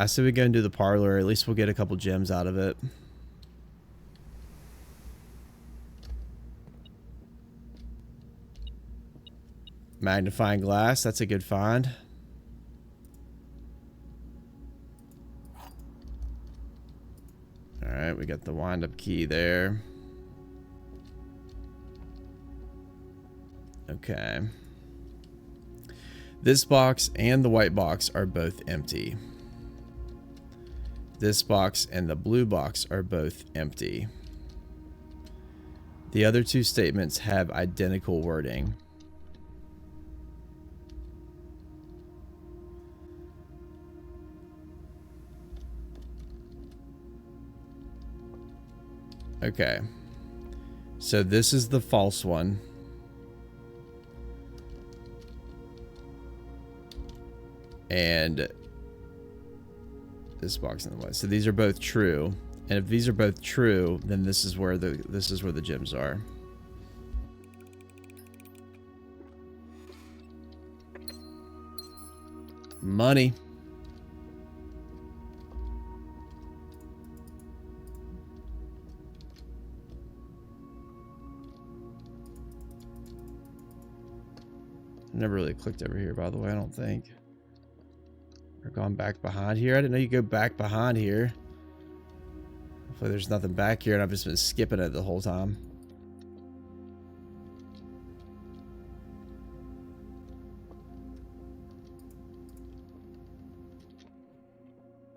I say we go and do the parlor. At least we'll get a couple gems out of it. Magnifying glass. That's a good find. Alright, we got the wind-up key there. Okay. This box and the white box are both empty. This box and the blue box are both empty. The other two statements have identical wording. Okay. So this is the false one. And this box in the way. So these are both true. And if these are both true, then this is where the gems are. Money. Never really clicked over here, by the way, I don't think. Or gone back behind here. I didn't know you go back behind here. Hopefully there's nothing back here and I've just been skipping it the whole time.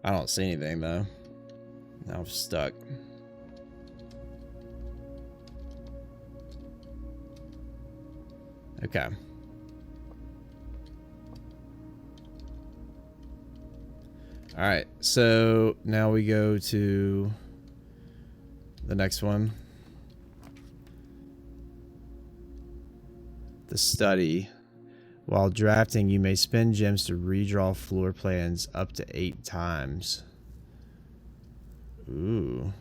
I don't see anything though. Now I'm stuck. Okay. All right, so now we go to the next one. The study. While drafting, you may spend gems to redraw floor plans up to 8 times. Ooh.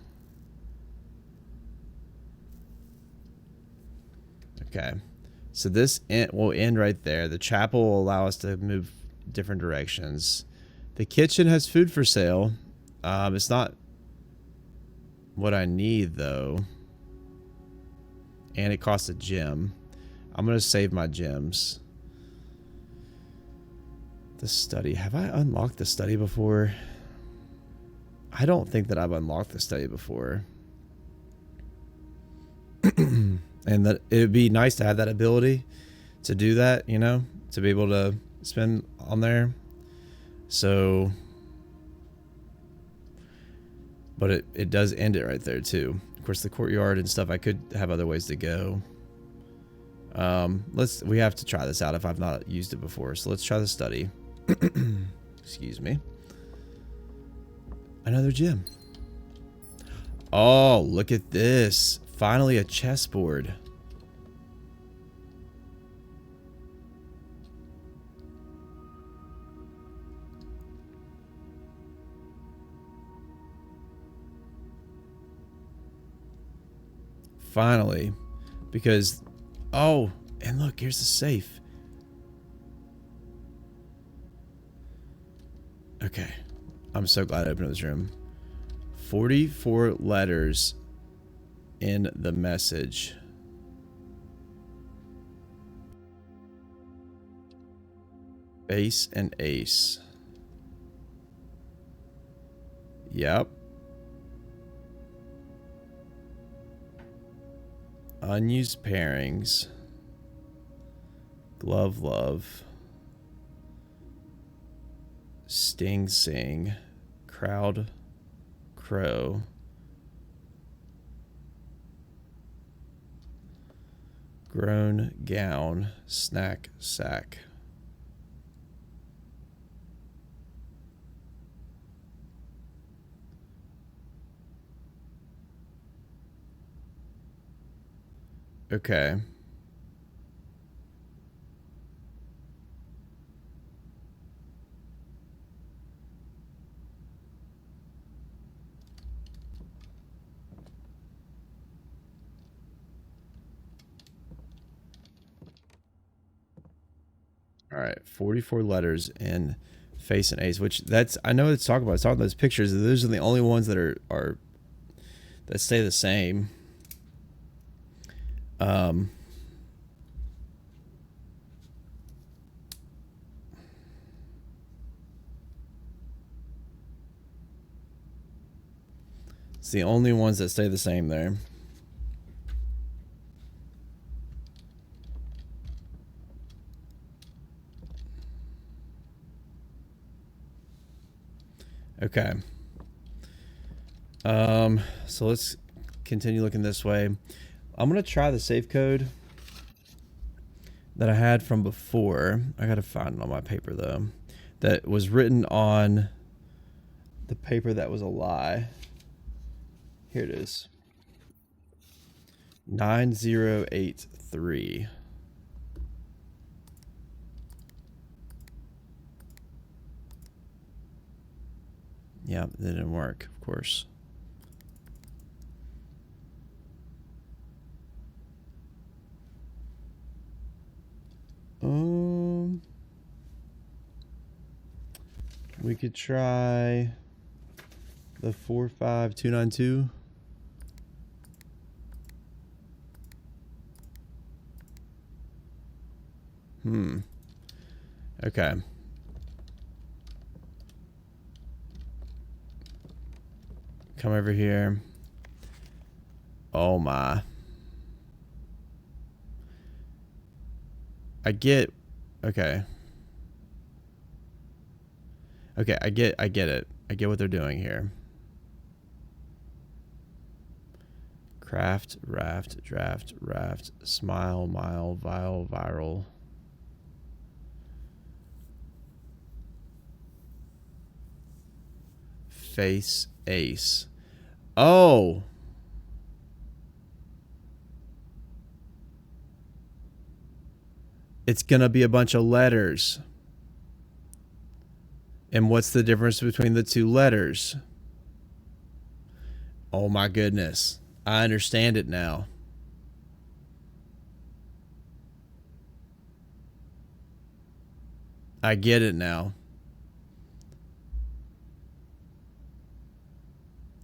Okay. So this will end right there. The chapel will allow us to move different directions. The kitchen has food for sale. It's not what I need though. And it costs a gem. I'm going to save my gems. The study. Have I unlocked the study before? I don't think that I've unlocked the study before. And that it would be nice to have that ability to do that, you know, to be able to spend on there. So, but it does end it right there too. Of course, the courtyard and stuff, I could have other ways to go. We have to try this out if I've not used it before. So let's try the study. Excuse me. Another gem. Oh, look at this. Finally a chessboard. Finally. Because, oh, and look, here's the safe. Okay. I'm so glad I opened this room. 44 letters in the message. Base and ace. Yep. Unused pairings. Glove love. Sting sing. Crowd crow. Grown gown. Snack sack. Okay. All right, 44 letters in face and ace, which that's, I know it's talking about those pictures. Those are the only ones that are that stay the same. It's the only ones that stay the same there. Okay. So let's continue looking this way. I'm going to try the safe code that I had from before. I got to find it on my paper though. That was written on the paper that was a lie. Here it is. 9083. Yeah, that didn't work, of course. We could try the 45292. Okay. Come over here. Oh my. I get, okay. Okay, I get it. I get what they're doing here. Craft, raft, draft, raft, smile, mile, vile, viral. Face, ace. Oh. It's gonna be a bunch of letters. And what's the difference between the two letters? Oh my goodness. I understand it now. I get it now.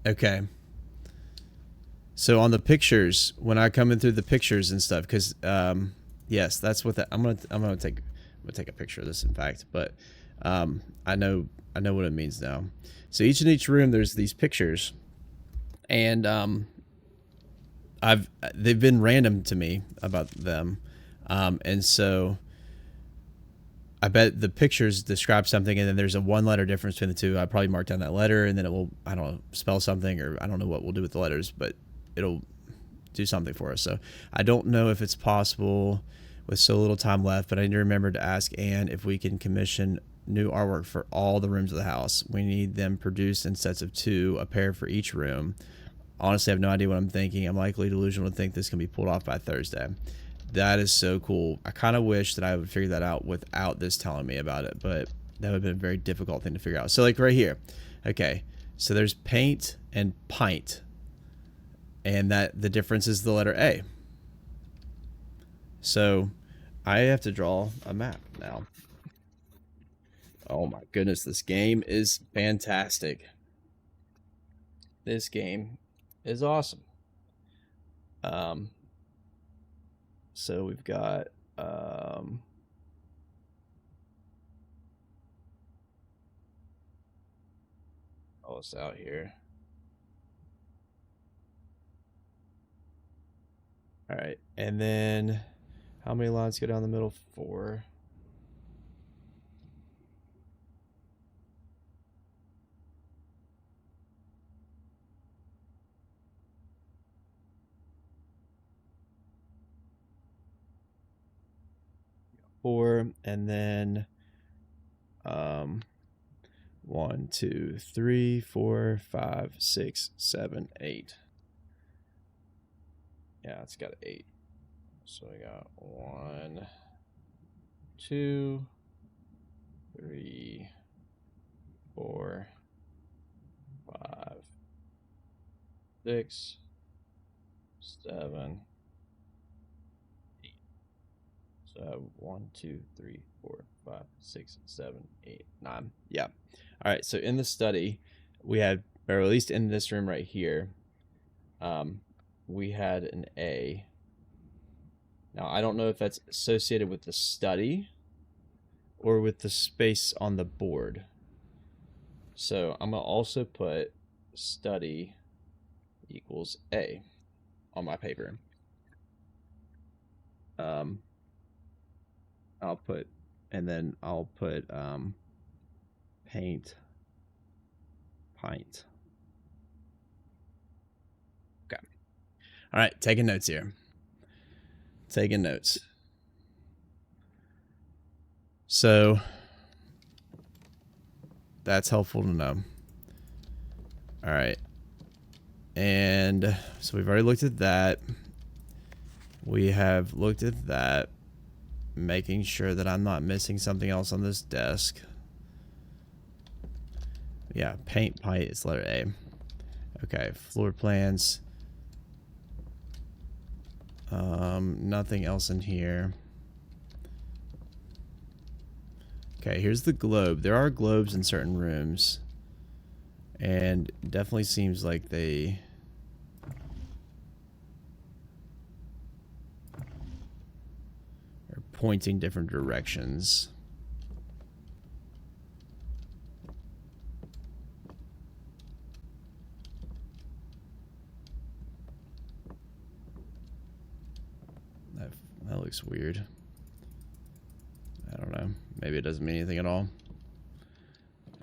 Okay. So on the pictures, when I come in through the pictures and stuff, because yes, that's what I'm gonna take a picture of this, in fact, but I know what it means now. So each room there's these pictures, and they've been random to me about them, and so I bet the pictures describe something, and then there's a one-letter difference between the two. I probably mark down that letter, and then it will, I don't know, spell something, or I don't know what we'll do with the letters, but it'll do something for us. So I don't know if it's possible with so little time left, but I need to remember to ask Anne if we can commission new artwork for all the rooms of the house. We need them produced in sets of 2, a pair for each room. Honestly, I have no idea what I'm thinking. I'm likely delusional to think this can be pulled off by Thursday. That is so cool. I kind of wish that I would figure that out without this telling me about it, but that would have been a very difficult thing to figure out. So like right here. Okay. So there's paint and pint. and that the difference is the letter A. So I have to draw a map now. Oh my goodness, this game is fantastic. This game is awesome. So we've got oh, it's out here. All right, and then how many lines go down the middle? 4. And then 1, 2, 3, 4, 5, 6, 7, 8. Yeah, it's got 8. So I got 1, 2, 3, 4, 5, 6, 7, 8. So 1, 2, 3, 4, 5, 6, 7, 8, 9. Yeah. All right. So in the study, we had, or at least in this room right here, we had an A. Now I don't know if that's associated with the study or with the space on the board. So I'm gonna also put study equals A on my paper. I'll put, and then I'll put paint pint. Okay. All right, taking notes here. Taking notes. So that's helpful to know. All right. And so we've already looked at that. We have looked at that, making sure that I'm not missing something else on this desk. Yeah, paint pint is letter A. Okay, floor plans. Nothing else in here. Okay, here's the globe. There are globes in certain rooms. And it definitely seems like they are pointing different directions. That looks weird. I don't know. Maybe it doesn't mean anything at all.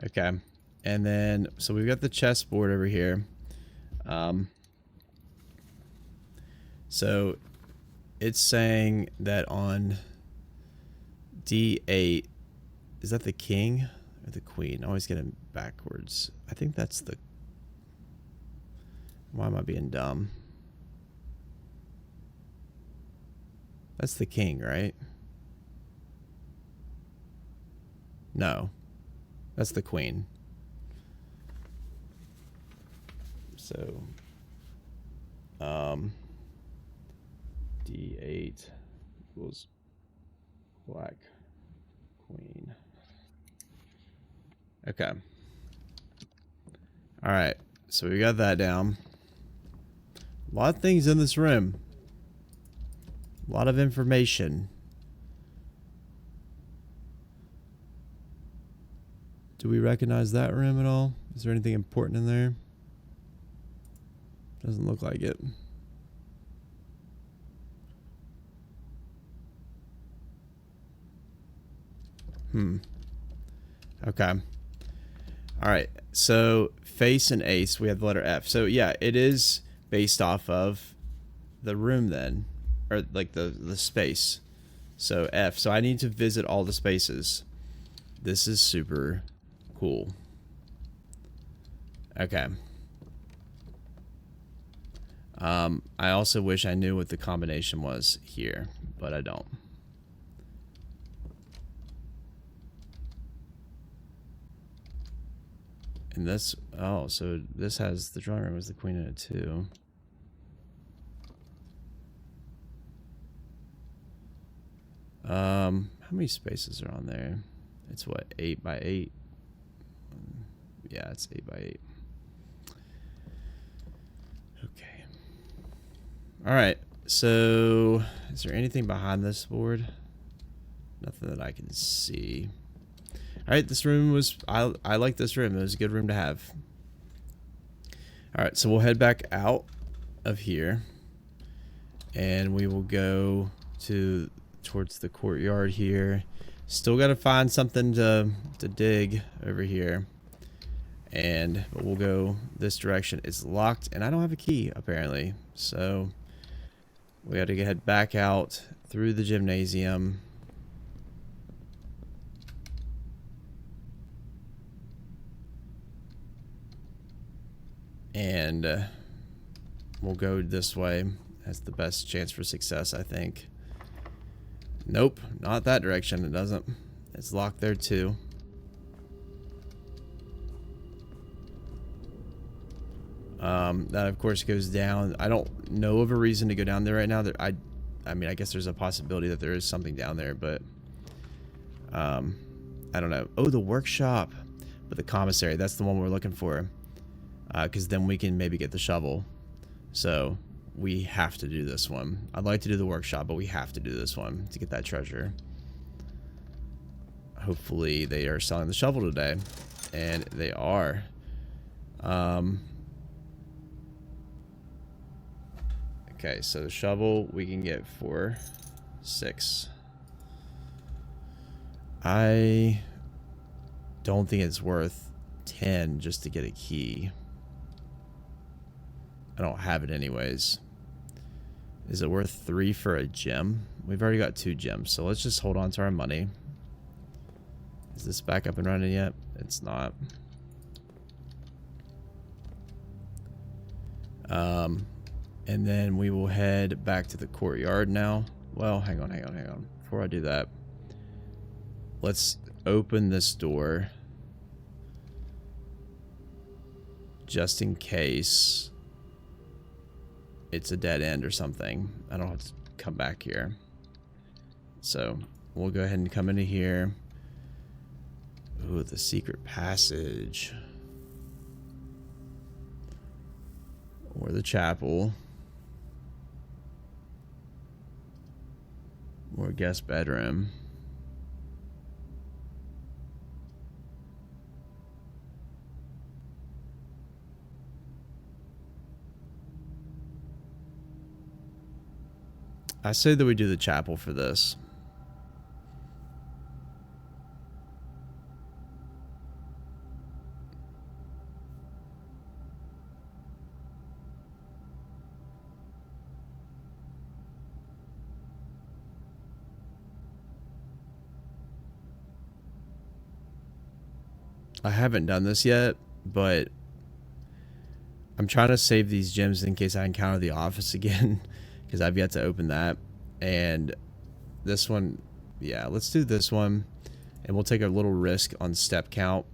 Okay. And then, so we've got the chessboard over here. So it's saying that on D8, is that the king or the queen? I always get it backwards. I think that's the, why am I being dumb? That's the king, right? No, that's the queen. So, D8 equals black queen. Okay. All right. So we got that down. A lot of things in this room. A lot of information. Do we recognize that room at all? Is there anything important in there? Doesn't look like it. Okay. All right. So face and ace, we have the letter F. So yeah, it is based off of the room then, or like the space. So F. So I need to visit all the spaces. This is super cool. Okay. I also wish I knew what the combination was here, but I don't. And this, oh, so this has the drawing room as the queen in it too. How many spaces are on there? It's what, 8 by 8? Yeah, it's 8 by 8. Okay. All right. So, is there anything behind this board? Nothing that I can see. All right, this room was, I like this room. It was a good room to have. All right, so we'll head back out of here, and we will go towards the courtyard here. Still got to find something to dig over here, but we'll go this direction. It's locked, and I don't have a key apparently, so we got to head back out through the gymnasium. And we'll go this way. Has the best chance for success, I think. Nope, not that direction. It doesn't. It's locked there too. That of course goes down. I don't know of a reason to go down there right now. I mean, I guess there's a possibility that there is something down there, but I don't know. Oh, the workshop, but the commissary. That's the one we're looking for. Because then we can maybe get the shovel. So we have to do this one. I'd like to do the workshop, but we have to do this one to get that treasure. Hopefully they are selling the shovel today, and they are. Okay, so the shovel we can get for 6. I don't think it's worth 10 just to get a key. I don't have it anyways. Is it worth 3 for a gem? We've already got 2 gems, so let's just hold on to our money. Is this back up and running yet? It's not. And then we will head back to the courtyard now. Well, hang on. Before I do that, let's open this door just in case it's a dead end or something. I don't have to come back here. So we'll go ahead and come into here. Ooh, the secret passage. Or the chapel. Or guest bedroom. I say that we do the chapel for this. I haven't done this yet, but I'm trying to save these gems in case I encounter the office again, because I've yet to open that. And this one, yeah, let's do this one, and we'll take a little risk on step count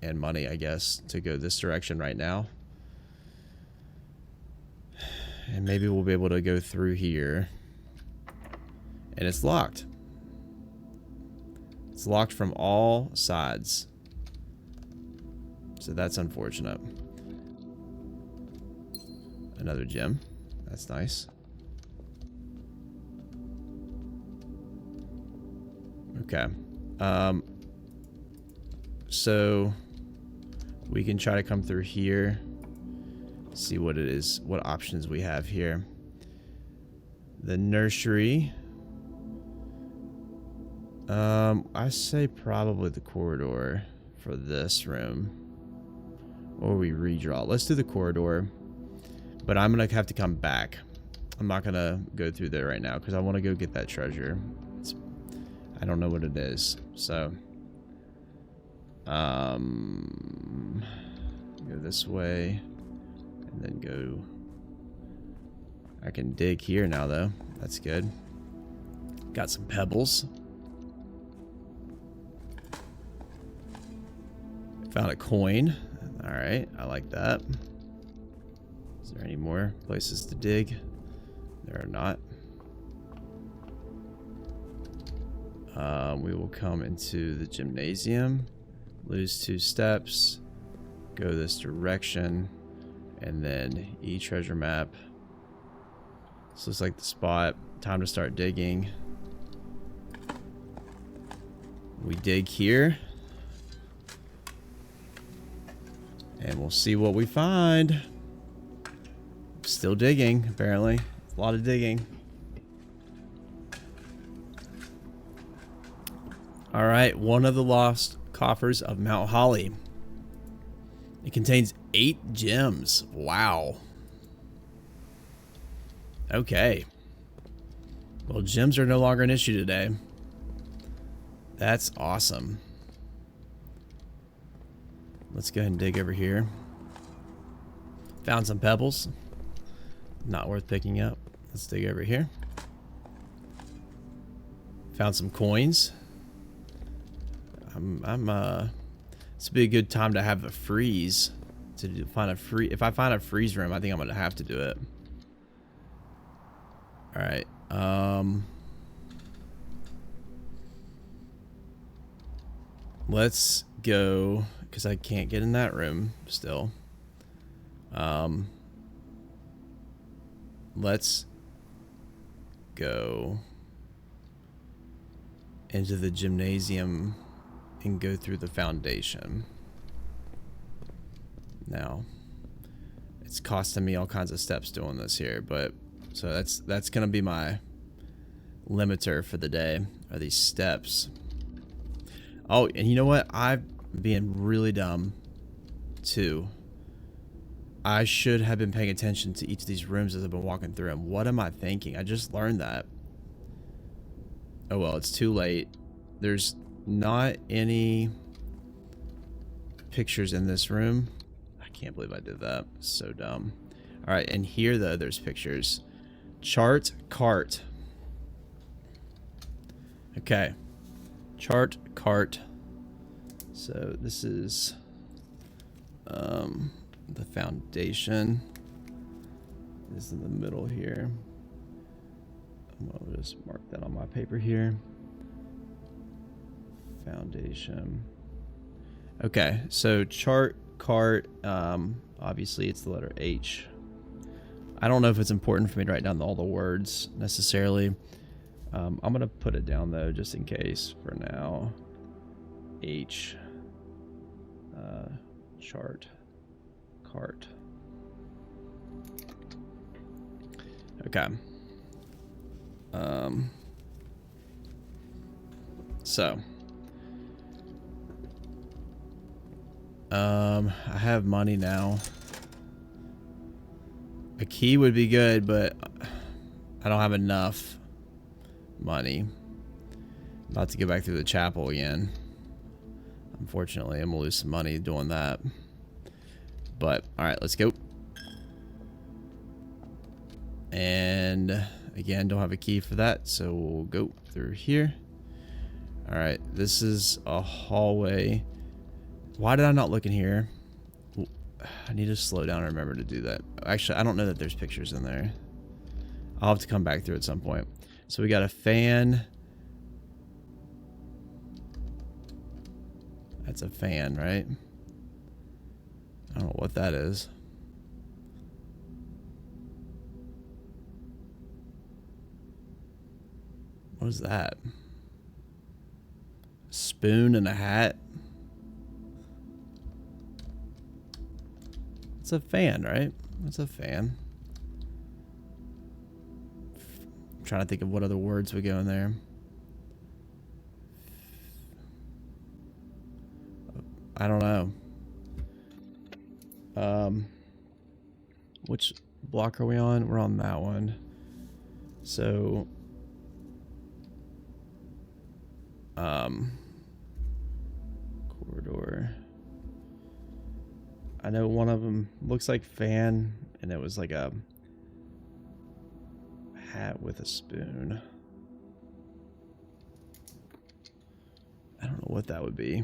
and money, I guess, to go this direction right now. And maybe we'll be able to go through here. And it's locked. It's locked from all sides. So that's unfortunate. Another gem. That's nice. Okay. So we can try to come through here. See what it is, what options we have here. The nursery. I say probably the corridor for this room. Or we redraw. Let's do the corridor. But I'm going to have to come back. I'm not going to go through there right now because I want to go get that treasure. I don't know what it is. So, go this way. And then go. I can dig here now, though. That's good. Got some pebbles. Found a coin. Alright, I like that. Is there any more places to dig? There are not. We will come into the gymnasium, lose 2 steps, go this direction, and then treasure map. This looks like the spot. Time to start digging. We dig here. And we'll see what we find. Still digging, apparently. A lot of digging. Alright, one of the lost coffers of Mount Holly. It contains 8 gems. Wow. Okay. Well, gems are no longer an issue today. That's awesome. Let's go ahead and dig over here. Found some pebbles. Not worth picking up. Let's dig over here. Found some coins. This would be a good time to have a freeze. Find a free. If I find a freeze room, I think I'm gonna have to do it. All right. Let's go, because I can't get in that room still. Let's go into the gymnasium and go through the foundation. Now, it's costing me all kinds of steps doing this here, but so that's gonna be my limiter for the day, are these steps. Oh, and you know what? I'm being really dumb too. I should have been paying attention to each of these rooms as I've been walking through them. What am I thinking? I just learned that. Oh well, it's too late. There's not any pictures in this room. I can't believe I did that. So dumb. All right, and here though, there's pictures. Chart cart. Okay. Chart cart. So this is the foundation is in the middle here. I'm gonna just mark that on my paper here. Foundation. Okay, so chart cart, obviously it's the letter H. I don't know if it's important for me to write down all the words necessarily. I'm gonna put it down though, just in case for now. H. Chart cart. Okay. So I have money now. A key would be good, but I don't have enough money. About to go back through the chapel again. Unfortunately, I'm gonna lose some money doing that. But all right, let's go. And again, don't have a key for that, so we'll go through here. All right, this is a hallway. Why did I not look in here? I need to slow down and remember to do that. Actually, I don't know that there's pictures in there. I'll have to come back through at some point. So we got a fan. That's a fan, right? I don't know what that is. What is that? A spoon and a hat? It's a fan, right? It's a fan. I'm trying to think of what other words would go in there. I don't know. Which block are we on? We're on that one. So corridor. I know one of them looks like fan, and it was like a hat with a spoon. I don't know what that would be.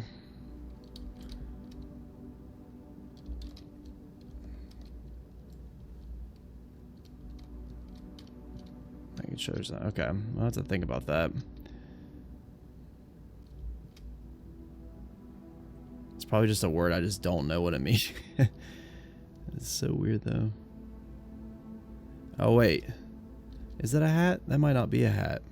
Making sure there's not. Okay, I'll have to think about that. It's probably just a word. I just don't know what it means. It's so weird though. Oh wait. Is that a hat? That might not be a hat.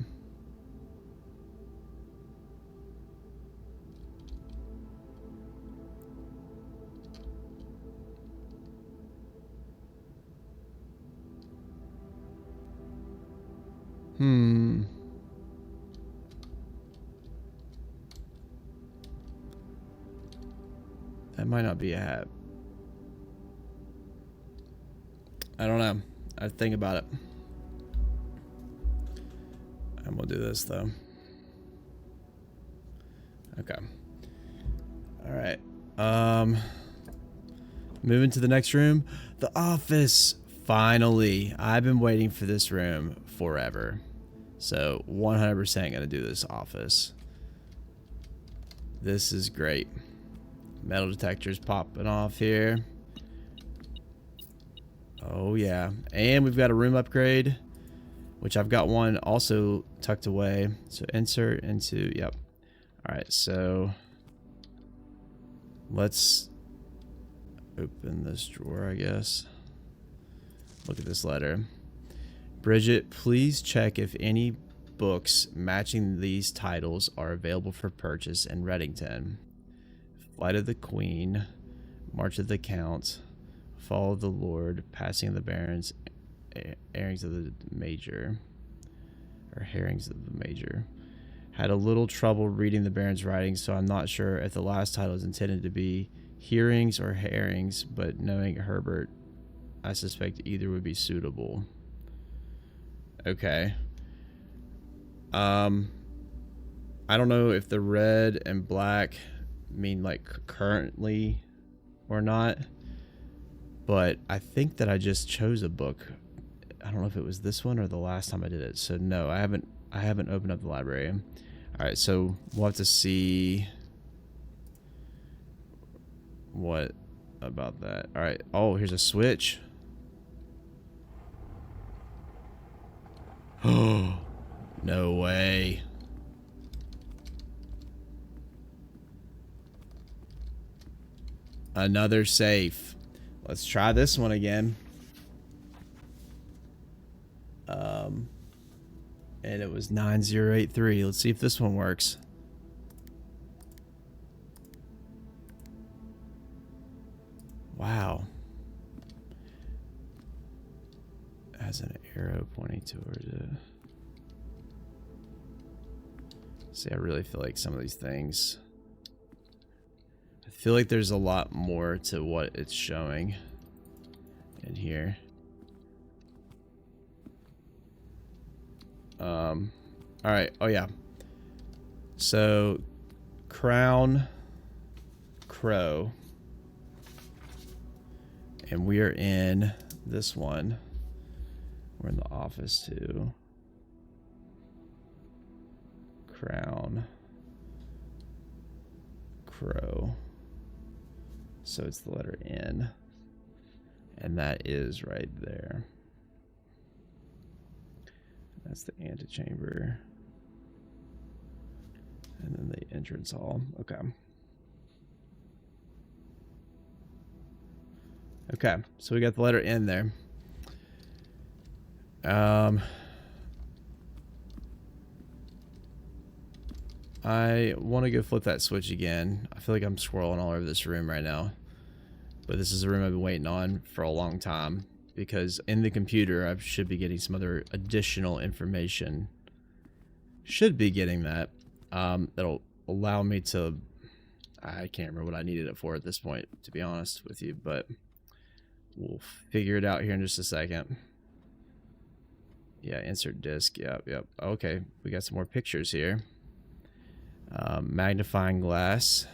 That might not be a hat. I don't know. I think about it. I'm gonna do this though. Okay. All right. Moving to the next room. The office. Finally. I've been waiting for this room forever. So 100% gonna do this office. This is great. Metal detectors popping off here. Oh yeah. And we've got a room upgrade, which I've got one also tucked away. So insert into, yep. All right, so let's open this drawer, I guess. Look at this letter. Bridget, please check if any books matching these titles are available for purchase in Reddington. Flight of the Queen, March of the Count, Fall of the Lord, Passing of the Barons, Airings of the Major, or Herrings of the Major. Had a little trouble reading the Baron's writing, so I'm not sure if the last title is intended to be Hearings or Herrings, but knowing Herbert, I suspect either would be suitable. Okay. I don't know if the red and black mean like currently or not, but I think that I just chose a book. I don't know if it was this one or the last time I did it. So no, I haven't opened up the library. All right, so we'll have to see what about that. All right. Oh, here's a switch. Oh, no way. Another safe. Let's try this one again. And it was 9083. Let's see if this one works. Wow. Has an arrow pointing towards it. See, I really feel like some of these things, I feel like there's a lot more to what it's showing in here. All right. Oh yeah. So, Crown Crow, and we are in this one. We're in the office too. Crown Crow. So it's the letter N. And that is right there. That's the antechamber. And then the entrance hall. Okay. Okay, so we got the letter N there. I want to go flip that switch again. I feel like I'm scrolling all over this room right now. But this is a room I've been waiting on for a long time. Because in the computer, I should be getting some other additional information. Should be getting that. That'll allow me to... I can't remember what I needed it for at this point, to be honest with you. But we'll figure it out here in just a second. Yeah, insert disc. Yep. Okay, we got some more pictures here. Magnifying glass.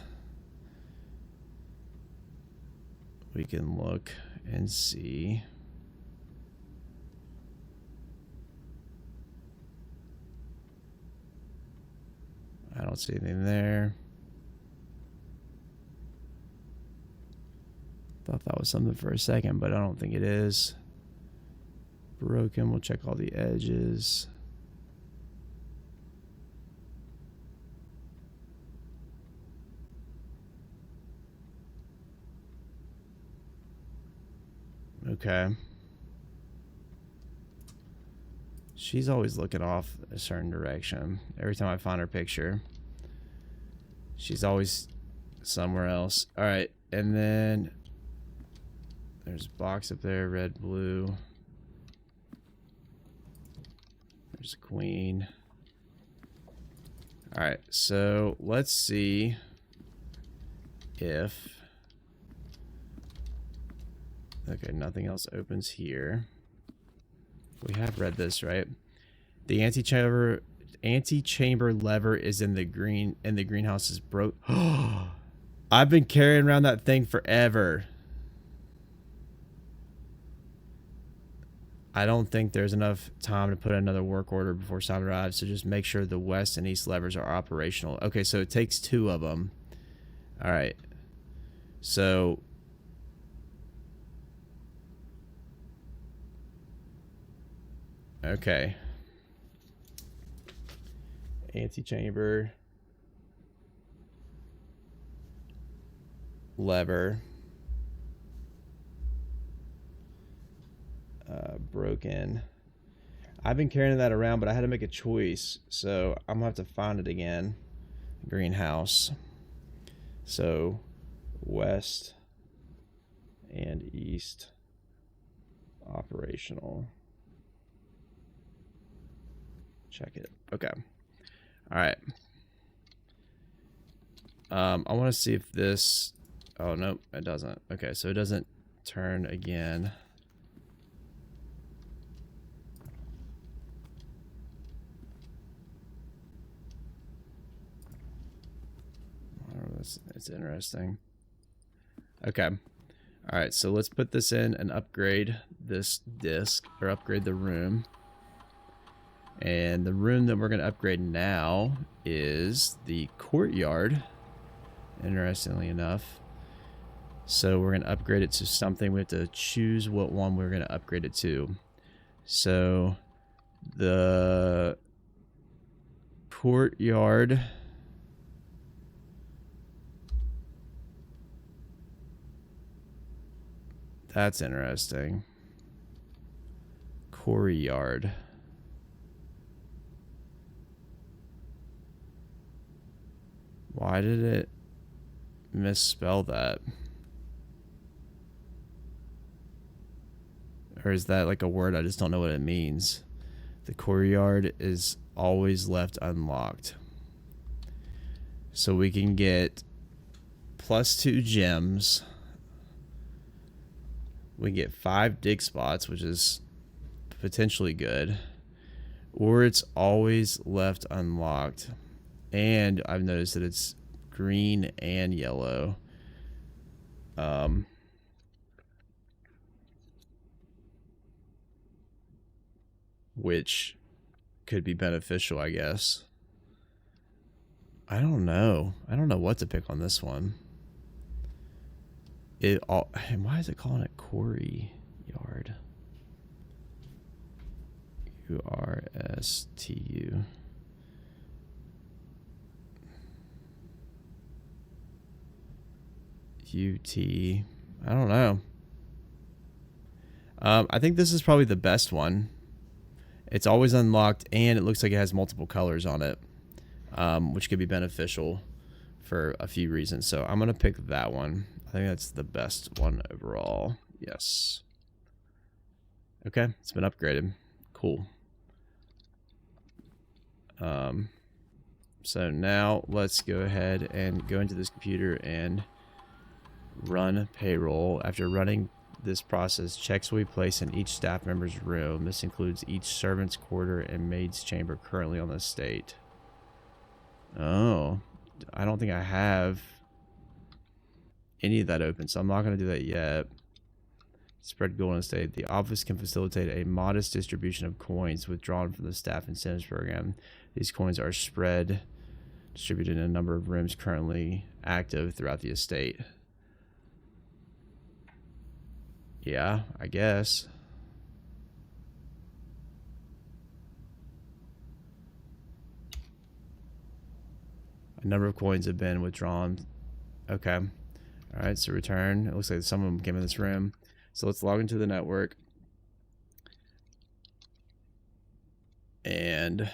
We can look and see. I don't see anything there. Thought that was something for a second, but I don't think it is. Broken. We'll check all the edges. Okay. She's always looking off a certain direction. Every time I find her picture, she's always somewhere else. All right, and then there's a box up there, red, blue. There's a queen. All right, so let's see if... Okay, nothing else opens here. We have read this, right? The antechamber lever is in the greenhouse is broke. I've been carrying around that thing forever. I don't think there's enough time to put another work order before Simon arrives, so just make sure the west and east levers are operational. Okay, so it takes 2 of them. All right. So okay. Antechamber lever broken. I've been carrying that around, but I had to make a choice, so I'm gonna have to find it again. Greenhouse. So west and east operational. Check it. Okay. All right. I want to see if this... Oh, no, it doesn't. Okay, so it doesn't turn again. It's interesting. Okay. All right, so let's put this in and upgrade this disc, or upgrade the room. And the room that we're going to upgrade now is the courtyard, interestingly enough. So we're going to upgrade it to something. We have to choose what one we're going to upgrade it to. So the courtyard... That's interesting. Courtyard. Why did it misspell that? Or is that like a word I just don't know what it means? The courtyard is always left unlocked. So we can get +2 gems. We get 5 dig spots, which is potentially good. Or it's always left unlocked. And I've noticed that it's green and yellow. Which could be beneficial, I guess. I don't know. I don't know what to pick on this one. And why is it calling it Quarry Yard? URSTU. UT. I don't know. I think this is probably the best one. It's always unlocked, and it looks like it has multiple colors on it, which could be beneficial for a few reasons. So I'm going to pick that one. I think that's the best one overall. Yes. Okay, it's been upgraded. Cool. So now let's go ahead and go into this computer and run payroll. After running this process, checks will be placed in each staff member's room. This includes each servant's quarter and maid's chamber currently on the estate. Oh, I don't think I have any of that open, so I'm not going to do that yet. Spread gold on the estate. The office can facilitate a modest distribution of coins withdrawn from the staff incentives program. These coins are distributed in a number of rooms currently active throughout the estate. Yeah, I guess. A number of coins have been withdrawn. Okay. Alright, so return. It looks like some of them came in this room. So let's log into the network. And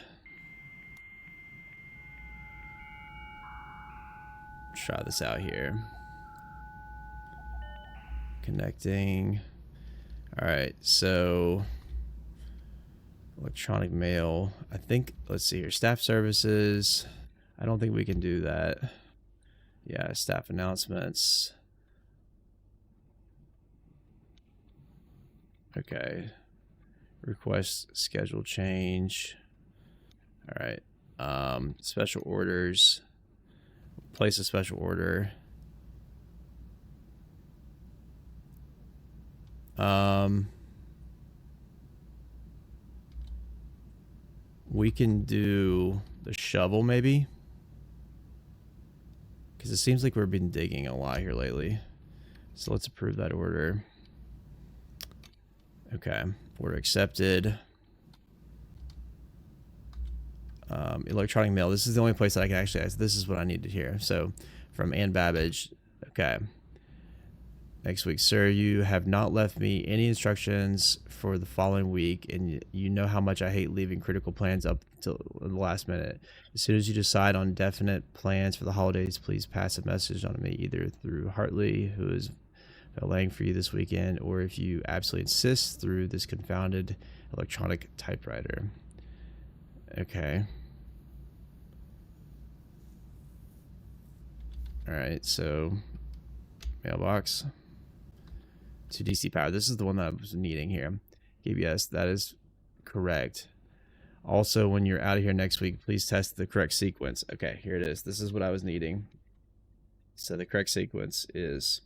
try this out here. Connecting. All right, so electronic mail. I think, let's see here, staff services. I don't think we can do that. Yeah, staff announcements. Okay. Request schedule change. All right. Special orders. Place a special order. We can do the shovel maybe, because it seems like we've been digging a lot here lately. So let's approve that order. Okay, order accepted. Electronic mail. This is the only place that I can actually ask. This is what I needed here. So from Ann Babbage. Okay. Next week, sir, you have not left me any instructions for the following week, and you know how much I hate leaving critical plans up till the last minute. As soon as you decide on definite plans for the holidays, please pass a message on to me, either through Hartley, who is laying for you this weekend, or if you absolutely insist, through this confounded electronic typewriter. Okay. All right, so mailbox to DC Power. This is the one that I was needing here. KBS, that is correct. Also, when you're out of here next week, please test the correct sequence. Okay, here it is. This is what I was needing. So the correct sequence is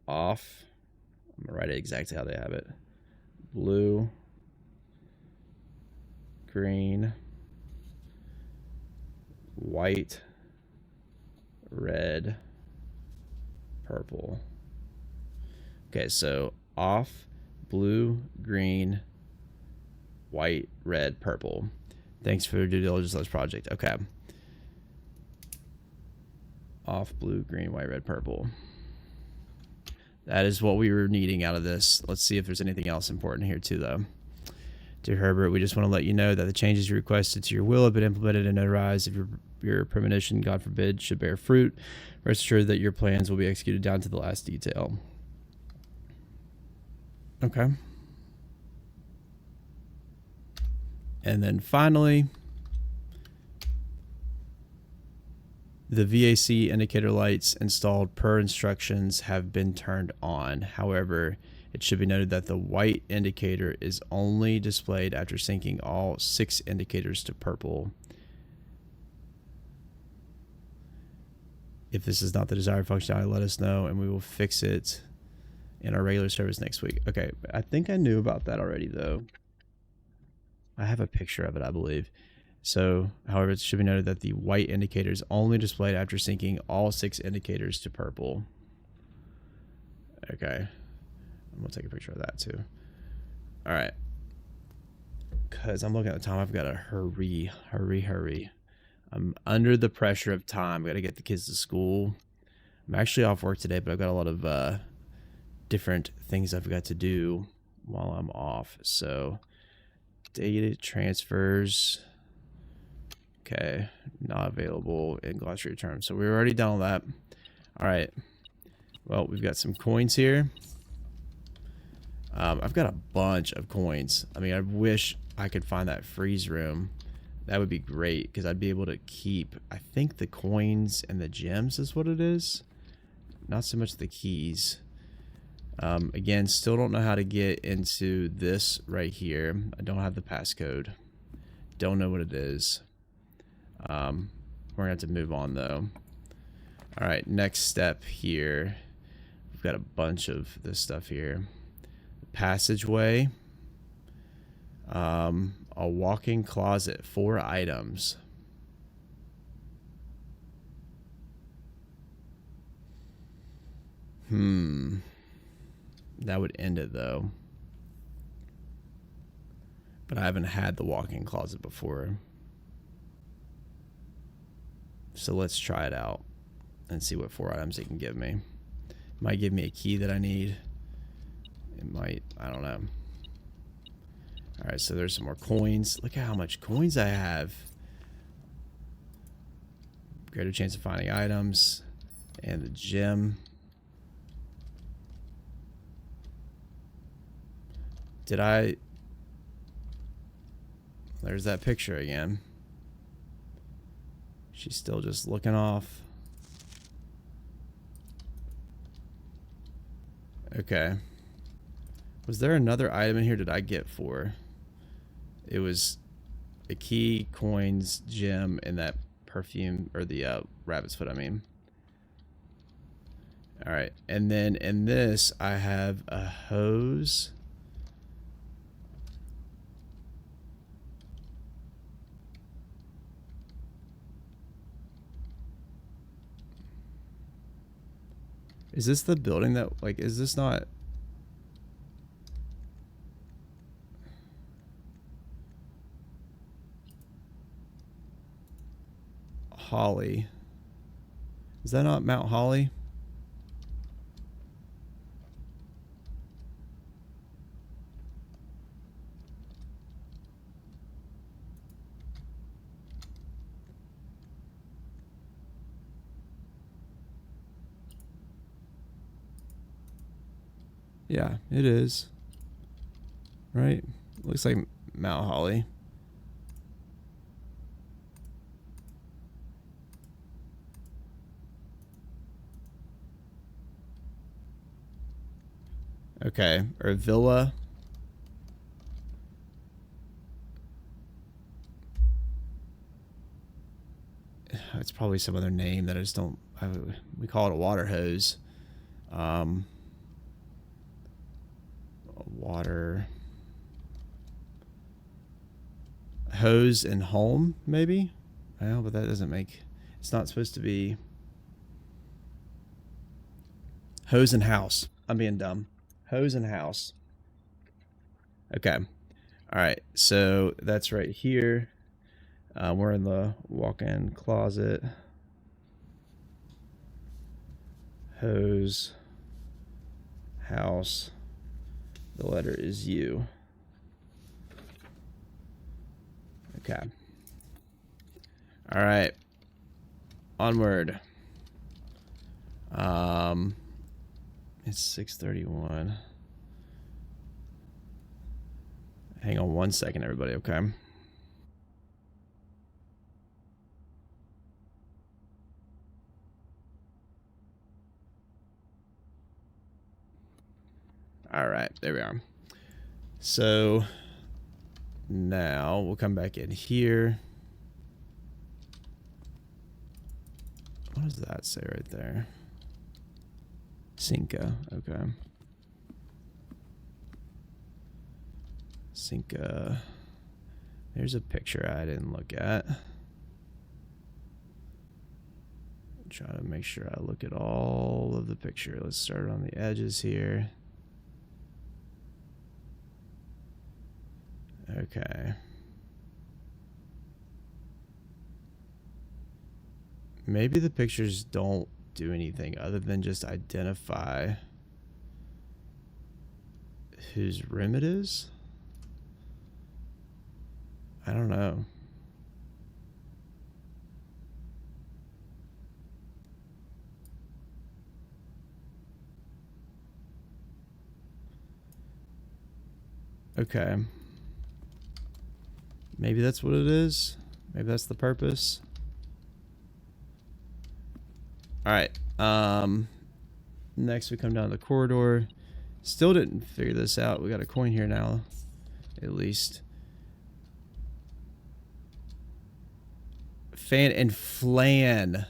off. I'm gonna write it exactly how they have it. Blue, green, white, red, purple. Okay, so off, blue, green, white, red, purple. Thanks for your due diligence on this project. Okay. Off, blue, green, white, red, purple. That is what we were needing out of this. Let's see if there's anything else important here too, though. Dear Herbert, we just want to let you know that the changes you requested to your will have been implemented and notarized. If your premonition, God forbid, should bear fruit, rest assured that your plans will be executed down to the last detail. Okay. And then finally, the VAC indicator lights installed per instructions have been turned on. However, it should be noted that the white indicator is only displayed after syncing all 6 indicators to purple. If this is not the desired functionality, let us know and we will fix it in our regular service next week. Okay, I think I knew about that already though. I have a picture of it, I believe. So, however, it should be noted that the white indicator is only displayed after syncing all 6 indicators to purple. Okay. I'm going to take a picture of that too. All right. Because I'm looking at the time. I've got to hurry. I'm under the pressure of time. I've got to get the kids to school. I'm actually off work today, but I've got a lot of different things I've got to do while I'm off. So, data transfers. Okay, not available in glossary terms. So we're already done all that. All right. Well, we've got some coins here. I've got a bunch of coins. I mean, I wish I could find that freeze room. That would be great because I'd be able to keep, I think, the coins and the gems is what it is. Not so much the keys. Again, still don't know how to get into this right here. I don't have the passcode. Don't know what it is. We're gonna have to move on though. All right, next step here. We've got a bunch of this stuff here. Passageway. A walk-in closet, 4 items. That would end it though. But I haven't had the walk-in closet before. So let's try it out and see what 4 items it can give me. Might give me a key that I need. It might. I don't know. Alright, so there's some more coins. Look at how much coins I have. Greater chance of finding items. And the gem. Did I... There's that picture again. She's still just looking off. Okay. Was there another item in here did I get for? It was a key, coins, gem, and that perfume, or the rabbit's foot, I mean. Alright, and then in this, I have a hose. Is this the building that, like, is this not... Holly. Is that not Mount Holly? Yeah, it is. Right? Looks like Mount Holly. Okay, or Villa. It's probably some other name that I just don't... we call it a water hose. Water... hose and home, maybe? Well, but that doesn't make... It's not supposed to be... Hose and house. I'm being dumb. Hose and house. Okay. Alright, so that's right here. We're in the walk-in closet. Hose. House. The letter is U. Okay. Alright. Onward. It's 6:31. Hang on one second, everybody, okay? All right, there we are. So now we'll come back in here. What does that say right there? Cinca, okay. Cinca. There's a picture I didn't look at. Try to make sure I look at all of the picture. Let's start on the edges here. Okay. Maybe the pictures don't do anything other than just identify whose room it is. I don't know. Okay. Maybe that's what it is. Maybe that's the purpose. Alright. Next we come down the corridor. Still didn't figure this out. We got a coin here now. At least. Fan and flan.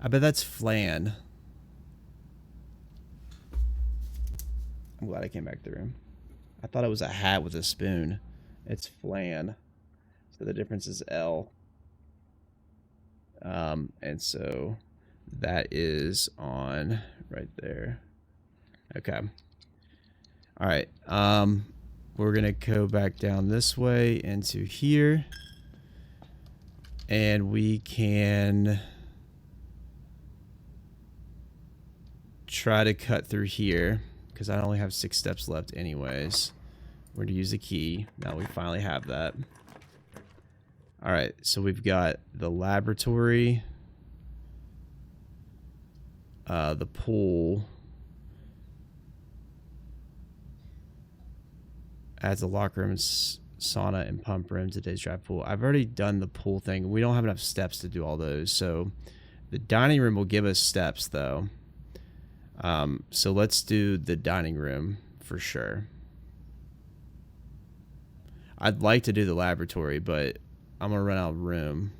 I bet that's flan. I'm glad I came back through. I thought it was a hat with a spoon. It's flan. So the difference is L. And so that is on right there. Okay. All right. We're going to go back down this way into here. And we can try to cut through here because I only have 6 steps left anyways. We're going to use the key. Now we finally have that. Alright, so we've got the laboratory, the pool, adds a locker room, sauna, and pump room to today's draft pool. I've already done the pool thing. We don't have enough steps to do all those, so the dining room will give us steps though. So let's do the dining room for sure. I'd like to do the laboratory, but I'm gonna run out of room.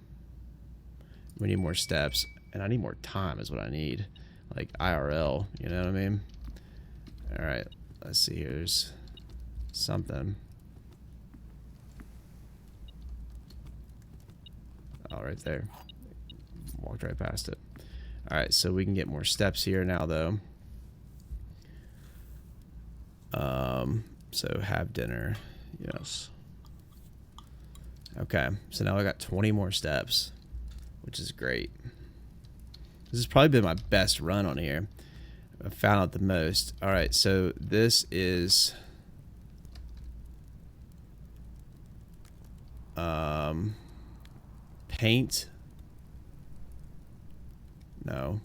We need more steps, and I need more time is what I need. Like IRL, you know what I mean? Alright, let's see, here's something. Oh, right there. Walked right past it. Alright, so we can get more steps here now though. So have dinner. Yes. Okay, so now I got 20 more steps, which is great. This has probably been my best run on here. I found out the most. Alright, so this is paint. No.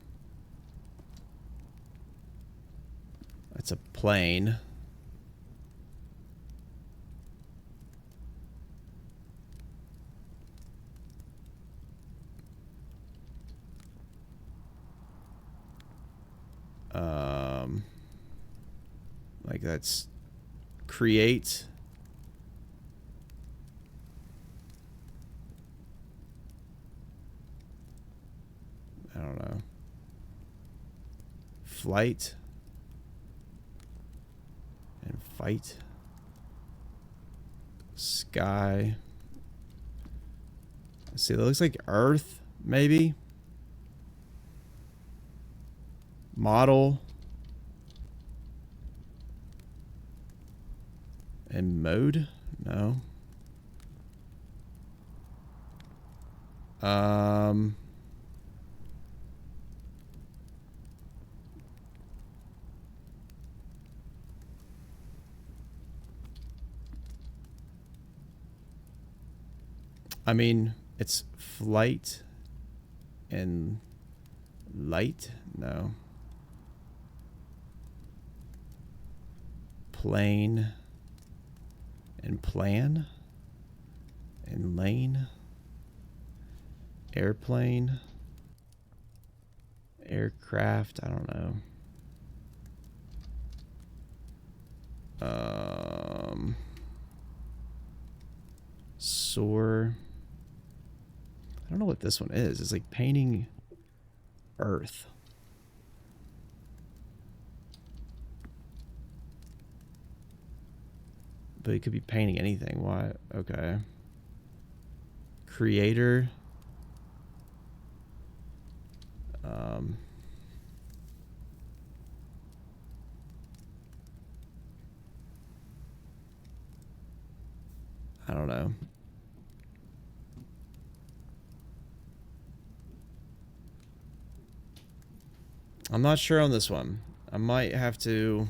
That's a plane. Like that's create. I don't know. Flight. And fight. Sky. Let's see, that looks like Earth, maybe. Model. And mode? No. I mean, it's flight and light? No. Plane and plan and lane. Airplane. Aircraft, I don't know. Soar. I don't know what this one is. It's like painting Earth. But it could be painting anything. Why? Okay. Creator. I don't know. I'm not sure on this one. I might have to.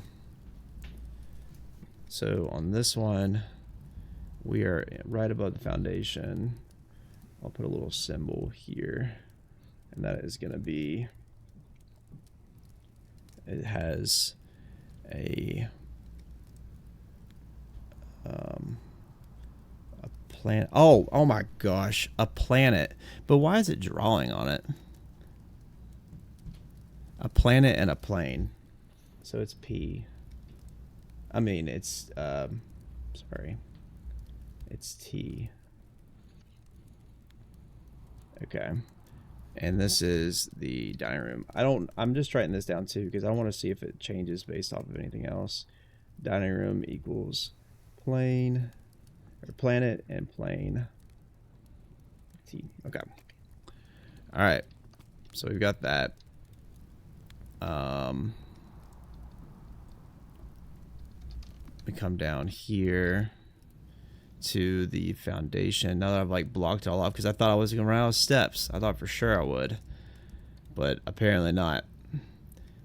So on this one, we are right above the foundation. I'll put a little symbol here, and that is going to be, it has a planet. Oh my gosh, a planet. But why is it drawing on it? A planet and a plane. So it's P. I mean, it's, sorry. It's T. Okay. And this is the dining room. I'm just writing this down too, because I want to see if it changes based off of anything else. Dining room equals plane, or planet and plane. T. Okay. All right. So we've got that. We come down here to the foundation. Now that I've like blocked it all off, because I thought I was gonna run out of steps. I thought for sure I would, but apparently not.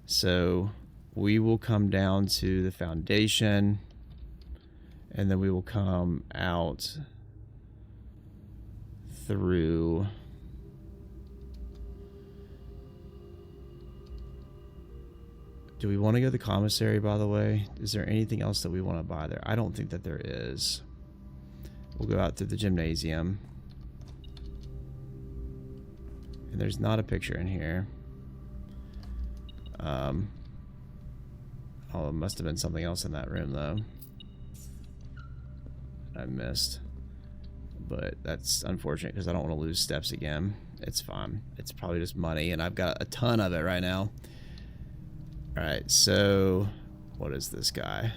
So we will come down to the foundation, and then we will come out through do we want to go to the commissary, by the way? Is there anything else that we want to buy there? I don't think that there is. We'll go out through the gymnasium. And there's not a picture in here. Oh, it must have been something else in that room, though. I missed. But that's unfortunate because I don't want to lose steps again. It's fine. It's probably just money, and I've got a ton of it right now. Alright, so what is this guy?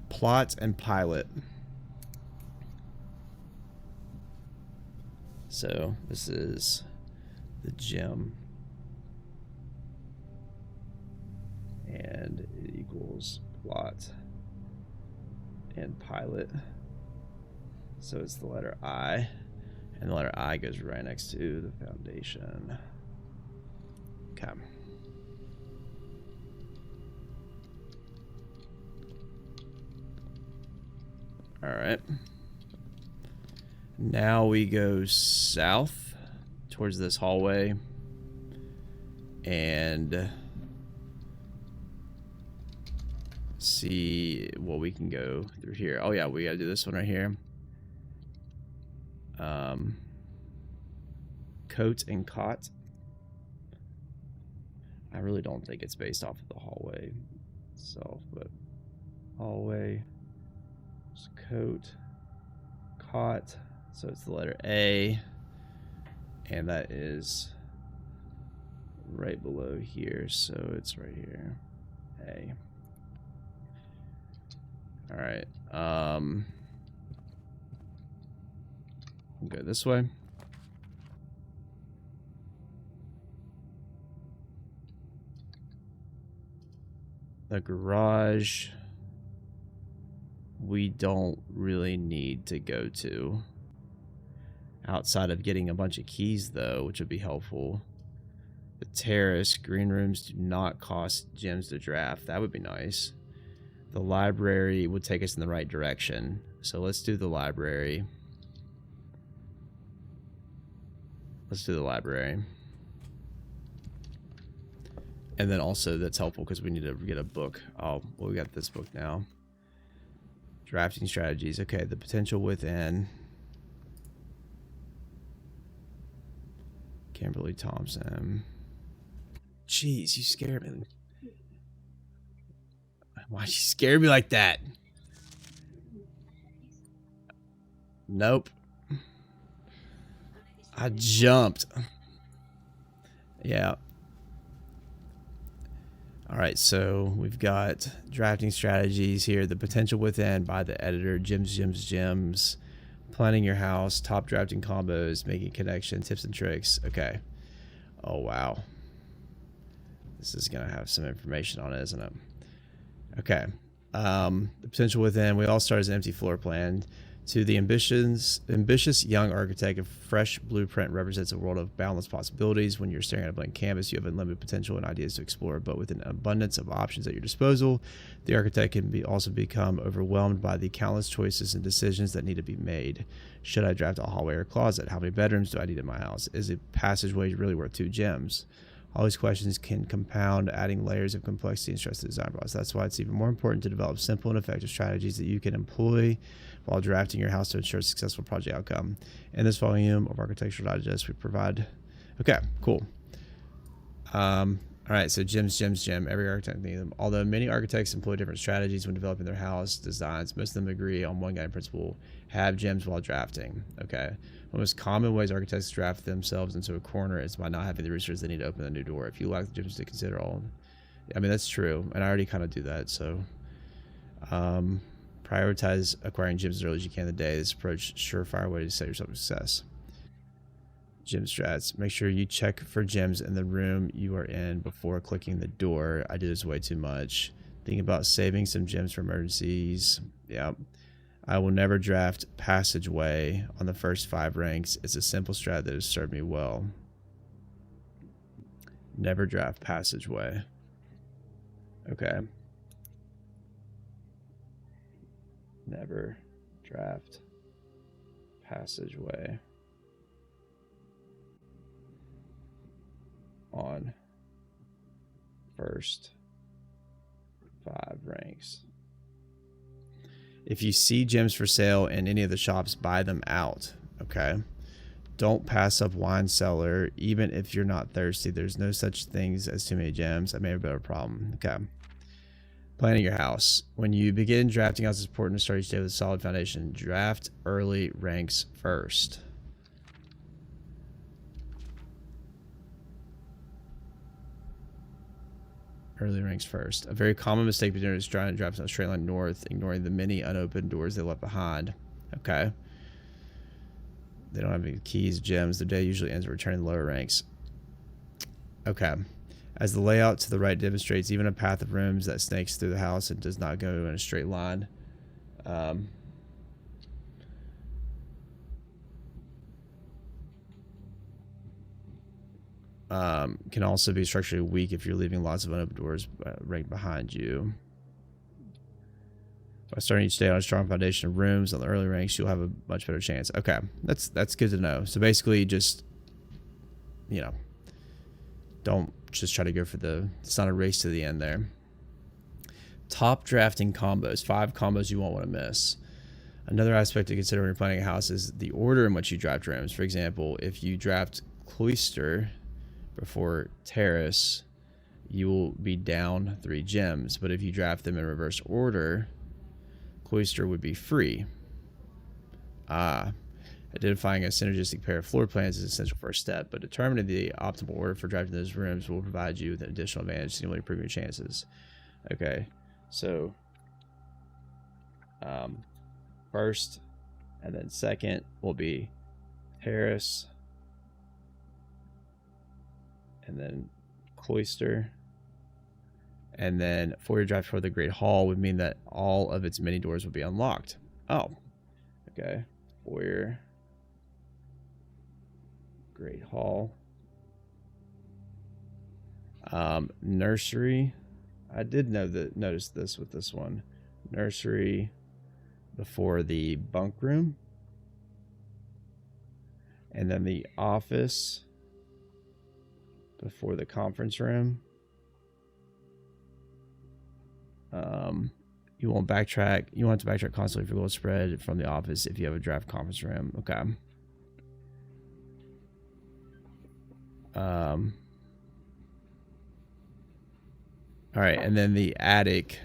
Plot and pilot. So this is the gym. And it equals plot and pilot. So it's the letter I. And the letter I goes right next to the foundation. Okay. Alright. Now we go south towards this hallway. And see what we can go through here. Oh yeah, we gotta do this one right here. Coat and cot. I really don't think it's based off of the hallway itself, but hallway, coat, cot. So it's the letter A, and that is right below here. So it's right here. A. All right. We'll go this way. The garage we don't really need to go to. Outside of getting a bunch of keys, though, which would be helpful. The terrace, green rooms do not cost gems to draft. That would be nice. The library would take us in the right direction. So let's do the library. Let's do the library. And then also that's helpful because we need to get a book. Oh, well, we got this book now. Drafting strategies. Okay, the potential within. Kimberly Thompson. Jeez, you scared me. Why'd you scare me like that? Nope. I jumped. Yeah. Alright, so we've got drafting strategies here. The potential within by the editor. Gems. Planning your house. Top drafting combos. Making connection. Tips and tricks. Okay. Oh, wow. This is going to have some information on it, isn't it? Okay. The potential within. We all start as an empty floor plan. To the ambitious young architect, a fresh blueprint represents a world of boundless possibilities. When you're staring at a blank canvas, you have unlimited potential and ideas to explore, but with an abundance of options at your disposal, the architect can also become overwhelmed by the countless choices and decisions that need to be made. Should I draft a hallway or closet? How many bedrooms do I need in my house? Is a passageway really worth 2 gems? All these questions can compound, adding layers of complexity and stress to the design process. That's why it's even more important to develop simple and effective strategies that you can employ while drafting your house to ensure a successful project outcome. In this volume of Architectural Digest, we provide... Okay, cool. All right, so gem. Every architect needs them. Although many architects employ different strategies when developing their house designs, most of them agree on one guiding principle: have gems while drafting. Okay. One of the most common ways architects draft themselves into a corner is by not having the resources they need to open a new door. If you lack the gems to consider all... I mean, that's true, and I already kind of do that, so... prioritize acquiring gems as early as you can in the day. This approach is a surefire way to set yourself for success. Gym strats. Make sure you check for gems in the room you are in before clicking the door. I do this way too much. Think about saving some gems for emergencies. Yeah. I will never draft passageway on the first 5 ranks. It's a simple strat that has served me well. Never draft passageway. Okay. Never draft passageway on first 5 ranks. If you see gems for sale in any of the shops, buy them out. Okay. Don't pass up wine cellar, even if you're not thirsty. There's no such things as too many gems. I may have a better problem. Okay. Planning your house. When you begin drafting house, it's important to start each day with a solid foundation. Draft early ranks first. Early ranks first. A very common mistake beginners trying to draft on a straight line north, ignoring the many unopened doors they left behind. Okay. They don't have any keys, gems. The day usually ends with returning the lower ranks. Okay. As the layout to the right demonstrates, even a path of rooms that snakes through the house and does not go in a straight line. Can also be structurally weak if you're leaving lots of unopened doors ranked behind you. By starting each day on a strong foundation of rooms on the early ranks, you'll have a much better chance. Okay, that's good to know. So basically, just, you know, don't just try to go for it's not a race to the end there. Top drafting combos. 5 combos you won't want to miss. Another aspect to consider when you're planning a house is the order in which you draft rooms. For example, if you draft cloister before terrace, you will be down 3 gems. But if you draft them in reverse order, cloister would be free. Identifying a synergistic pair of floor plans is an essential first step, but determining the optimal order for drafting those rooms will provide you with an additional advantage, significantly improving your chances. Okay, so first and then second will be terrace, and then cloister, and then foyer draft for the Great Hall would mean that all of its many doors will be unlocked. Oh, okay. Foyer, Great Hall, nursery. I did notice this with this one. Nursery before the bunk room, and then the office before the conference room. You won't backtrack. You want to backtrack constantly for goal spread from the office if you have a draft conference room. Okay. All right, and then the attic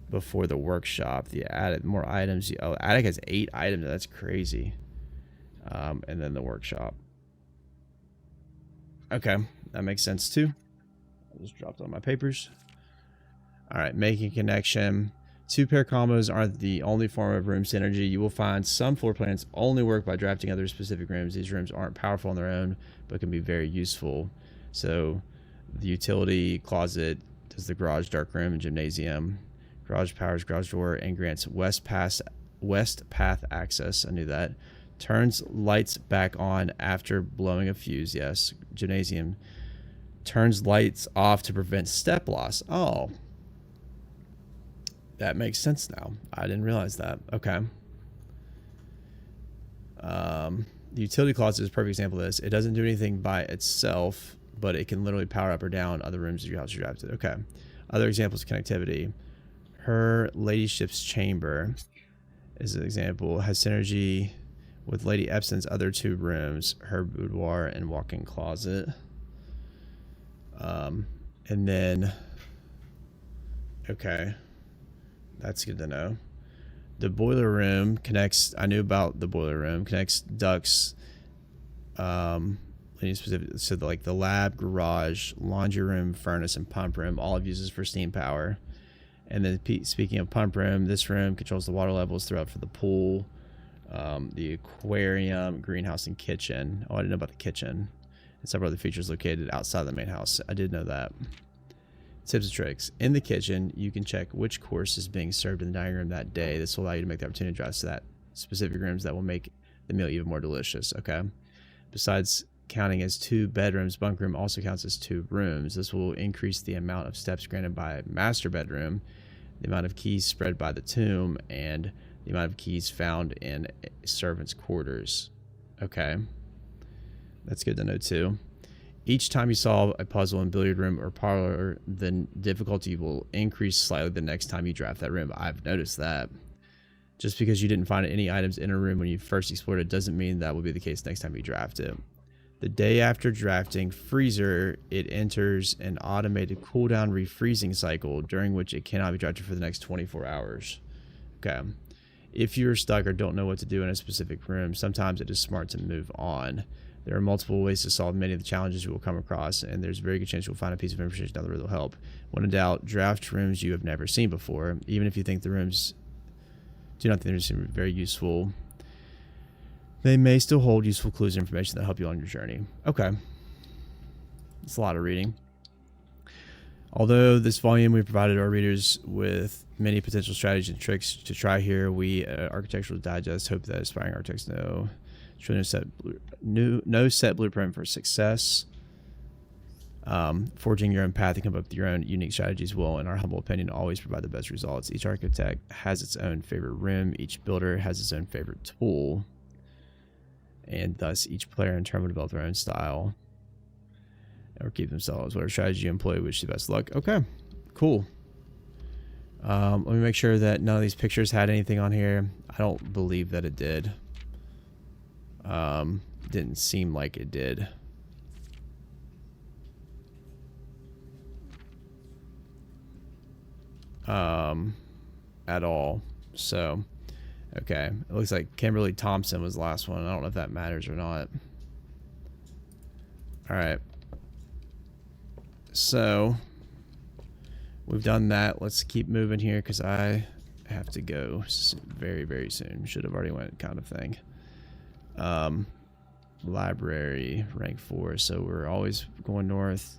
before the workshop. The attic, more items. Oh, attic has 8 items. That's crazy. And then the workshop. Okay, that makes sense too. I just dropped all my papers. All right, making connection. 2-pair combos aren't the only form of room synergy. You will find some floor plans only work by drafting other specific rooms. These rooms aren't powerful on their own, but can be very useful. So the utility closet does the garage, dark room, and gymnasium. Garage powers garage door and grants west path access. I knew that. Turns lights back on after blowing a fuse. Yes. Gymnasium turns lights off to prevent step loss. Oh, that makes sense now. I didn't realize that. Okay. The utility closet is a perfect example of this. It doesn't do anything by itself, but it can literally power up or down other rooms of your house you drafted. Okay. Other examples of connectivity. Her ladyship's chamber is an example. Has synergy with Lady Epson's other 2 rooms, her boudoir and walk-in closet. And then, okay, that's good to know. The boiler room connects, I knew about the boiler room, connects ducts, specific, so like the lab, garage, laundry room, furnace, and pump room, all have uses for steam power. And then speaking of pump room, this room controls the water levels throughout for the pool. The aquarium, greenhouse, and kitchen. Oh, I didn't know about the kitchen. And several other features located outside the main house. I did know that. Tips and tricks. In the kitchen, you can check which course is being served in the dining room that day. This will allow you to make the opportunity to address that specific rooms that will make the meal even more delicious. Okay. Besides counting as 2 bedrooms, bunk room also counts as 2 rooms. This will increase the amount of steps granted by master bedroom, the amount of keys spread by the tomb, and the amount of keys found in servants' quarters. Okay. That's good to know too. Each time you solve a puzzle in billiard room or parlor, the difficulty will increase slightly the next time you draft that room. I've noticed that. Just because you didn't find any items in a room when you first explored it doesn't mean that will be the case next time you draft it. The day after drafting freezer, it enters an automated cooldown refreezing cycle during which it cannot be drafted for the next 24 hours. Okay. If you're stuck or don't know what to do in a specific room, sometimes it is smart to move on. There are multiple ways to solve many of the challenges you will come across, and there's a very good chance you'll find a piece of information down the road that will help. When in doubt, draft rooms you have never seen before. Even if you think the rooms do not think they're very useful, they may still hold useful clues and information that help you on your journey. Okay. It's a lot of reading. Although this volume we provided our readers with many potential strategies and tricks to try here, we at Architectural Digest hope that aspiring architects know no set blueprint for success. Forging your own path and come up with your own unique strategies will, in our humble opinion, always provide the best results. Each architect has its own favorite room. Each builder has its own favorite tool. And thus, each player in turn will develop their own style or keep themselves. Whatever strategy you employ, wish you the best luck. Okay, cool. Let me make sure that none of these pictures had anything on here. I don't believe that it did. Didn't seem like it did. At all. So, okay. It looks like Kimberly Thompson was the last one. I don't know if that matters or not. Alright. So, we've done that. Let's keep moving here because I have to go very, very soon. Should have already went kind of thing. Library, rank 4. So we're always going north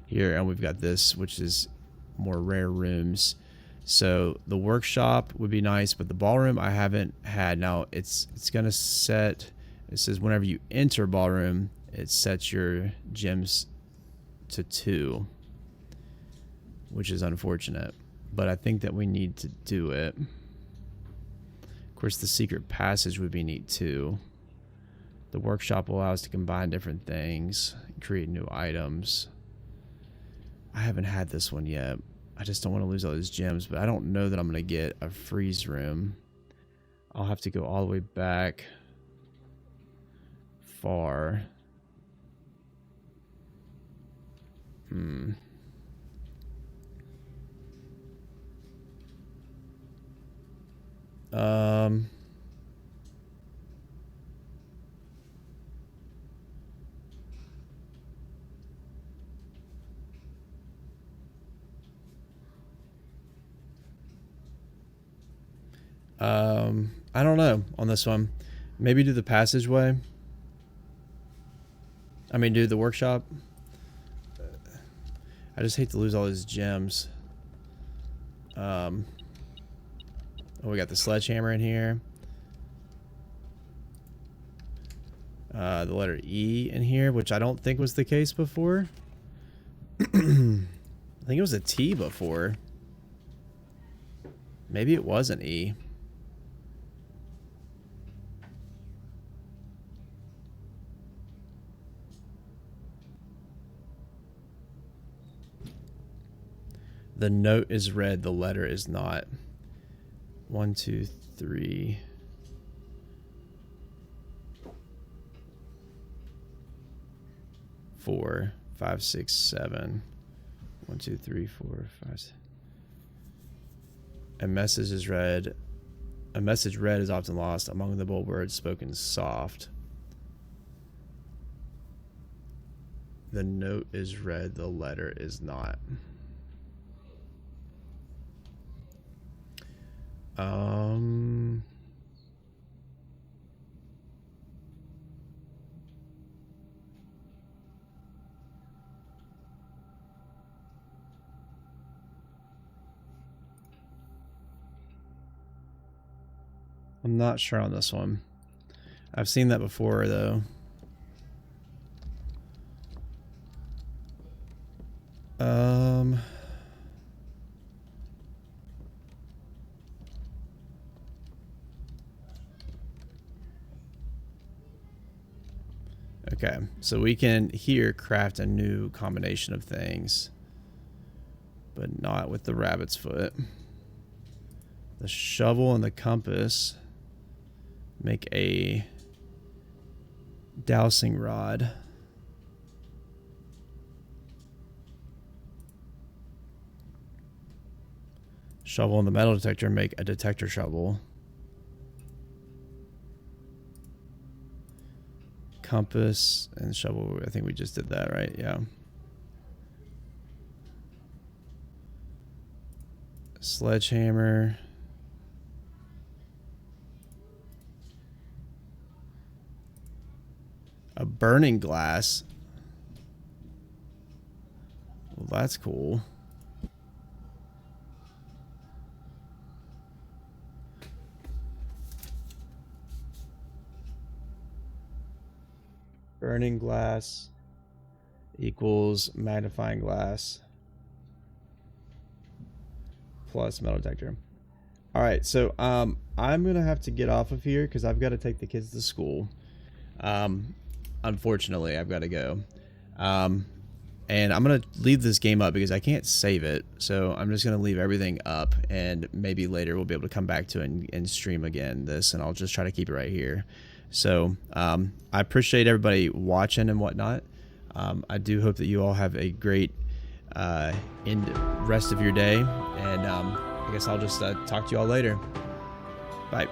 here. And we've got this, which is more rare rooms. So the workshop would be nice, but the ballroom I haven't had. Now it's gonna set, it says whenever you enter ballroom, it sets your gems to 2, which is unfortunate, but I think that we need to do it. Of course, the secret passage would be neat too. The workshop will allow us to combine different things, create new items. I haven't had this one yet. I just don't want to lose all those gems, but I don't know that I'm going to get a freeze room. I'll have to go all the way back far. I don't know on this one. Maybe do the passageway. I mean, do the workshop. I just hate to lose all these gems. Oh, we got the sledgehammer in here. The letter E in here, which I don't think was the case before. I think it was a T before. Maybe it was an E. The note is red, the letter is not. 1, 2, 3. 4, 5, 6, 7. 1, 2, 3, 4, 5. A message is read. A message read is often lost among the bold words spoken soft. The note is read, the letter is not. I'm not sure on this one. I've seen that before though. Okay, so we can here craft a new combination of things, but not with the rabbit's foot. The shovel and the compass make a dowsing rod. Shovel and the metal detector make a detector shovel. Compass and shovel, I think we just did that, right? Yeah. Sledgehammer. A burning glass. Well, that's cool. Burning glass equals magnifying glass plus metal detector. All right, so I'm gonna have to get off of here because I've got to take the kids to school. Unfortunately, I've got to go. And I'm gonna leave this game up because I can't save it. So I'm just gonna leave everything up, and maybe later we'll be able to come back to it and stream again this, and I'll just try to keep it right here. So I appreciate everybody watching and whatnot. I do hope that you all have a great rest of your day, and I guess I'll just talk to you all later. Bye.